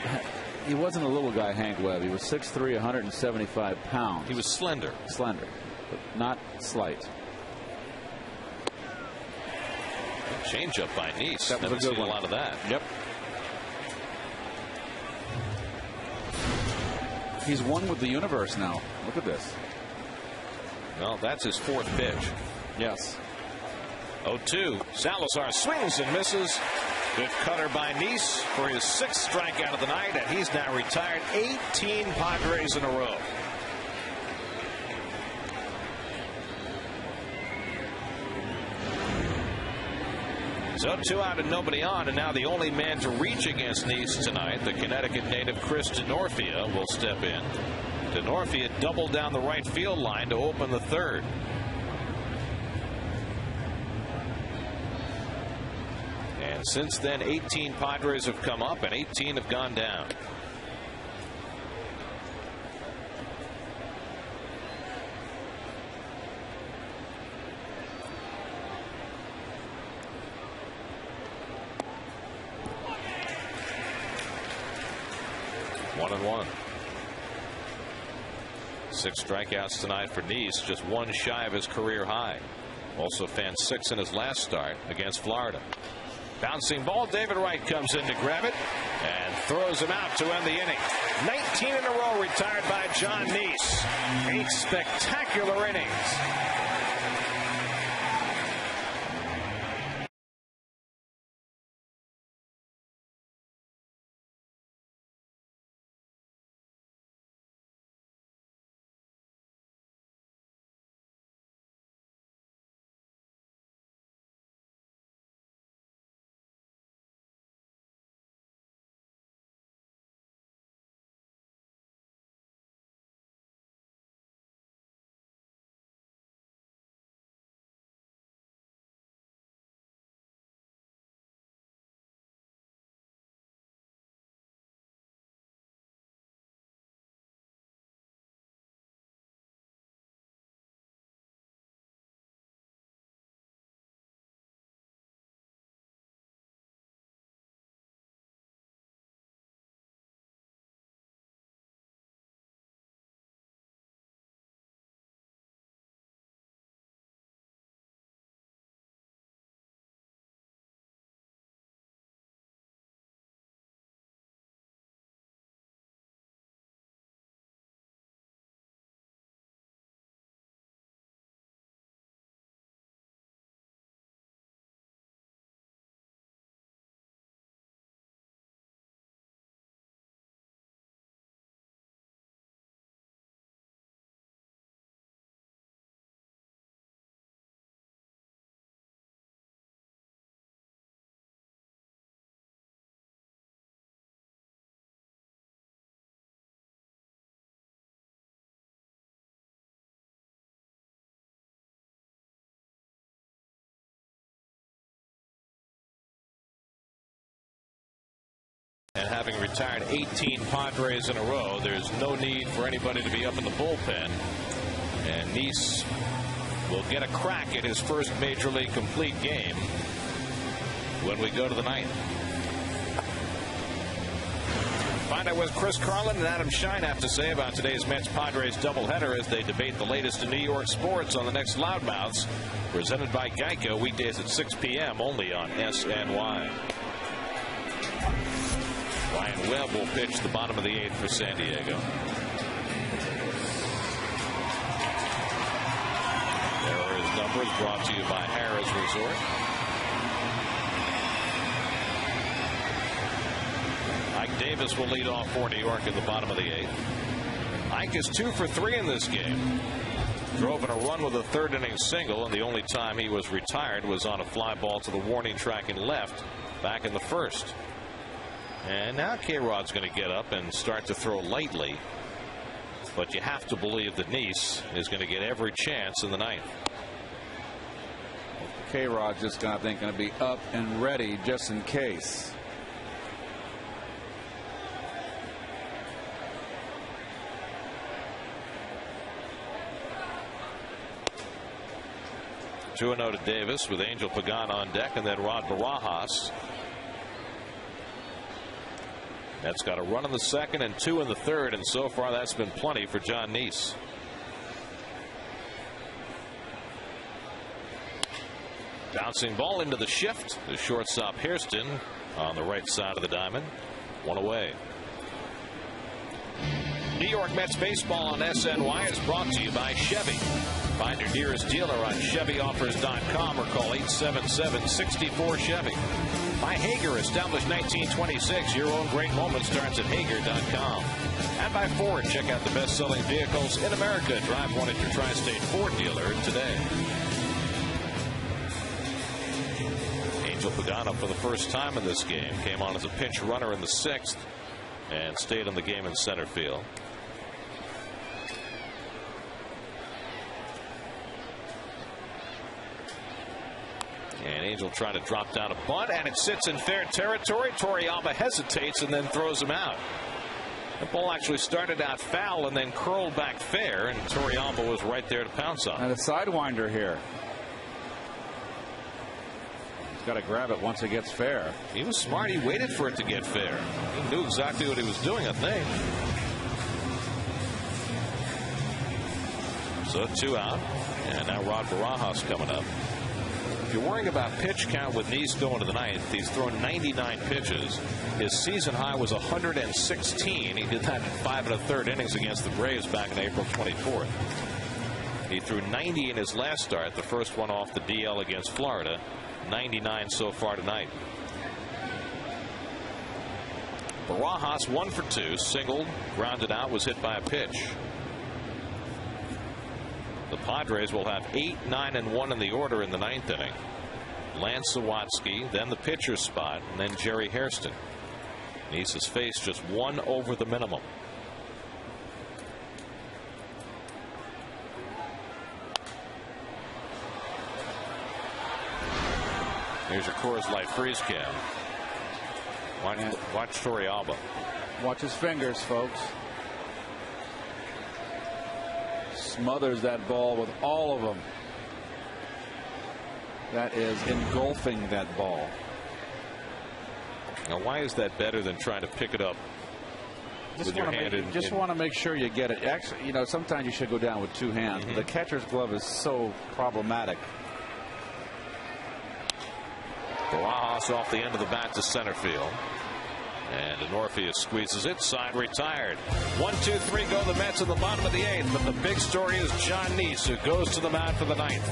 he wasn't a little guy, Hank Webb. He was 6'3", 175 pounds. He was slender. Slender, but not slight. Change up by Nice. That was Never a good seen one. a lot of that. Yep. He's one with the universe now. Look at this. Well, that's his 4th pitch. Yes. 0-2. Salazar swings and misses. Good cutter by Nice for his 6th strikeout of the night, and he's now retired 18 Padres in a row. So 2 out and nobody on, and now the only man to reach against Nice tonight, the Connecticut native Chris DeNorfia, will step in. DeNorfia doubled down the right field line to open the 3rd. And since then, 18 Padres have come up and 18 have gone down. One and one. 6 strikeouts tonight for Nice, just 1 shy of his career high. Also fanned 6 in his last start against Florida. Bouncing ball, David Wright comes in to grab it and throws him out to end the inning. 19 in a row retired by John Nice. 8 spectacular innings. And having retired 18 Padres in a row, there's no need for anybody to be up in the bullpen. And Nice will get a crack at his first Major League complete game when we go to the ninth. Find out what Chris Carlin and Adam Shine have to say about today's Mets-Padres doubleheader as they debate the latest in New York sports on the next Loudmouths, presented by Geico, weekdays at 6 p.m. only on SNY. Ryan Webb will pitch the bottom of the 8th for San Diego. There are his numbers, brought to you by Harrah's Resort. Ike Davis will lead off for New York in the bottom of the 8th. Ike is 2 for 3 in this game. Drove in a run with a third inning single, and the only time he was retired was on a fly ball to the warning track and left back in the first. And now K-Rod's going to get up and start to throw lightly. But you have to believe that Nice is going to get every chance in the ninth. K-Rod's just going to be up and ready just in case. Two 2-0 to Davis with Angel Pagan on deck, and then Rod Barajas. That's got a run in the second and 2 in the third, and so far that's been plenty for John Nice. Bouncing ball into the shift. The shortstop Hairston on the right side of the diamond. 1 away. New York Mets baseball on SNY is brought to you by Chevy. Find your nearest dealer on ChevyOffers.com or call 877-64-CHEVY. By Hager, established 1926. Your own great moment starts at Hager.com. And by Ford, check out the best-selling vehicles in America. Drive one at your Tri-State Ford dealer today. Angel Pagano for the first time in this game came on as a pinch runner in the 6th and stayed in the game in center field. And Angel trying to drop down a bunt, and it sits in fair territory. Torrealba hesitates and then throws him out. The ball actually started out foul and then curled back fair, and Torrealba was right there to pounce on. And a sidewinder here. He's got to grab it once it gets fair. He was smart. He waited for it to get fair. He knew exactly what he was doing, I think. So 2 out, and now Rod Barajas coming up. If you're worrying about pitch count with Nice going to the ninth, he's thrown 99 pitches. His season high was 116. He did that in 5 1/3 innings against the Braves back on April 24th. He threw 90 in his last start, the first one off the DL against Florida. 99 so far tonight. Barajas 1 for 2, singled, grounded out, was hit by a pitch. The Padres will have 8, 9, and 1 in the order in the 9th inning. Lance Sawatsky, then the pitcher's spot, and then Jerry Hairston. Nice has faced just 1 over the minimum. Here's your Coors Light freeze cam. Watch Torrealba. Watch his fingers, folks. Smothers that ball with all of them. That is engulfing that ball. Now, why is that better than trying to pick it up with your hand? Just want to make sure you get it. Actually, you know, sometimes you should go down with 2 hands. The catcher's glove is so problematic. Barajas off the end of the bat to center field. And Anorpheus squeezes it. Side retired. 1, 2, 3 go the Mets in the bottom of the 8th. But the big story is John Nice, who goes to the mound for the 9th.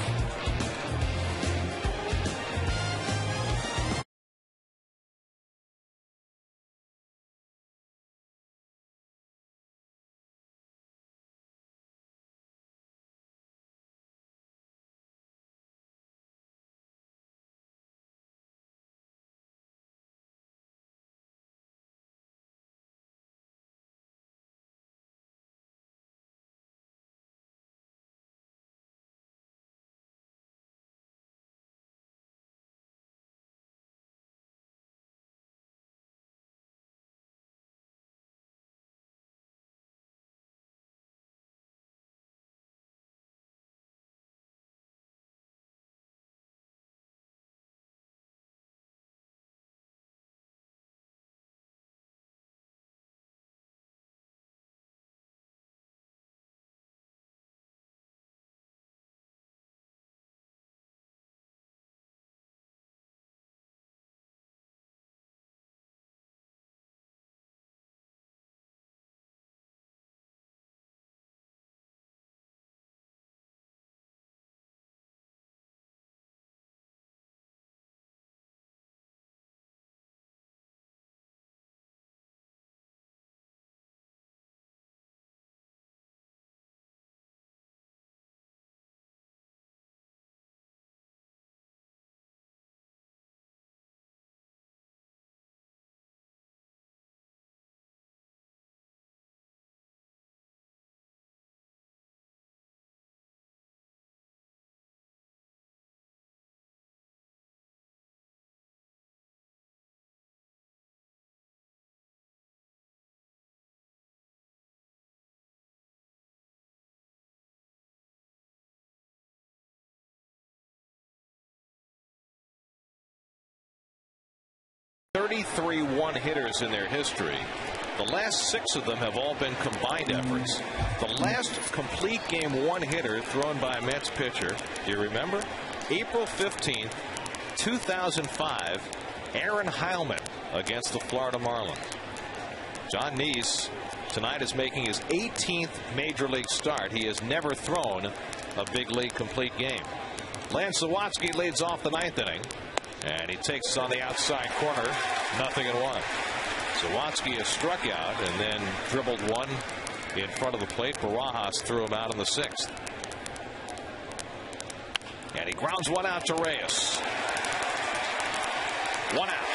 33 one-hitters in their history. The last 6 of them have all been combined efforts. The last complete game one-hitter thrown by a Mets pitcher, do you remember? April 15th, 2005, Aaron Heilman against the Florida Marlins. John Neese tonight is making his 18th Major League start. He has never thrown a big league complete game. Lance Zawatsky leads off the 9th inning, and he takes on the outside corner, 0-1. Zawatsky has struck out and then dribbled one in front of the plate. Barajas threw him out in the 6th. And he grounds one out to Reyes. 1 out.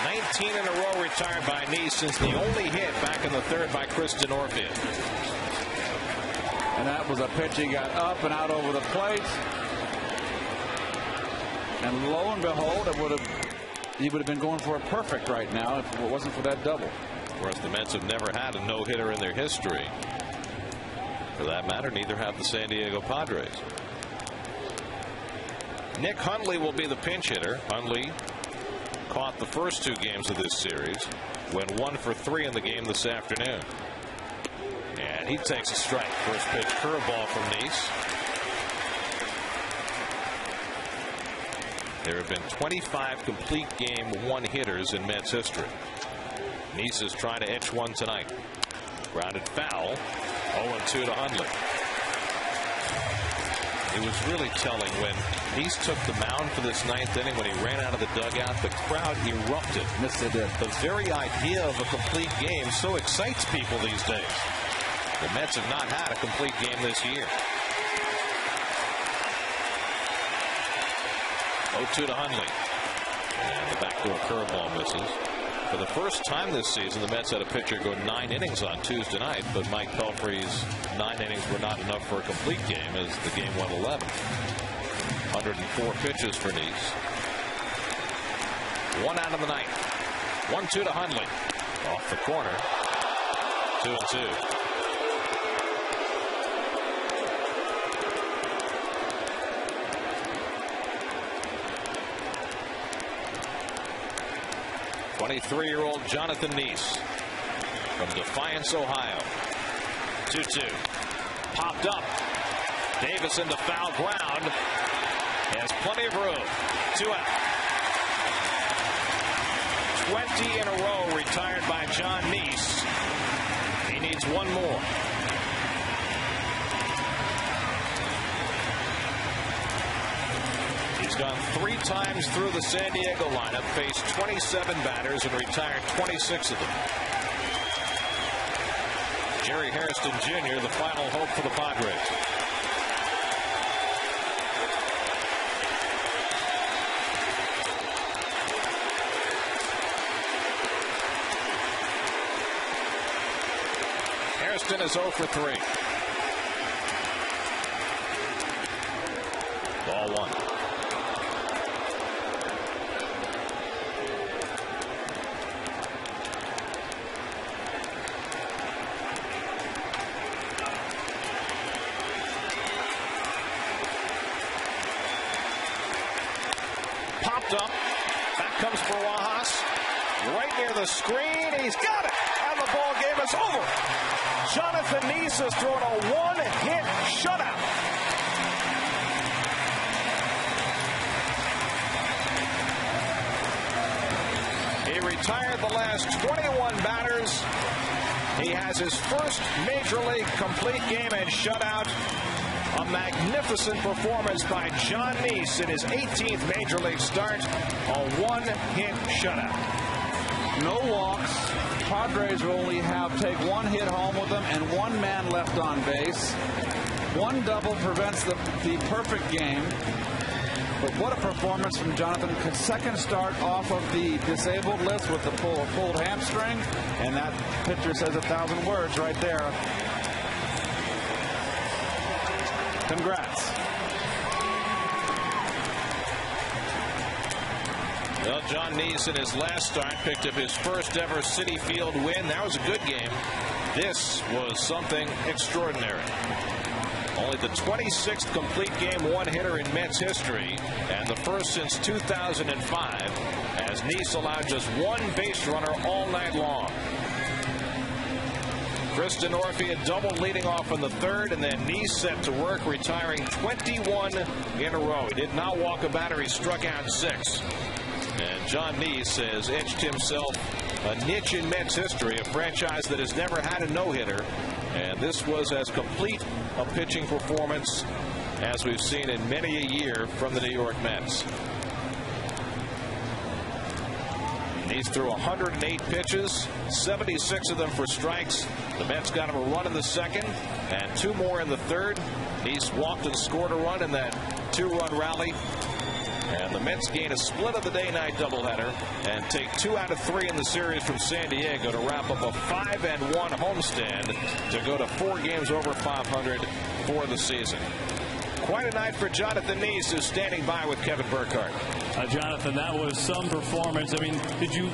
19 in a row retired by Neese since the only hit back in the 3rd by Kristen Orfield. And that was a pitch he got up and out over the plate. And lo and behold, he would have been going for a perfect right now if it wasn't for that double. Of course, the Mets have never had a no-hitter in their history. For that matter, neither have the San Diego Padres. Nick Hundley will be the pinch hitter. Hundley caught the first 2 games of this series, went 1 for 3 in the game this afternoon. And he takes a strike. First pitch curveball from Neese. There have been 25 complete game one-hitters in Mets history. Neese is trying to etch one tonight. Grounded foul. 0-2 to Hundley. It was really telling when Neese took the mound for this 9th inning. When he ran out of the dugout, the crowd erupted. Yes, they did. The very idea of a complete game so excites people these days. The Mets have not had a complete game this year. 0-2 to Hundley. And the backdoor curveball misses. For the first time this season, the Mets had a pitcher go 9 innings on Tuesday night, but Mike Pelfrey's 9 innings were not enough for a complete game as the game went 11. 104 pitches for Neese. 1 out of the 9th. 1-2 to Hundley. Off the corner. 2-2. '23-year-old Jonathan Neese from Defiance, Ohio. 2-2. Popped up. Davis into foul ground. Has plenty of room. 2 out. 20 in a row retired by John Neese. He needs 1 more. He's gone 3 times through the San Diego lineup, faced 27 batters, and retired 26 of them. Jerry Hairston Jr., the final hope for the Padres. Hairston is 0 for 3. Ball 1. Up. Back comes Barajas. Right near the screen. He's got it. And the ball game is over. Jonathan Neese has thrown a 1-hit shutout. He retired the last 21 batters. He has his first Major League complete game and shutout. A magnificent performance by John Neese in his 18th Major League start. A 1-hit shutout. No walks. Padres will only take 1 hit home with them and 1 man left on base. 1 double prevents the perfect game. But what a performance from Jonathan. Second start off of the disabled list with the pulled hamstring. And that picture says 1,000 words right there. Congrats. Well, John Neese in his last start picked up his first ever Citi Field win. That was a good game. This was something extraordinary. Only the 26th complete game one-hitter in Mets history, and the first since 2005, as Nice allowed just one base runner all night long. Kristen Orphea double leading off in the third, and then Nice set to work, retiring 21 in a row. He did not walk a batter. He struck out 6. And John Nice has etched himself a niche in Mets history, a franchise that has never had a no-hitter. And this was as complete a pitching performance as we've seen in many a year from the New York Mets. Nice threw 108 pitches, 76 of them for strikes. The Mets got him a run in the second and 2 more in the third. Nice walked and scored a run in that 2-run rally. And the Mets gain a split of the day-night doubleheader and take 2 out of 3 in the series from San Diego to wrap up a 5-1 homestand to go to 4 games over 500 for the season. Quite a night for Jonathan Nice, who's standing by with Kevin Burkhardt. Jonathan, that was some performance. I mean, did you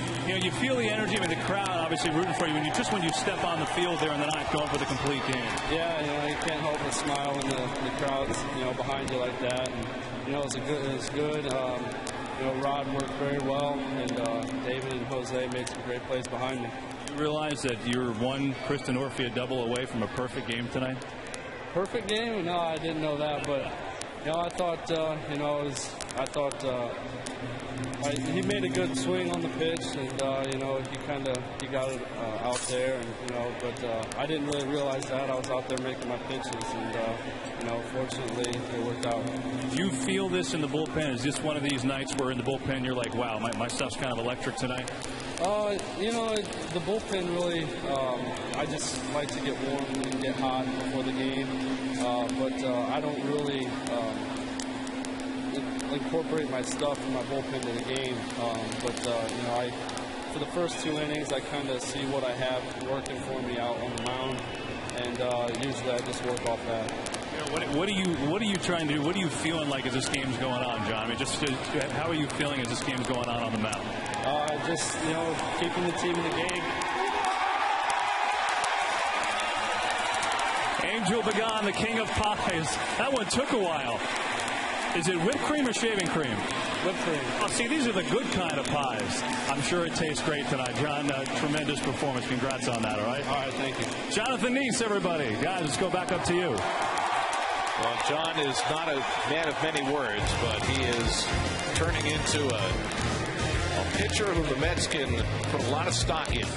feel the energy? I mean, the crowd obviously rooting for you when you step on the field there in the ninth, going for the complete game. Yeah, you can't help but smile when the crowd's behind you like that. And, it was good. Rod worked very well, and David and Jose made some great plays behind me. You realize that you're one Kristen Orphea double away from a perfect game tonight? Perfect game? No, I didn't know that, but I thought he made a good swing on the pitch, and he got it out there, and but I didn't really realize that. I was out there making my pitches, and fortunately it worked out. Do you feel this in the bullpen? Is this one of these nights where in the bullpen you're like, wow, my stuff's kind of electric tonight? The bullpen really, I just like to get warm and get hot before the game, but I don't really incorporate my stuff in my bullpen to the game. For the first 2 innings, I kind of see what I have working for me out on the mound, and usually I just work off that. What are you trying to do? What are you feeling like as this game's going on, John? I mean, how are you feeling as this game's going on the mound? Keeping the team in the game. Angel Begon, the king of pies. That one took a while. Is it whipped cream or shaving cream? Whipped cream. Oh, see, these are the good kind of pies. I'm sure it tastes great tonight. John, tremendous performance. Congrats on that, all right? All right, thank you. Jonathan Nice, everybody. Guys, let's go back up to you. Well, John is not a man of many words, but he is turning into a pitcher who the Mets can put a lot of stock in.